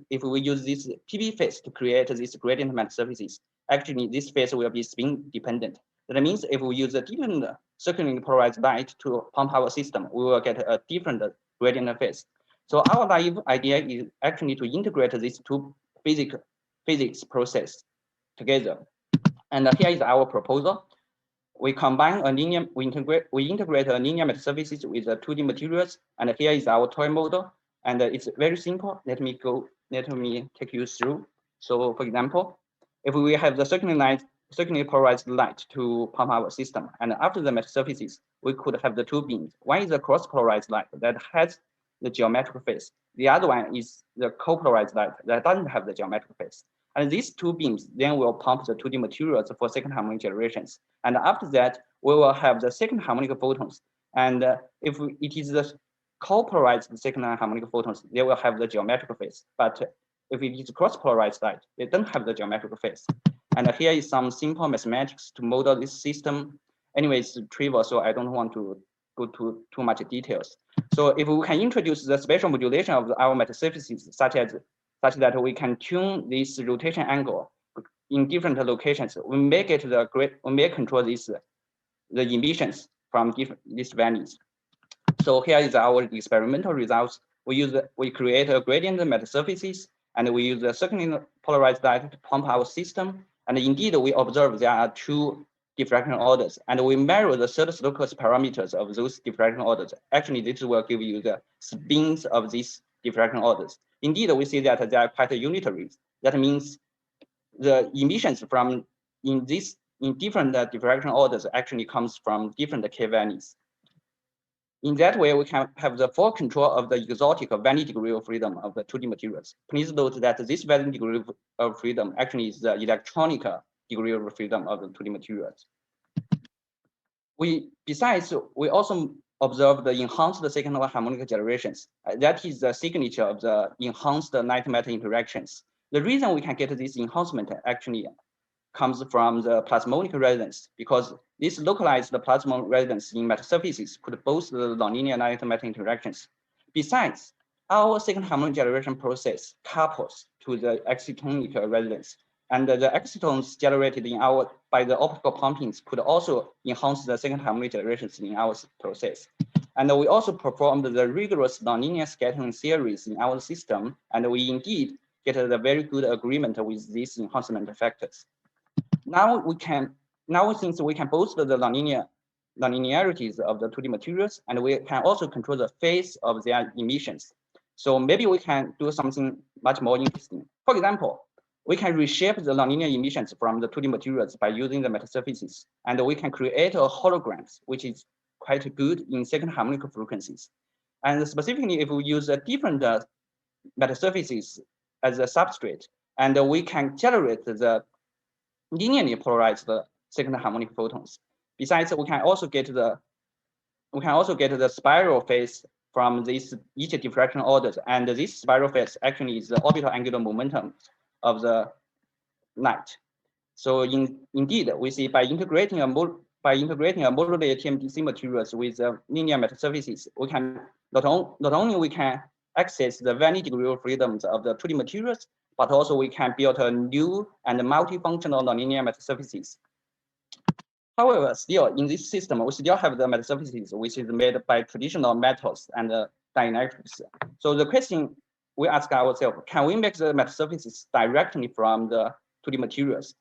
if we use this PV phase to create this gradient metasurfaces, actually this phase will be spin dependent. That means if we use a different circularly polarized light to pump our system, we will get a different gradient phase. So our naive idea is actually to integrate these two physics process together. And here is our proposal. We combine a linear, we integrate a linear metasurfaces with the 2D materials, and here is our toy model. And it's very simple. Let me take you through. So for example, if we have the circularly polarized light to pump our system, and after the metasurfaces, we could have the two beams. One is the cross-polarized light that has the geometric phase. The other one is the co-polarized light that doesn't have the geometric phase. And these two beams then will pump the 2D materials for second harmonic generations. And after that, we will have the second harmonic photons. And if it is the co-polarized second harmonic photons, they will have the geometric phase. But if it is cross-polarized light, they don't have the geometric phase. And here is some simple mathematics to model this system. Anyway, it's trivial, so I don't want to go to too much details. So if we can introduce the spatial modulation of our metasurfaces, such that we can tune this rotation angle in different locations, we may get we may control the emissions from these values. So here is our experimental results. We create a gradient metasurfaces, and we use the circularly polarized light to pump our system. And indeed, we observe there are two diffraction orders, and we measure the third locus parameters of those diffraction orders. Actually, this will give you the spins of these diffraction orders. Indeed, we see that they are quite unitary. That means the emissions from in different diffraction orders actually comes from different K values. In that way, we can have the full control of the exotic vanity degree of freedom of the 2D materials. Please note that this vanity degree of freedom actually is the electronic degree of freedom of the 2D materials. Besides, we also observe the enhanced second harmonic generations. That is the signature of the enhanced light matter interactions. The reason we can get this enhancement actually comes from the plasmonic resonance, because this localized plasmon resonance in metasurfaces could boost the nonlinear light matter interactions. Besides, our second harmonic generation process couples to the excitonic resonance, and the excitons generated by the optical pumpings could also enhance the second harmonic generations in our process. And we also performed the rigorous nonlinear scattering series in our system, and we indeed get a very good agreement with these enhancement factors. Now since we can boost the nonlinearities of the 2D materials, and we can also control the phase of their emissions. So maybe we can do something much more interesting. For example, we can reshape the nonlinear emissions from the 2D materials by using the metasurfaces, and we can create a holograms, which is quite good in second harmonic frequencies. And specifically, if we use a different metasurfaces as a substrate, and we can generate the linearly polarized second harmonic photons. Besides, we can also get the spiral phase from each diffraction orders, and this spiral phase actually is the orbital angular momentum of the light. So indeed, we see by integrating a modulated TMDC materials with linear metasurfaces, we can not only we can access the vanity degree of freedoms of the 2D materials, but also we can build a new and multifunctional nonlinear metasurfaces. However, still in this system, we still have the metasurfaces which is made by traditional metals and dielectrics. So the question we ask ourselves, can we make the metasurfaces directly from the 2D materials?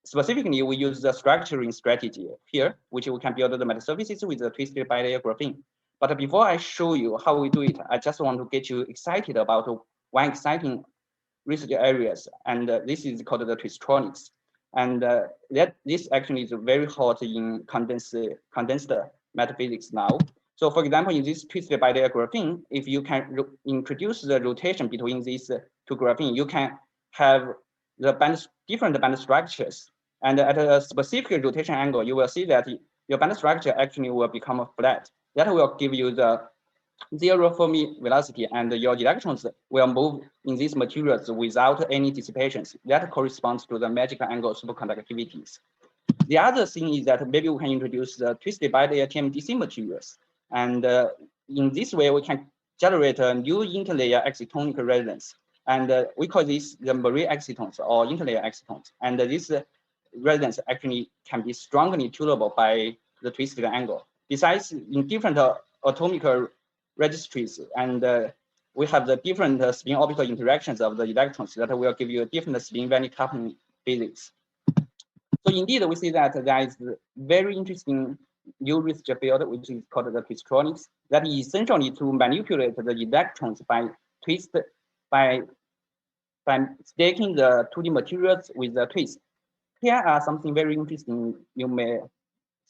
Specifically, we use the structuring strategy here, which we can build the metasurfaces with the twisted bilayer graphene. But before I show you how we do it, I just want to get you excited about one exciting research areas, and this is called the twistronics. And this actually is very hot in condensed matter physics now. So for example, in this twisted bilayer graphene, if you can introduce the rotation between these two graphene, you can have the different band structures. And at a specific rotation angle, you will see that your band structure actually will become flat. That will give you the zero Fermi velocity, and your electrons will move in these materials without any dissipations. That corresponds to the magical angle superconductivities. The other thing is that maybe we can introduce the twisted bilayer TMDC materials. And in this way, we can generate a new interlayer excitonic resonance. And we call this the Marie excitons or interlayer excitons. And this resonance actually can be strongly tunable by the twisted angle. Besides, in different atomic registries, and we have the different spin orbital interactions of the electrons that will give you a different spin Van coupling physics. So indeed, we see that there is very interesting new research field, which is called the twistronics, that is essentially to manipulate the electrons by staking the 2D materials with the twist. Here are something very interesting you may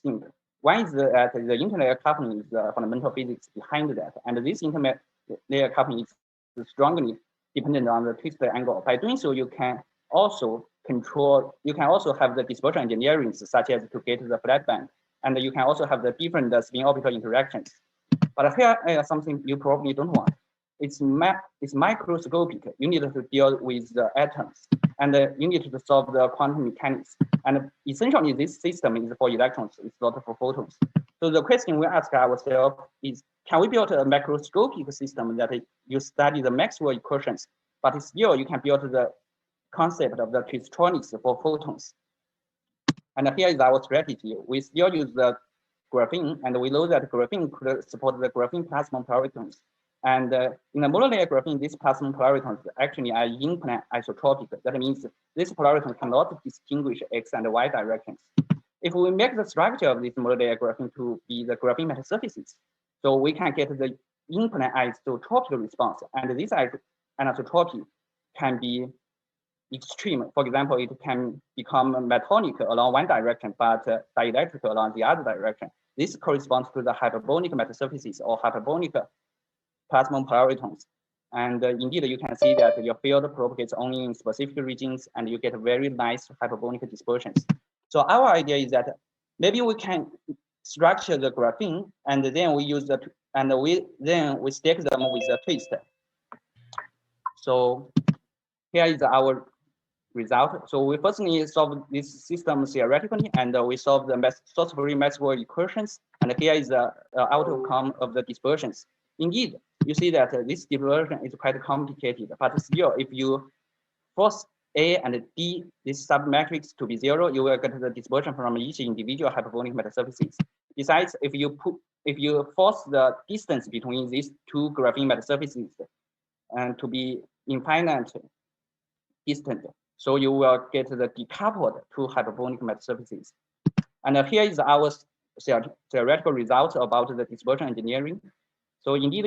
think. One is that the interlayer coupling is the fundamental physics behind that, and this interlayer coupling is strongly dependent on the twisted angle. By doing so, you can also have the dispersion engineering, such as to get the flat band, and you can also have the different spin orbital interactions. But here is something you probably don't want. It's microscopic. You need to deal with the atoms, and you need to solve the quantum mechanics. And essentially, this system is for electrons, it's not for photons. So the question we ask ourselves is, can we build a macroscopic system that you study the Maxwell equations, but still you can build the concept of the twistronics for photons? And here is our strategy. We still use the graphene, and we know that graphene could support the graphene plasma polaritrons. And in the monolayer graphene, these plasma polaritrons actually are in-plane isotropic. That means this polariton cannot distinguish X and Y directions. If we make the structure of this monolayer graphene to be the graphene metal surfaces, so we can get the in-plane isotropic response. And this anisotropy can be extreme. For example, it can become metonic along one direction, but dielectric along the other direction. This corresponds to the hyperbolic metal surfaces or hyperbolic plasma polaritons. And indeed, you can see that your field propagates only in specific regions, and you get very nice hyperbolic dispersions. So our idea is that maybe we can structure the graphene, and then we use the we stack them with a twist. So here is our result. So we firstly solve this system theoretically, and we solve the source-free Maxwell equations. And here is the outcome of the dispersions. Indeed, you see that this dispersion is quite complicated, but still, if you force A and D, this submatrix to be 0, you will get the dispersion from each individual hyperbolic metal surfaces. Besides, if you force the distance between these two graphene metal surfaces and to be infinite distant, so you will get the decoupled two hyperbolic metal surfaces. And here is our theoretical results about the dispersion engineering. So indeed,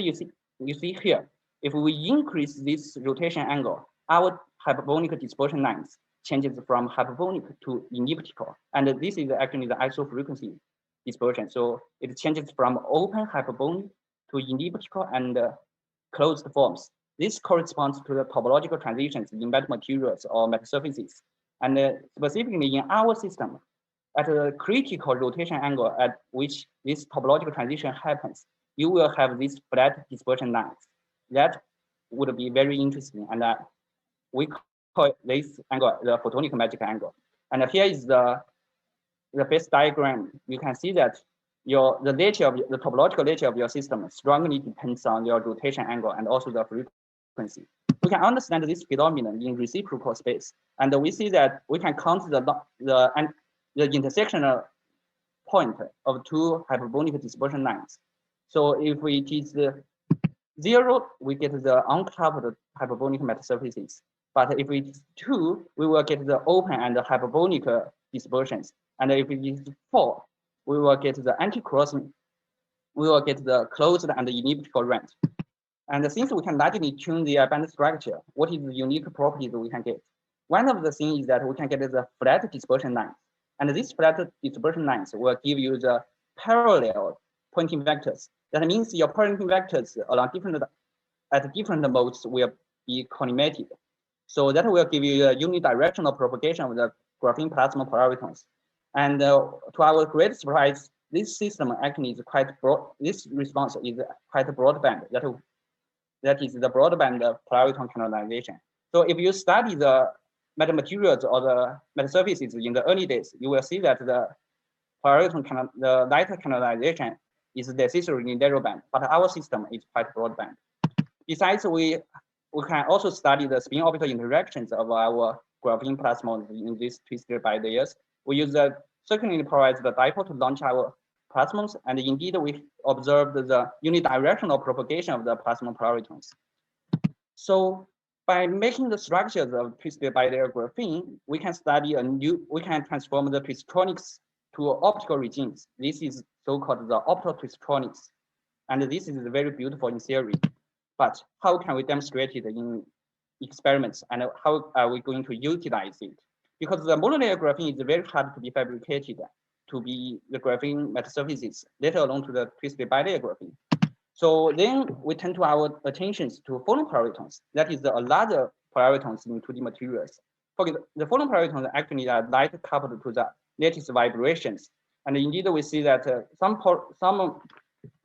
you see here, if we increase this rotation angle, our hyperbolic dispersion lines changes from hyperbolic to elliptical. And this is actually the isofrequency dispersion. So it changes from open hyperbolic to elliptical and closed forms. This corresponds to the topological transitions in metal materials or metal surfaces. And specifically in our system, at a critical rotation angle at which this topological transition happens, you will have these flat dispersion lines. That would be very interesting. And we call this angle the photonic magic angle. And here is the base diagram. You can see that the nature of the topological nature of your system strongly depends on your rotation angle and also the frequency. We can understand this phenomenon in reciprocal space, and we see that we can count the intersectional point of two hyperbolic dispersion lines. So if it is 0, we get the uncoupled hyperbolic metal surfaces. But if it's 2, we will get the open and the hyperbolic dispersions. And if it is 4, we will get the anti-crossing. We will get the closed and the elliptical range. And since we can largely tune the band structure, what is the unique properties we can get? one of the things is that we can get the flat dispersion lines. And these flat dispersion lines will give you the parallel pointing vectors. That means your pointing vectors along different modes will be collimated. So that will give you a unidirectional propagation of the graphene plasma polaritongs. And to our great surprise, this system actually is quite broad. This response is quite broadband. That is the broadband polariton canalization. So if you study the metamaterials or the metasurfaces in the early days, you will see that the light canalization is necessarily narrowband, but our system is quite broadband. Besides, we can also study the spin orbital interactions of our graphene plasmons in these twisted bilayers. We use the circularly polarized dipole to launch our plasmons, and indeed we observed the unidirectional propagation of the plasma polaritons. So by making the structures of twisted bilayer graphene, we can transform the twistronics to optical regimes. This is so-called the optical twistronics. And this is very beautiful in theory, but how can we demonstrate it in experiments, and how are we going to utilize it? Because the monolayer graphene is very hard to be fabricated to be the graphene metasurfaces, let alone to the twisted bilayer graphene. So then we turn to our attentions to photon polaritons. That is the larger polaritons in 2D materials. For the photon polaritons actually are light coupled to the lattice vibrations. And indeed we see that some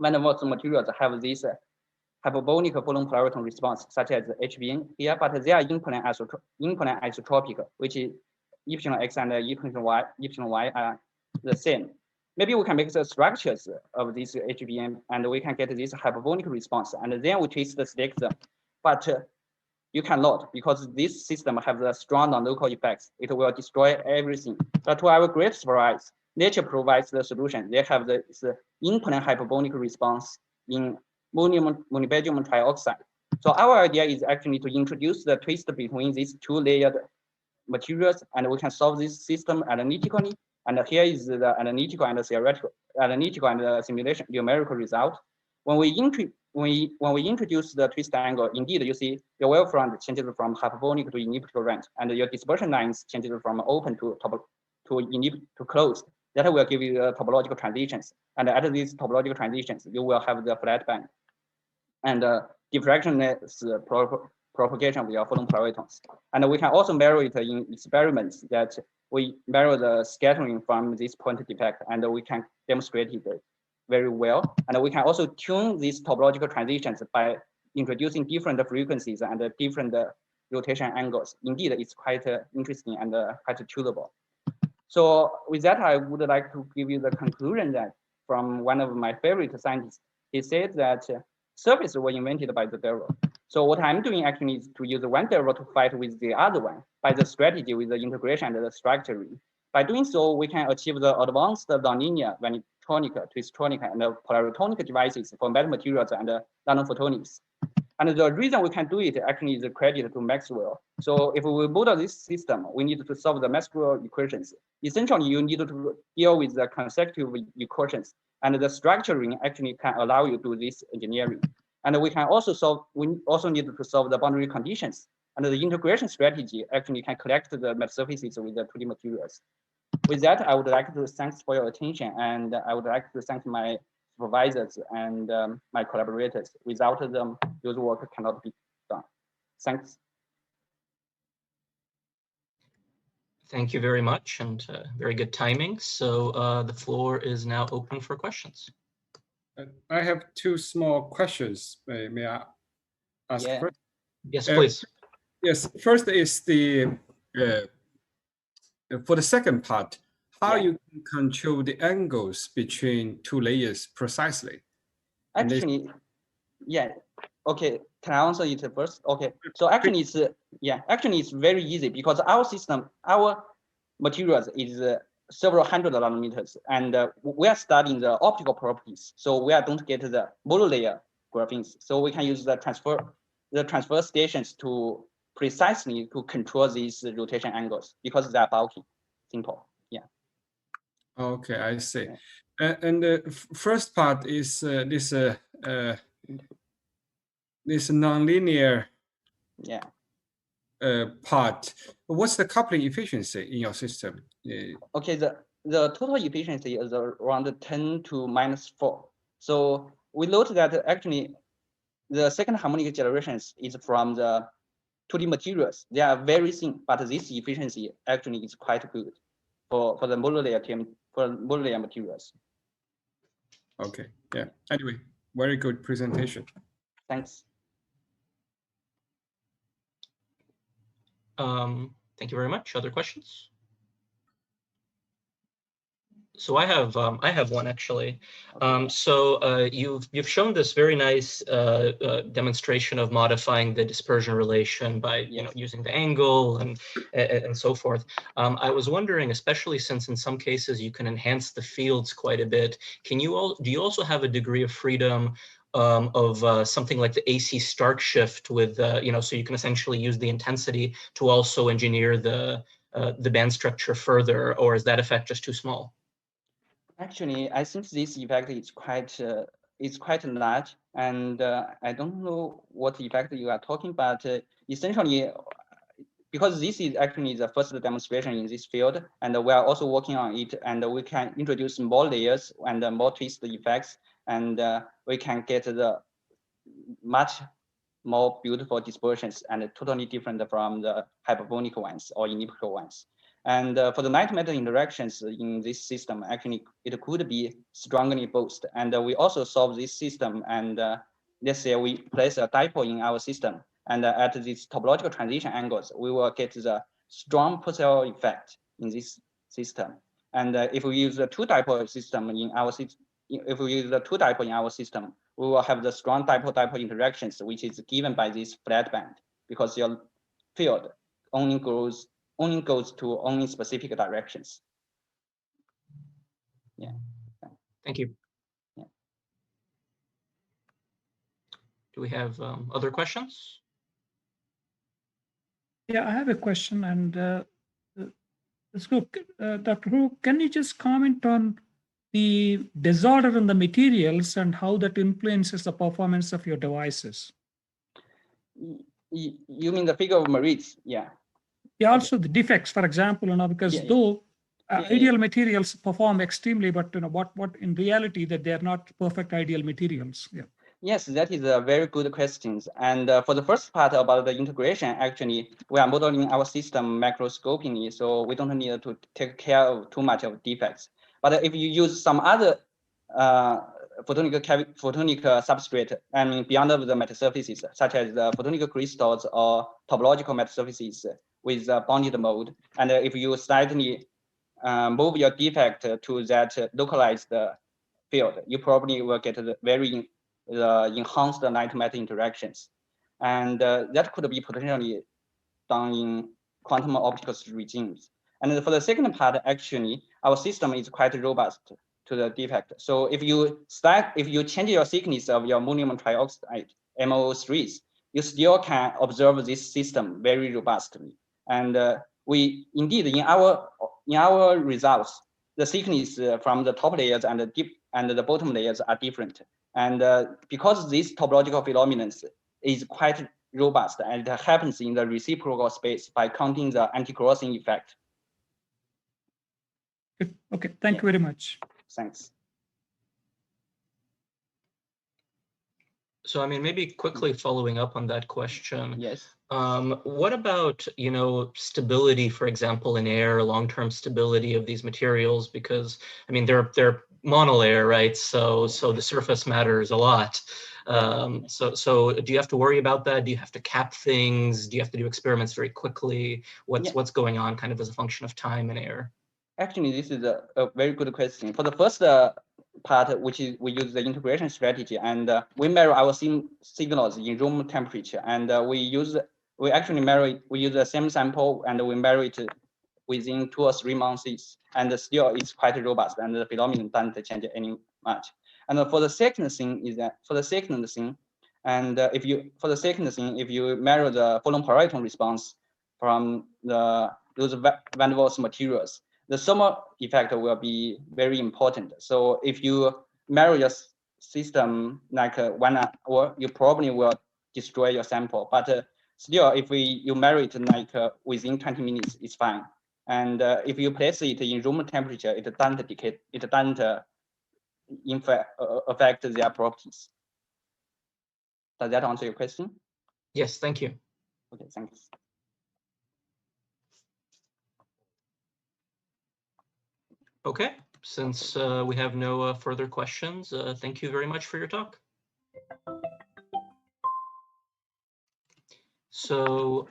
van der Waals materials have this hyperbolic photon polariton response, such as HBN here, but they are in-plane isotropic, which is epsilon x and epsilon y are the same. Maybe we can make the structures of this HBN and we can get this hyperbolic response, and then we twist the select them. But you cannot, because this system has a strong non-local effects. It will destroy everything. But to our great surprise, nature provides the solution. They have this in-plane hyperbolic response in molybdenum trioxide. So our idea is actually to introduce the twist between these two layered materials, and we can solve this system analytically. And here is the analytical and the theoretical, analytical and the simulation numerical result. When we introduce the twist angle, indeed you see your wavefront changes from hyperbolic to elliptical range, and your dispersion lines changes from open to closed. That will give you topological transitions, and at these topological transitions, you will have the flat band and diffractionless propagation of your photon polaritons. And we can also measure it in experiments that we measure the scattering from this point defect, and we can demonstrate it very well. And we can also tune these topological transitions by introducing different frequencies and different rotation angles. Indeed, it's quite interesting and quite tunable. So with that, I would like to give you the conclusion that from one of my favorite scientists, he said that surfaces were invented by the devil. So what I'm doing actually is to use one devil to fight with the other one by the strategy with the integration and the structuring. By doing so, we can achieve the advanced nonlinear vanitronic, twistronic, and polaritonic devices for metamaterials and nanophotonics. And the reason we can do it actually is credited to Maxwell. So if we model this system, we need to solve the Maxwell equations. Essentially, you need to deal with the consecutive equations, and the structuring actually can allow you to do this engineering. And we also need to solve the boundary conditions. And the integration strategy actually can collect the metasurfaces with the 2D materials. With that, I would like to thank for your attention, and I would like to thank my supervisors and my collaborators. Without them, this work cannot be done. Thanks. Thank you very much, and very good timing. So the floor is now open for questions. I have two small questions. May I ask first? Yes, please. Yes, first is the for the second part, how you can control the angles between two layers precisely. Actually, okay. Can I answer it first? Okay. So actually, it's very easy because our system, our materials is several hundred nanometers, and we are studying the optical properties. So we don't get the monolayer graphenes. So we can use the transfer stations to precisely to control these rotation angles because they are bulky. Simple. Yeah. Okay, I see. And the first part is this nonlinear part. What's the coupling efficiency in your system? Okay, the total efficiency is around 10 to -4. So we note that actually the second harmonic generations is from the 2D materials. They are very thin, but this efficiency actually is quite good for the monolayer materials. Okay, yeah. Anyway, very good presentation. Thanks. Thank you very much. Other questions? So I have one actually. You've shown this very nice demonstration of modifying the dispersion relation by using the angle and so forth. I was wondering, especially since in some cases you can enhance the fields quite a bit, do you also have a degree of freedom of something like the AC start shift with so you can essentially use the intensity to also engineer the band structure further, or is that effect just too small? Actually, I think this effect is quite large, and I don't know what effect you are talking about. Essentially, because this is actually the first demonstration in this field, and we are also working on it, and we can introduce more layers and more twist effects, and we can get the much more beautiful dispersions and totally different from the hyperbolic ones or elliptical ones. And for the light matter interactions in this system, actually, it could be strongly boosted. And we also solve this system. And let's say we place a dipole in our system. And at these topological transition angles, we will get the strong Purcell effect in this system. And if we use the two dipole system in our system, we will have the strong dipole-dipole interactions, which is given by this flat band, because your field only goes to only specific directions. Yeah. Thank you. Yeah. Do we have other questions? Yeah, I have a question, and let's go. Dr. Hu, can you just comment on the disorder in the materials and how that influences the performance of your devices? You mean the figure of Moritz? Yeah. Yeah, also the defects, for example, because ideal materials perform extremely, but what in reality that they are not perfect ideal materials. Yeah. Yes, that is a very good question. And for the first part about the integration, actually, we are modeling our system macroscopically, so we don't need to take care of too much of defects. But if you use some other photonic substrate, I mean, beyond of the metasurfaces, such as the photonic crystals or topological metasurfaces with bounded mode, and if you slightly move your defect to that localized field, you probably will get the very enhanced light matter interactions. And that could be potentially done in quantum optical regimes. And for the second part, actually, our system is quite robust to the defect. So if you change your thickness of your ammonium trioxide, MO3s, you still can observe this system very robustly. And we indeed in our results, the thickness from the top layers and the bottom layers are different. And because this topological phenomenon is quite robust and it happens in the reciprocal space by counting the anti-crossing effect. Okay, thank you very much. Thanks. So, I mean, maybe quickly following up on that question. Yes. What about, stability, for example, in air, long-term stability of these materials? Because, I mean, they're monolayer, right? So the surface matters a lot. So do you have to worry about that? Do you have to cap things? Do you have to do experiments very quickly? What's going on kind of as a function of time in air? Actually, this is a very good question. For the first part, which is we use the integration strategy, and we measure our signals in room temperature, and we use the same sample, and we measure it within 2 or 3 months, and still it's quite robust, and the phenomenon doesn't change any much. And for the second thing, if you measure the photon-pareton response from those van der Waals materials, the thermal effect will be very important. So if you measure your system like 1 hour, you probably will destroy your sample. But still, if you measure it like within 20 minutes, it's fine. And if you place it in room temperature, it doesn't decay, it doesn't affect their properties. Does that answer your question? Yes, thank you. Okay, thanks. Okay, since we have no further questions, thank you very much for your talk. So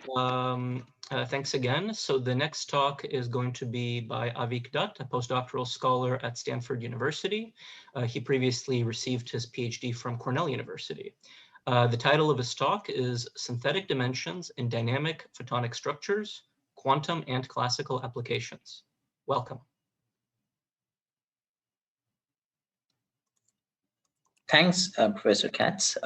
thanks again. So the next talk is going to be by Avik Dutt, a postdoctoral scholar at Stanford University. He previously received his PhD from Cornell University. The title of his talk is Synthetic Dimensions in Dynamic Photonic Structures, Quantum and Classical Applications. Welcome. Thanks, Professor Katz.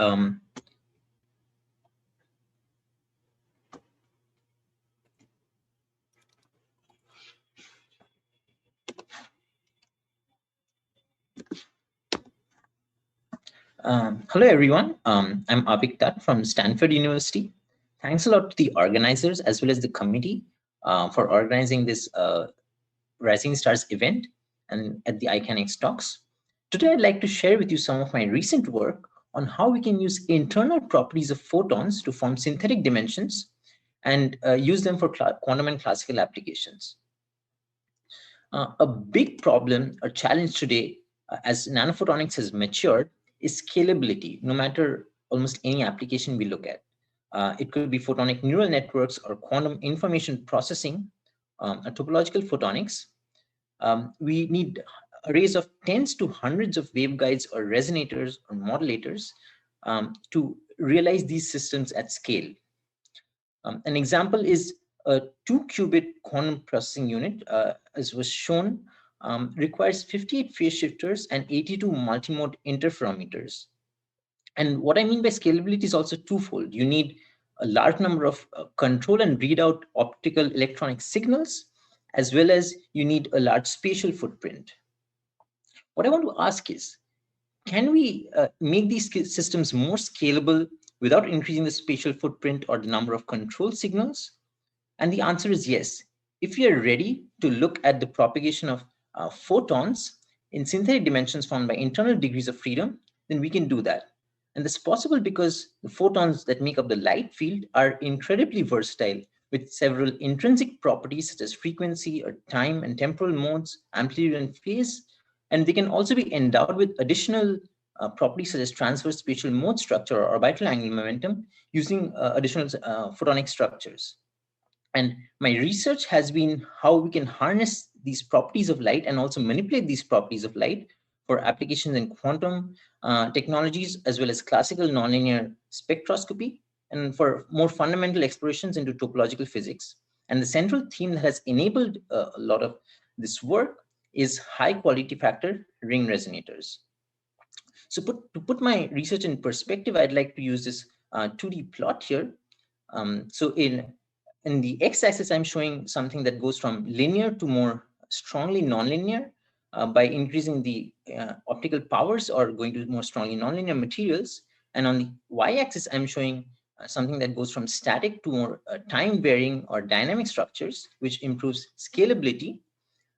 Hello, everyone. I'm Avik Dutt from Stanford University. Thanks a lot to the organizers as well as the committee for organizing this Rising Stars event and at the iCANX talks. Today, I'd like to share with you some of my recent work on how we can use internal properties of photons to form synthetic dimensions and use them for quantum and classical applications. A big problem or challenge today, as nanophotonics has matured, is scalability, no matter almost any application we look at. It could be photonic neural networks or quantum information processing, topological photonics. We need arrays of tens to hundreds of waveguides or resonators or modulators to realize these systems at scale. An example is a 2-qubit quantum processing unit, as was shown, requires 58 phase shifters and 82 multimode interferometers. And what I mean by scalability is also twofold. You need a large number of control and readout optical electronic signals, as well as you need a large spatial footprint. What I want to ask is, can we make these systems more scalable without increasing the spatial footprint or the number of control signals? And the answer is yes. If you're ready to look at the propagation of photons in synthetic dimensions formed by internal degrees of freedom, then we can do that. And this is possible because the photons that make up the light field are incredibly versatile with several intrinsic properties such as frequency or time and temporal modes, amplitude and phase. And they can also be endowed with additional properties such as transverse spatial mode structure or orbital angular momentum using additional photonic structures. And my research has been how we can harness these properties of light and also manipulate these properties of light for applications in quantum technologies, as well as classical nonlinear spectroscopy, and for more fundamental explorations into topological physics. And the central theme that has enabled a lot of this work is high quality factor ring resonators. So to put my research in perspective, I'd like to use this 2D plot here. So in the x-axis, I'm showing something that goes from linear to more strongly nonlinear by increasing the optical powers or going to more strongly nonlinear materials. And on the y-axis, I'm showing something that goes from static to more time-varying or dynamic structures, which improves scalability.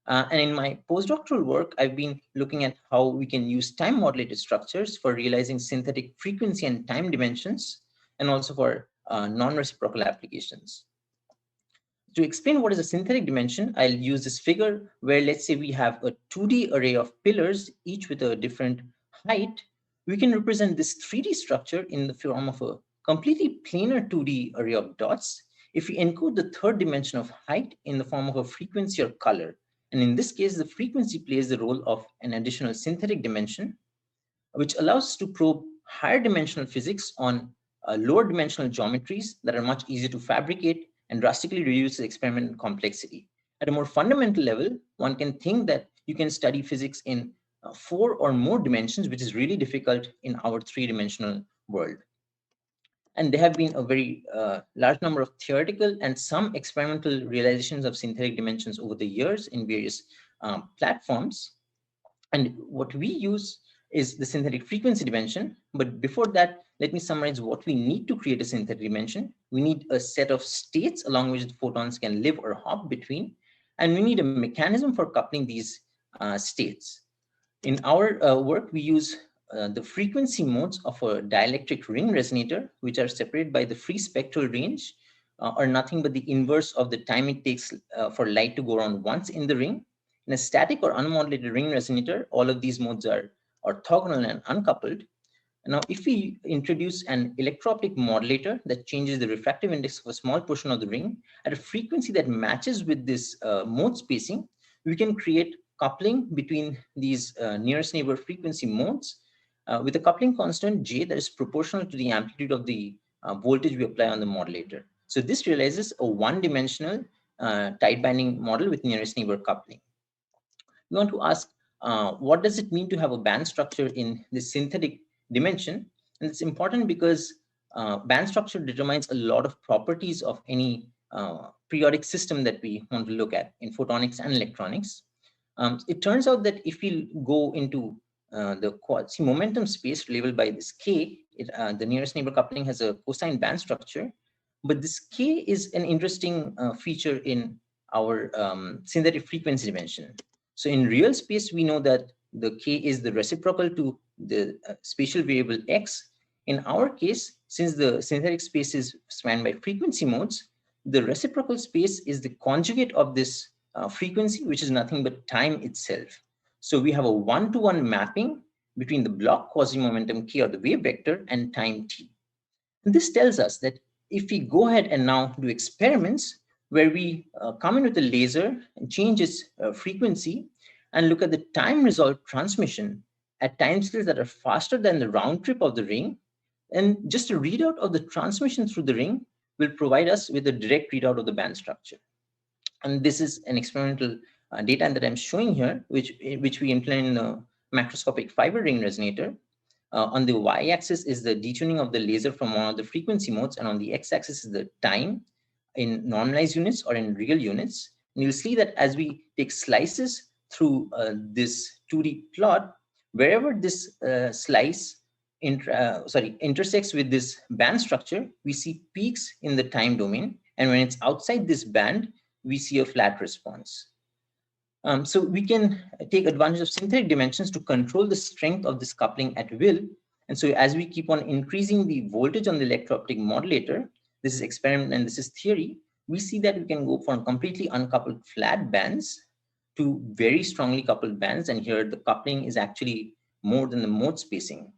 And in my postdoctoral work, I've been looking at how we can use time-modulated structures for realizing synthetic frequency and time dimensions, and also for non-reciprocal applications. To explain what is a synthetic dimension, I'll use this figure where, let's say we have a 2D array of pillars, each with a different height. We can represent this 3D structure in the form of a completely planar 2D array of dots if we encode the third dimension of height in the form of a frequency or color. And in this case, the frequency plays the role of an additional synthetic dimension, which allows us to probe higher dimensional physics on lower dimensional geometries that are much easier to fabricate and drastically reduces experimental complexity. At a more fundamental level, one can think that you can study physics in 4 or more dimensions, which is really difficult in our 3-dimensional world. And there have been a very large number of theoretical and some experimental realizations of synthetic dimensions over the years in various platforms. And what we use is the synthetic frequency dimension. But before that, let me summarize what we need to create a synthetic dimension. We need a set of states along which the photons can live or hop between, and we need a mechanism for coupling these states. In our work, we use the frequency modes of a dielectric ring resonator, which are separated by the free spectral range, or nothing but the inverse of the time it takes for light to go around once in the ring. In a static or unmodulated ring resonator, all of these modes are orthogonal and uncoupled. Now, if we introduce an electro-optic modulator that changes the refractive index of a small portion of the ring at a frequency that matches with this mode spacing, we can create coupling between these nearest neighbor frequency modes with a coupling constant J that is proportional to the amplitude of the voltage we apply on the modulator. So this realizes a one-dimensional tight binding model with nearest neighbor coupling. We want to ask, what does it mean to have a band structure in this synthetic dimension? And it's important because band structure determines a lot of properties of any periodic system that we want to look at in photonics and electronics. It turns out that if we go into the quasi-momentum space labeled by this K, the nearest neighbor coupling has a cosine band structure, but this K is an interesting feature in our synthetic frequency dimension. So in real space, we know that the K is the reciprocal to the spatial variable X. In our case, since the synthetic space is spanned by frequency modes, the reciprocal space is the conjugate of this frequency, which is nothing but time itself. So we have a one-to-one mapping between the block quasi-momentum K, or the wave vector, and time t. And this tells us that if we go ahead and now do experiments where we come in with a laser and change its frequency and look at the time resolved transmission at timescales that are faster than the round trip of the ring, and just a readout of the transmission through the ring will provide us with a direct readout of the band structure. And this is an experimental data that I'm showing here, which we implement in a macroscopic fiber ring resonator. On the y-axis is the detuning of the laser from one of the frequency modes, and on the x-axis is the time in normalized units or in real units. And you'll see that as we take slices through this 2D plot, wherever this slice intersects with this band structure, we see peaks in the time domain. And when it's outside this band, we see a flat response. So we can take advantage of synthetic dimensions to control the strength of this coupling at will. And so as we keep on increasing the voltage on the electro-optic modulator, this is experiment and this is theory, we see that we can go from completely uncoupled flat bands to very strongly coupled bands. And here the coupling is actually more than the mode spacing.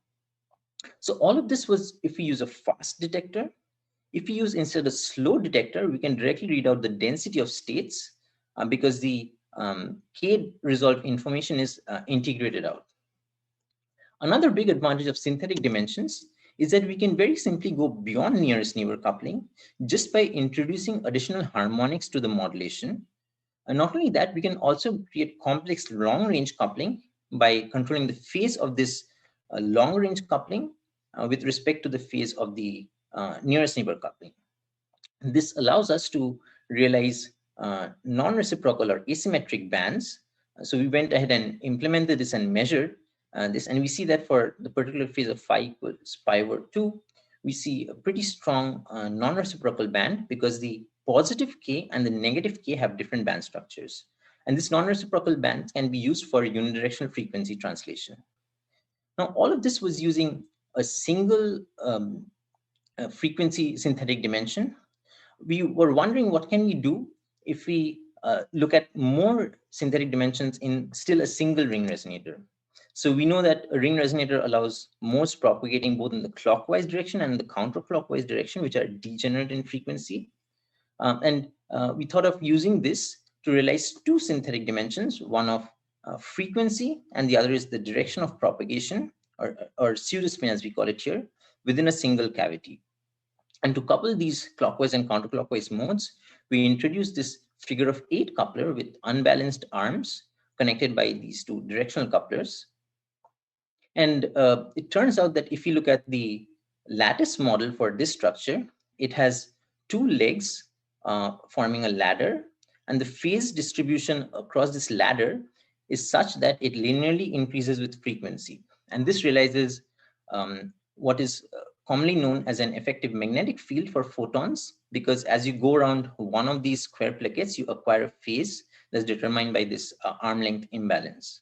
So all of this was if we use a fast detector. If we use instead a slow detector, we can directly read out the density of states because the K resolved information is integrated out. Another big advantage of synthetic dimensions is that we can very simply go beyond nearest neighbor coupling just by introducing additional harmonics to the modulation. And not only that, we can also create complex long range coupling by controlling the phase of this long range coupling with respect to the phase of the nearest neighbor coupling. This allows us to realize non-reciprocal or asymmetric bands. So we went ahead and implemented this and measured this, and we see that for the particular phase of phi equals pi over 2, we see a pretty strong non-reciprocal band because the positive K and the negative K have different band structures. And this non-reciprocal band can be used for unidirectional frequency translation. Now, all of this was using a single frequency synthetic dimension. We were wondering what can we do if we look at more synthetic dimensions in still a single ring resonator. So we know that a ring resonator allows modes propagating both in the clockwise direction and the counterclockwise direction, which are degenerate in frequency. We thought of using this to realize two synthetic dimensions, one of frequency and the other is the direction of propagation or pseudospin as we call it here within a single cavity. And to couple these clockwise and counterclockwise modes, we introduced this figure of 8 coupler with unbalanced arms connected by these two directional couplers. And it turns out that if you look at the lattice model for this structure, it has 2 legs forming a ladder, and the phase distribution across this ladder is such that it linearly increases with frequency. And this realizes what is commonly known as an effective magnetic field for photons, because as you go around one of these square plaquettes, you acquire a phase that's determined by this arm length imbalance.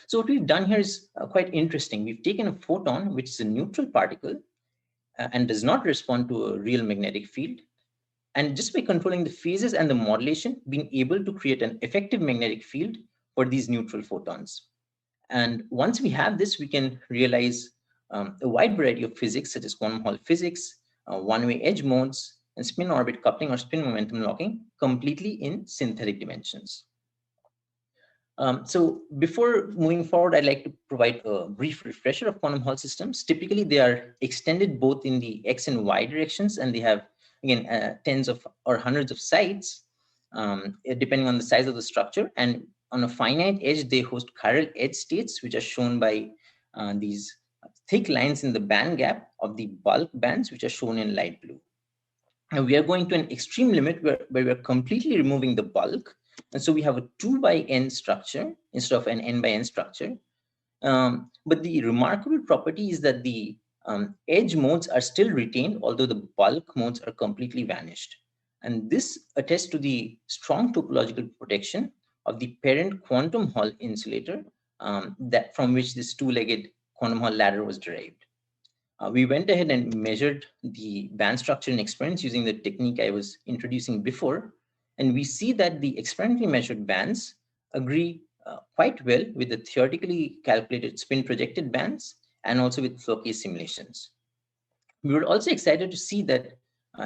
So what we've done here is quite interesting. We've taken a photon, which is a neutral particle and does not respond to a real magnetic field. And just by controlling the phases and the modulation, being able to create an effective magnetic field for these neutral photons. And once we have this, we can realize a wide variety of physics, such as quantum Hall physics, one-way edge modes, and spin orbit coupling or spin momentum locking, completely in synthetic dimensions. So before moving forward, I'd like to provide a brief refresher of quantum Hall systems. Typically, they are extended both in the X and Y directions, and they have, again, tens of or hundreds of sites, depending on the size of the structure. And on a finite edge, they host chiral edge states, which are shown by these thick lines in the band gap of the bulk bands, which are shown in light blue. Now we are going to an extreme limit where we are completely removing the bulk. And so we have a 2 by n structure instead of an n by n structure. But the remarkable property is that the edge modes are still retained, although the bulk modes are completely vanished. And this attests to the strong topological protection of the parent quantum Hall insulator that from which this two-legged quantum Hall ladder was derived. We went ahead and measured the band structure in experiments using the technique I was introducing before. And we see that the experimentally measured bands agree quite well with the theoretically calculated spin projected bands and also with flow case simulations. We were also excited to see that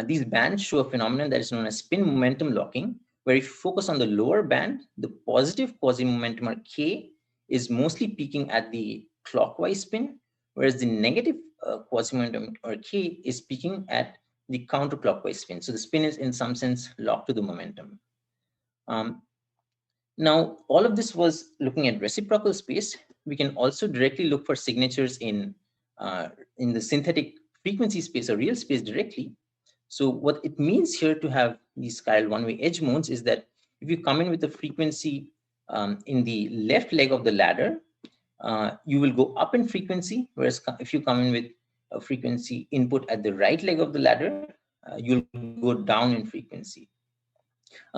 these bands show a phenomenon that is known as spin momentum locking, where if you focus on the lower band, the positive quasi-momentum or K is mostly peaking at the clockwise spin, whereas the negative quasi-momentum or K is peaking at the counterclockwise spin. So the spin is in some sense locked to the momentum. Now, all of this was looking at reciprocal space. We can also directly look for signatures in the synthetic frequency space or real space directly. So what it means here to have these chiral one-way edge modes is that if you come in with a frequency in the left leg of the ladder, you will go up in frequency, whereas if you come in with a frequency input at the right leg of the ladder, you'll go down in frequency.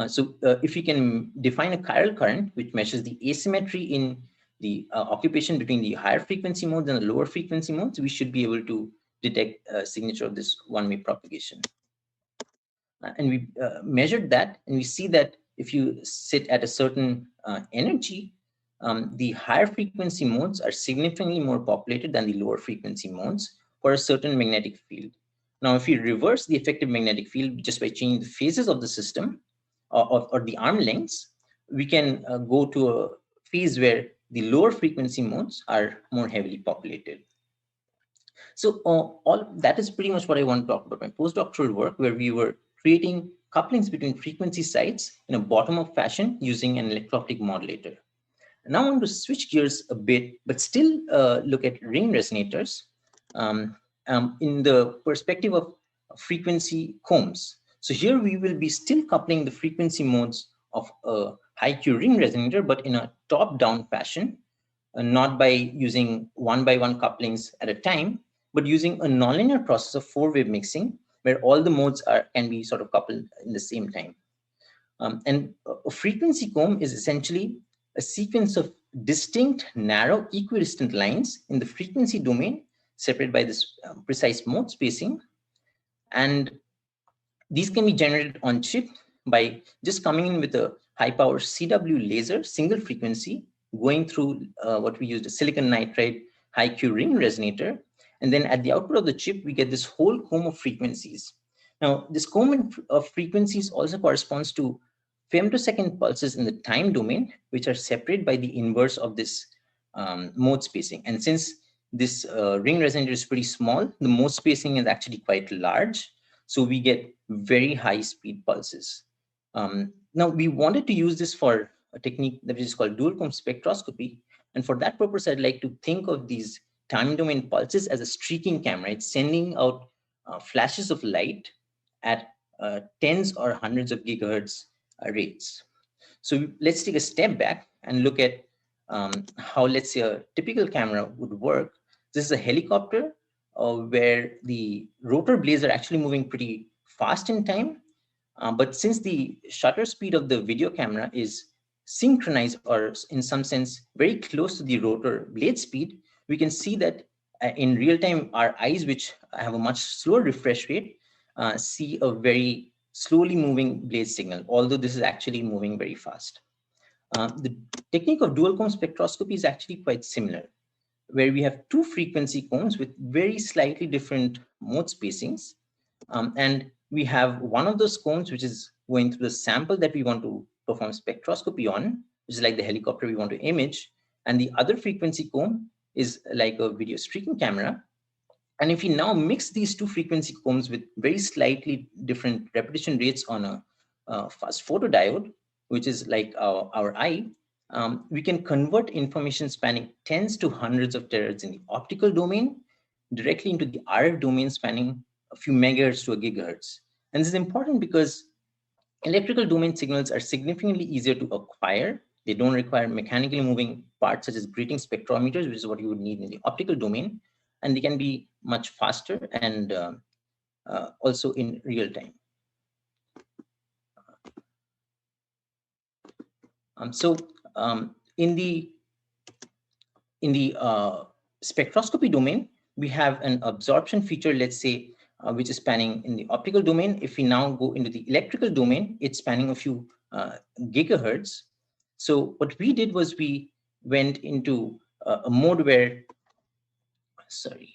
So if you can define a chiral current, which measures the asymmetry in the occupation between the higher frequency modes and the lower frequency modes, we should be able to detect a signature of this one-way propagation. And we measured that, and we see that if you sit at a certain energy, the higher frequency modes are significantly more populated than the lower frequency modes for a certain magnetic field. Now, if you reverse the effective magnetic field just by changing the phases of the system or the arm lengths, we can go to a phase where the lower frequency modes are more heavily populated. So all that is pretty much what I want to talk about my postdoctoral work, where we were creating couplings between frequency sites in a bottom-up fashion using an electro-optic modulator. Now I want to switch gears a bit, but still look at ring resonators in the perspective of frequency combs. So here we will be still coupling the frequency modes of a high Q ring resonator, but in a top-down fashion, not by using one-by-one couplings at a time, but using a nonlinear process of four-wave mixing, where all the modes can be sort of coupled in the same time. And a frequency comb is essentially a sequence of distinct, narrow, equidistant lines in the frequency domain, separated by this precise mode spacing. And these can be generated on chip by just coming in with a high-power CW laser, single frequency, going through what we used, a silicon nitride high Q ring resonator. And then at the output of the chip, we get this whole comb of frequencies. Now, this comb of frequencies also corresponds to femtosecond pulses in the time domain, which are separated by the inverse of this mode spacing. And since this ring resonator is pretty small, the mode spacing is actually quite large. So we get very high speed pulses. Now, we wanted to use this for a technique that is called dual comb spectroscopy. And for that purpose, I'd like to think of these time domain pulses as a streaking camera. It's sending out flashes of light at tens or hundreds of gigahertz rates. So let's take a step back and look at how, let's say, a typical camera would work. This is a helicopter where the rotor blades are actually moving pretty fast in time. But since the shutter speed of the video camera is synchronized, or in some sense very close to the rotor blade speed, we can see that in real time, our eyes, which have a much slower refresh rate, see a very slowly moving blade signal, although this is actually moving very fast. The technique of dual comb spectroscopy is actually quite similar, where we have two frequency combs with very slightly different mode spacings. And we have one of those combs which is going through the sample that we want to perform spectroscopy on, which is like the helicopter we want to image. And the other frequency comb is like a video streaking camera. And if we now mix these two frequency combs with very slightly different repetition rates on a fast photodiode, which is like our eye, we can convert information spanning tens to hundreds of terahertz in the optical domain directly into the RF domain spanning a few megahertz to a gigahertz. And this is important because electrical domain signals are significantly easier to acquire. They don't require mechanically moving parts such as grating spectrometers, which is what you would need in the optical domain. And they can be much faster and also in real time. In the spectroscopy domain, we have an absorption feature, let's say, which is spanning in the optical domain. If we now go into the electrical domain, it's spanning a few gigahertz. So what we did was we went into a mode where, sorry.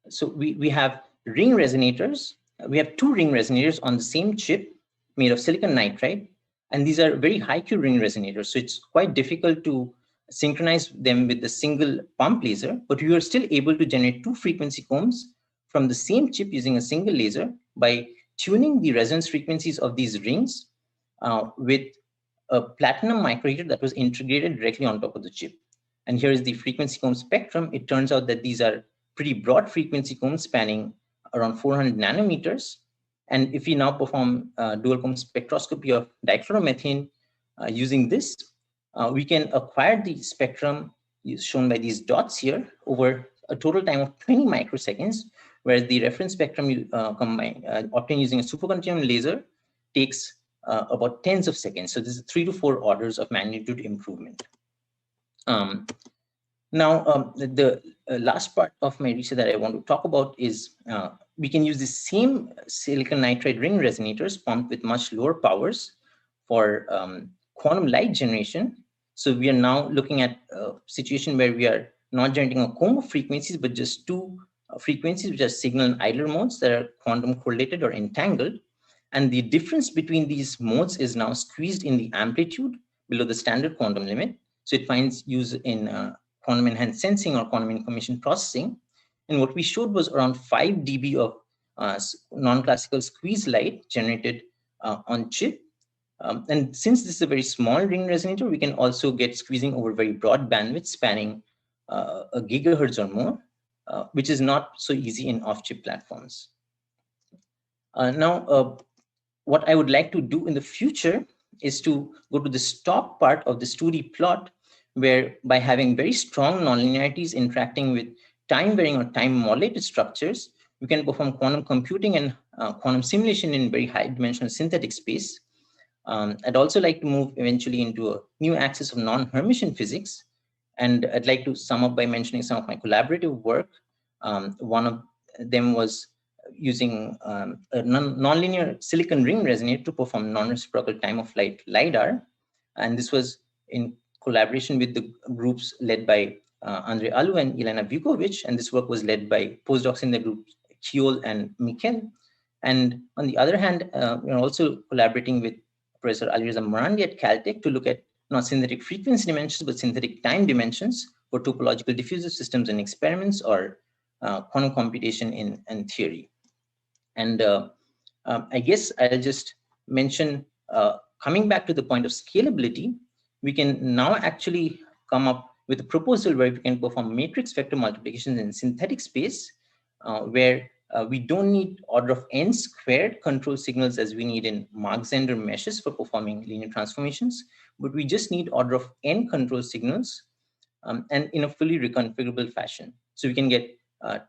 So we have ring resonators. We have two ring resonators on the same chip made of silicon nitride. And these are very high Q ring resonators. So it's quite difficult to synchronize them with the single pump laser, but we were still able to generate two frequency combs from the same chip using a single laser by tuning the resonance frequencies of these rings with a platinum microheater that was integrated directly on top of the chip. And here is the frequency comb spectrum. It turns out that these are pretty broad frequency combs spanning around 400 nanometers. And if we now perform dual comb spectroscopy of dichloromethane using this, we can acquire the spectrum shown by these dots here over a total time of 20 microseconds, whereas the reference spectrum obtained using a supercontinuum laser takes about tens of seconds. So this is 3 to 4 orders of magnitude improvement. The last part of my research that I want to talk about is we can use the same silicon nitride ring resonators pumped with much lower powers for quantum light generation. So we are now looking at a situation where we are not generating a comb of frequencies, but just two frequencies, which are signal and idler modes that are quantum correlated or entangled. And the difference between these modes is now squeezed in the amplitude below the standard quantum limit. So it finds use in quantum enhanced sensing or quantum information processing. And what we showed was around 5 dB of non-classical squeeze light generated on chip. And since this is a very small ring resonator, we can also get squeezing over very broad bandwidth spanning a gigahertz or more, which is not so easy in off-chip platforms. What I would like to do in the future is to go to the top part of this 2D plot, where by having very strong nonlinearities interacting with time varying or time modulated structures, we can perform quantum computing and quantum simulation in very high dimensional synthetic space. I'd also like to move eventually into a new axis of non-Hermitian physics. And I'd like to sum up by mentioning some of my collaborative work. One of them was using a nonlinear silicon ring resonator to perform non-reciprocal time of flight LiDAR. And this was in collaboration with the groups led by Andrea Alu and Elena Vukovic. And this work was led by postdocs in the group Kiol and Mikel. And on the other hand, we're also collaborating with Professor Alireza Morandi at Caltech to look at not synthetic frequency dimensions, but synthetic time dimensions for topological diffusive systems in experiments or quantum computation in theory. And I guess I'll just mention, coming back to the point of scalability, we can now actually come up with a proposal where we can perform matrix vector multiplications in synthetic space, where we don't need order of n squared control signals as we need in Mach-Zehnder meshes for performing linear transformations, but we just need order of n control signals and in a fully reconfigurable fashion. So we can get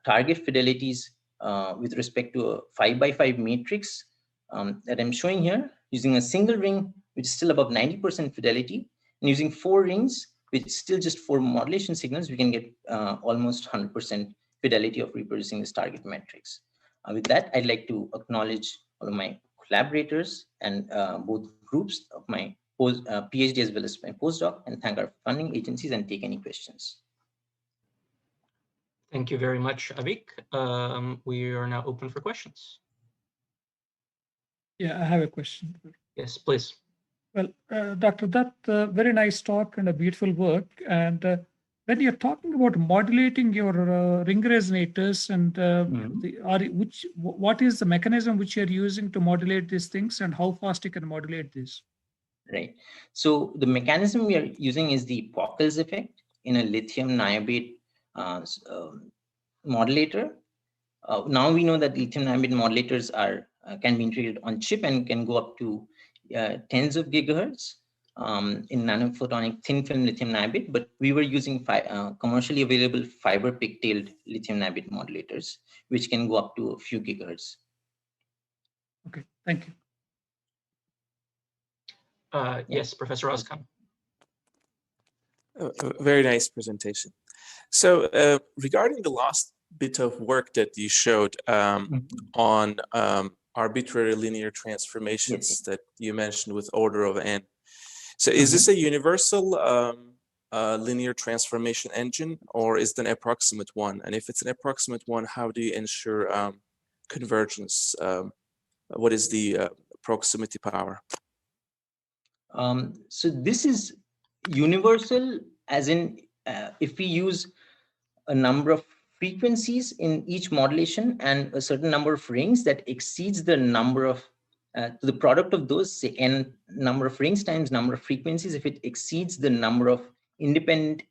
target fidelities with respect to a 5x5 matrix that I'm showing here, using a single ring, which is still above 90% fidelity, and using 4 rings, with still just 4 modulation signals, we can get almost 100% fidelity of reproducing this target matrix. With that, I'd like to acknowledge all of my collaborators and both groups of my PhD as well as my postdoc, and thank our funding agencies and take any questions. Thank you very much, Avik. We are now open for questions. Yeah, I have a question. Yes, please. Well, Dr. Dutt, very nice talk and a beautiful work. And when you're talking about modulating your ring resonators and what is the mechanism which you're using to modulate these things, and how fast you can modulate this? Right. So the mechanism we are using is the Pockels effect in a lithium niobate modulator. Now we know that lithium niobate modulators are can be integrated on chip and can go up to tens of gigahertz in nanophotonic thin film lithium niobate, but we were using commercially available fiber pigtailed lithium niobate modulators, which can go up to a few gigahertz. Okay, thank you. Yes, Professor Ozkan. Very nice presentation. So regarding the last bit of work that you showed on arbitrary linear transformations that you mentioned with order of n. So is this a universal linear transformation engine, or is it an approximate one? And if it's an approximate one, how do you ensure convergence? What is the proximity power? So this is universal, as in if we use a number of frequencies in each modulation and a certain number of rings that exceeds the number of the product of those, say n number of rings times number of frequencies, if it exceeds the number of independent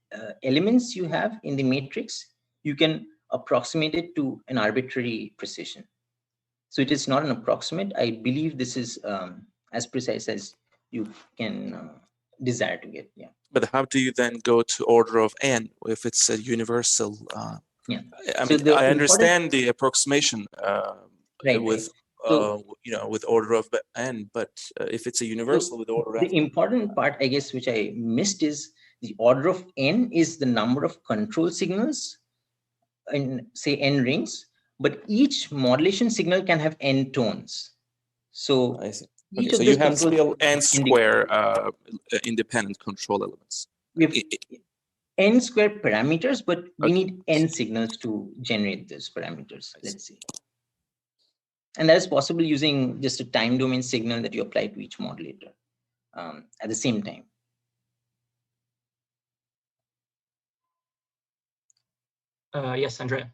elements you have in the matrix, you can approximate it to an arbitrary precision. So it is not an approximate. I believe this is as precise as you can desire to get. Yeah. But how do you then go to order of n if it's a universal? Yeah. I mean, I understand the approximation with So, you know, with order of n, but if it's a universal with order of the important part, I guess, which I missed is the order of n is the number of control signals in, say, n rings, but each modulation signal can have n tones. So I see. Each Okay, so you have still n square independent control elements. We have n square parameters, but we need n signals to generate those parameters, let's say. And that is possible using just a time domain signal that you apply to each modulator at the same time. Yes, Andrea.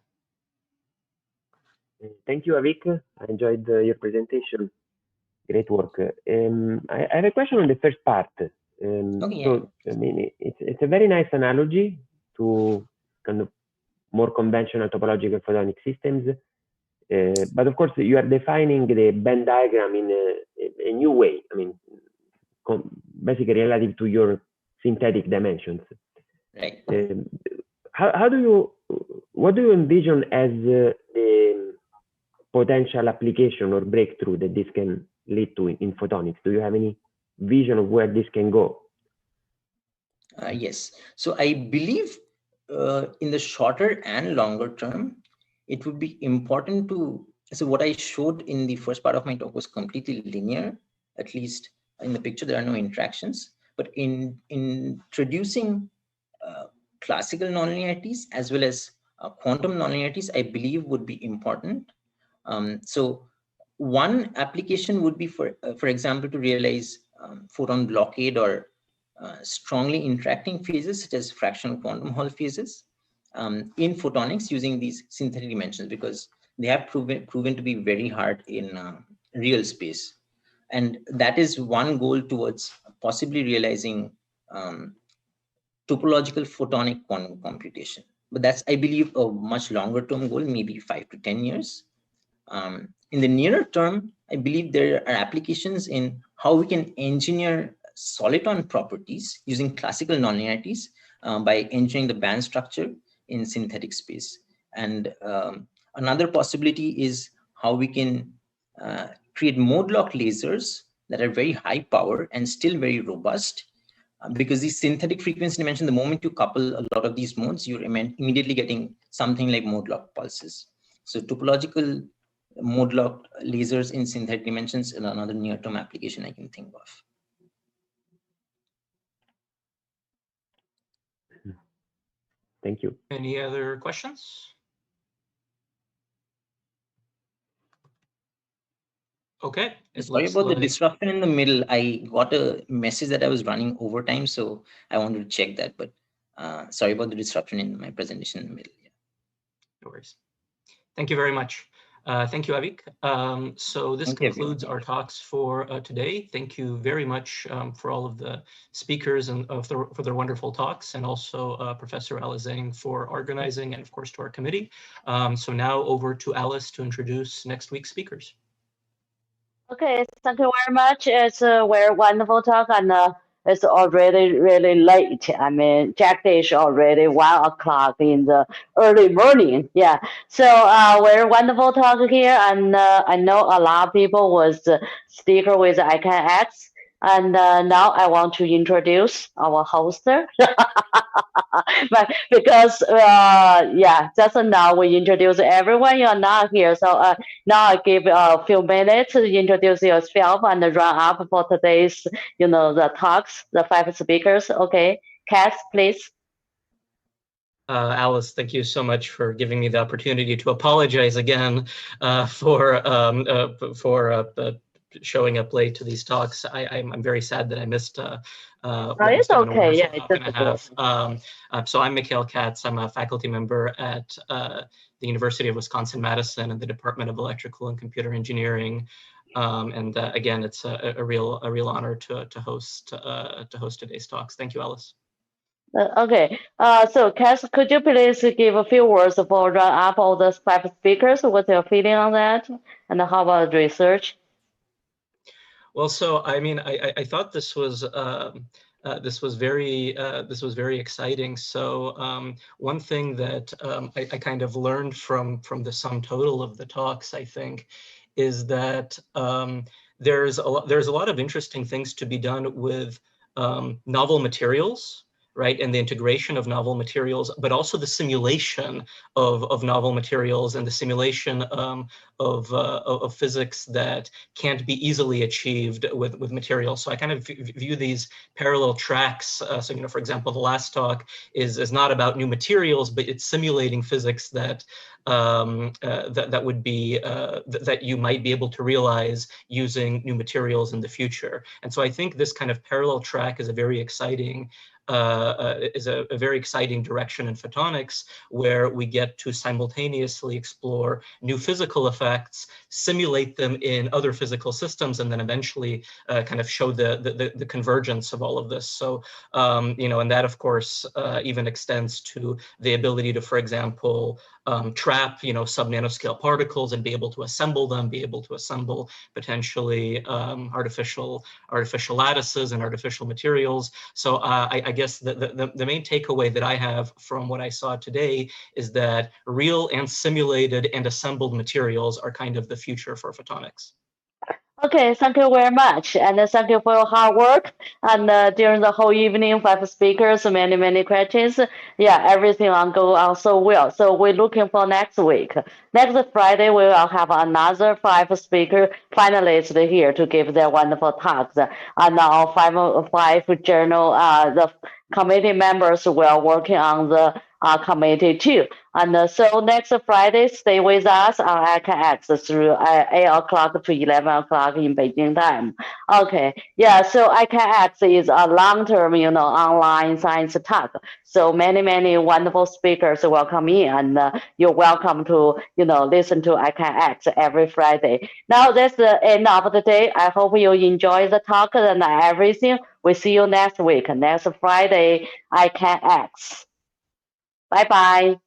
Thank you, Avik. I enjoyed your presentation. Great work. I have a question on the first part. So, I mean, it's a very nice analogy to kind of more conventional topological photonic systems. But of course, you are defining the Venn diagram in a new way. I mean, basically relative to your synthetic dimensions. Right. What do you envision as the potential application or breakthrough that this can lead to in photonics? Do you have any vision of where this can go? Yes. So I believe in the shorter and longer term, it would be important to, so what I showed in the first part of my talk was completely linear, at least in the picture, there are no interactions, but in introducing classical nonlinearities as well as quantum nonlinearities, I believe would be important. So one application would be, for example, to realize photon blockade or strongly interacting phases, such as fractional quantum Hall phases, in photonics using these synthetic dimensions, because they have proven to be very hard in real space. And that is one goal towards possibly realizing topological photonic quantum computation. But that's, I believe, a much longer term goal, maybe 5 to 10 years. In the nearer term, I believe there are applications in how we can engineer soliton properties using classical nonlinearities by engineering the band structure in synthetic space. And another possibility is how we can create mode-locked lasers that are very high power and still very robust, because these synthetic frequency dimension, the moment you couple a lot of these modes, you're immediately getting something like mode-locked pulses. So topological mode-locked lasers in synthetic dimensions is another near-term application I can think of. Thank you. Any other questions? Okay. Sorry about the disruption in the middle. I got a message that I was running overtime, so I wanted to check that. But sorry about the disruption in my presentation in the middle. Yeah. No worries. Thank you very much. Thank you, Avik. So this concludes our talks for today. Thank you very much for all of the speakers and for their wonderful talks, and also Professor Alice Zhang for organizing, and of course to our committee. So now over to Alice to introduce next week's speakers. Okay, thank you very much. It's a very wonderful talk, and it's already really late. I mean, Jack is already 1 o'clock in the early morning. Yeah, so very wonderful talk here, and I know a lot of people was sticker with iCANX, and now I want to introduce our hoster. But because yeah, just now we introduce everyone. You're not here, so now I give a few minutes to introduce yourself and run up for today's, the talks, the 5 speakers. Okay, Cass, please. Alice, thank you so much for giving me the opportunity to apologize again for showing up late to these talks. I'm very sad that I missed. It's okay. Yeah, it's and a half. So I'm Mikhail Katz. I'm a faculty member at the University of Wisconsin-Madison in the Department of Electrical and Computer Engineering. And again, it's a real honor to host today's talks. Thank you, Alice. Okay. So Cass, could you please give a few words for run up all the 5 speakers? What's your feeling on that? And how about research? Well, so I mean, I thought this was very exciting. So one thing that I kind of learned from the sum total of the talks, I think, is that there's a lot of interesting things to be done with novel materials, right, and the integration of novel materials, but also the simulation of novel materials and the simulation of physics that can't be easily achieved with materials. So I kind of view these parallel tracks. So, for example, the last talk is not about new materials, but it's simulating physics that would be that you might be able to realize using new materials in the future. And so I think this kind of parallel track is a very exciting direction in photonics, where we get to simultaneously explore new physical effects, simulate them in other physical systems, and then eventually kind of show the convergence of all of this. So, and that, of course, even extends to the ability to, for example, trap, sub-nanoscale particles and be able to assemble them, be able to assemble potentially artificial lattices and artificial materials. So I guess the main takeaway that I have from what I saw today is that real and simulated and assembled materials are kind of the future for photonics. Okay, thank you very much, and thank you for your hard work. And during the whole evening, 5 speakers, many questions. Yeah, everything on so well. So we're looking for next week. Next Friday, we will have another 5 speaker finalists here to give their wonderful talks. And our 5 journal, the committee members were working on the committee too. And so next Friday, stay with us on iCANX through 8 o'clock to 11 o'clock in Beijing time. Okay, yeah, so iCANX is a long-term, online science talk. So many wonderful speakers will come in, and you're welcome to, listen to iCANX every Friday. Now that's the end of the day. I hope you enjoy the talk and everything. We'll see you next week, next Friday, iCANX. Bye-bye.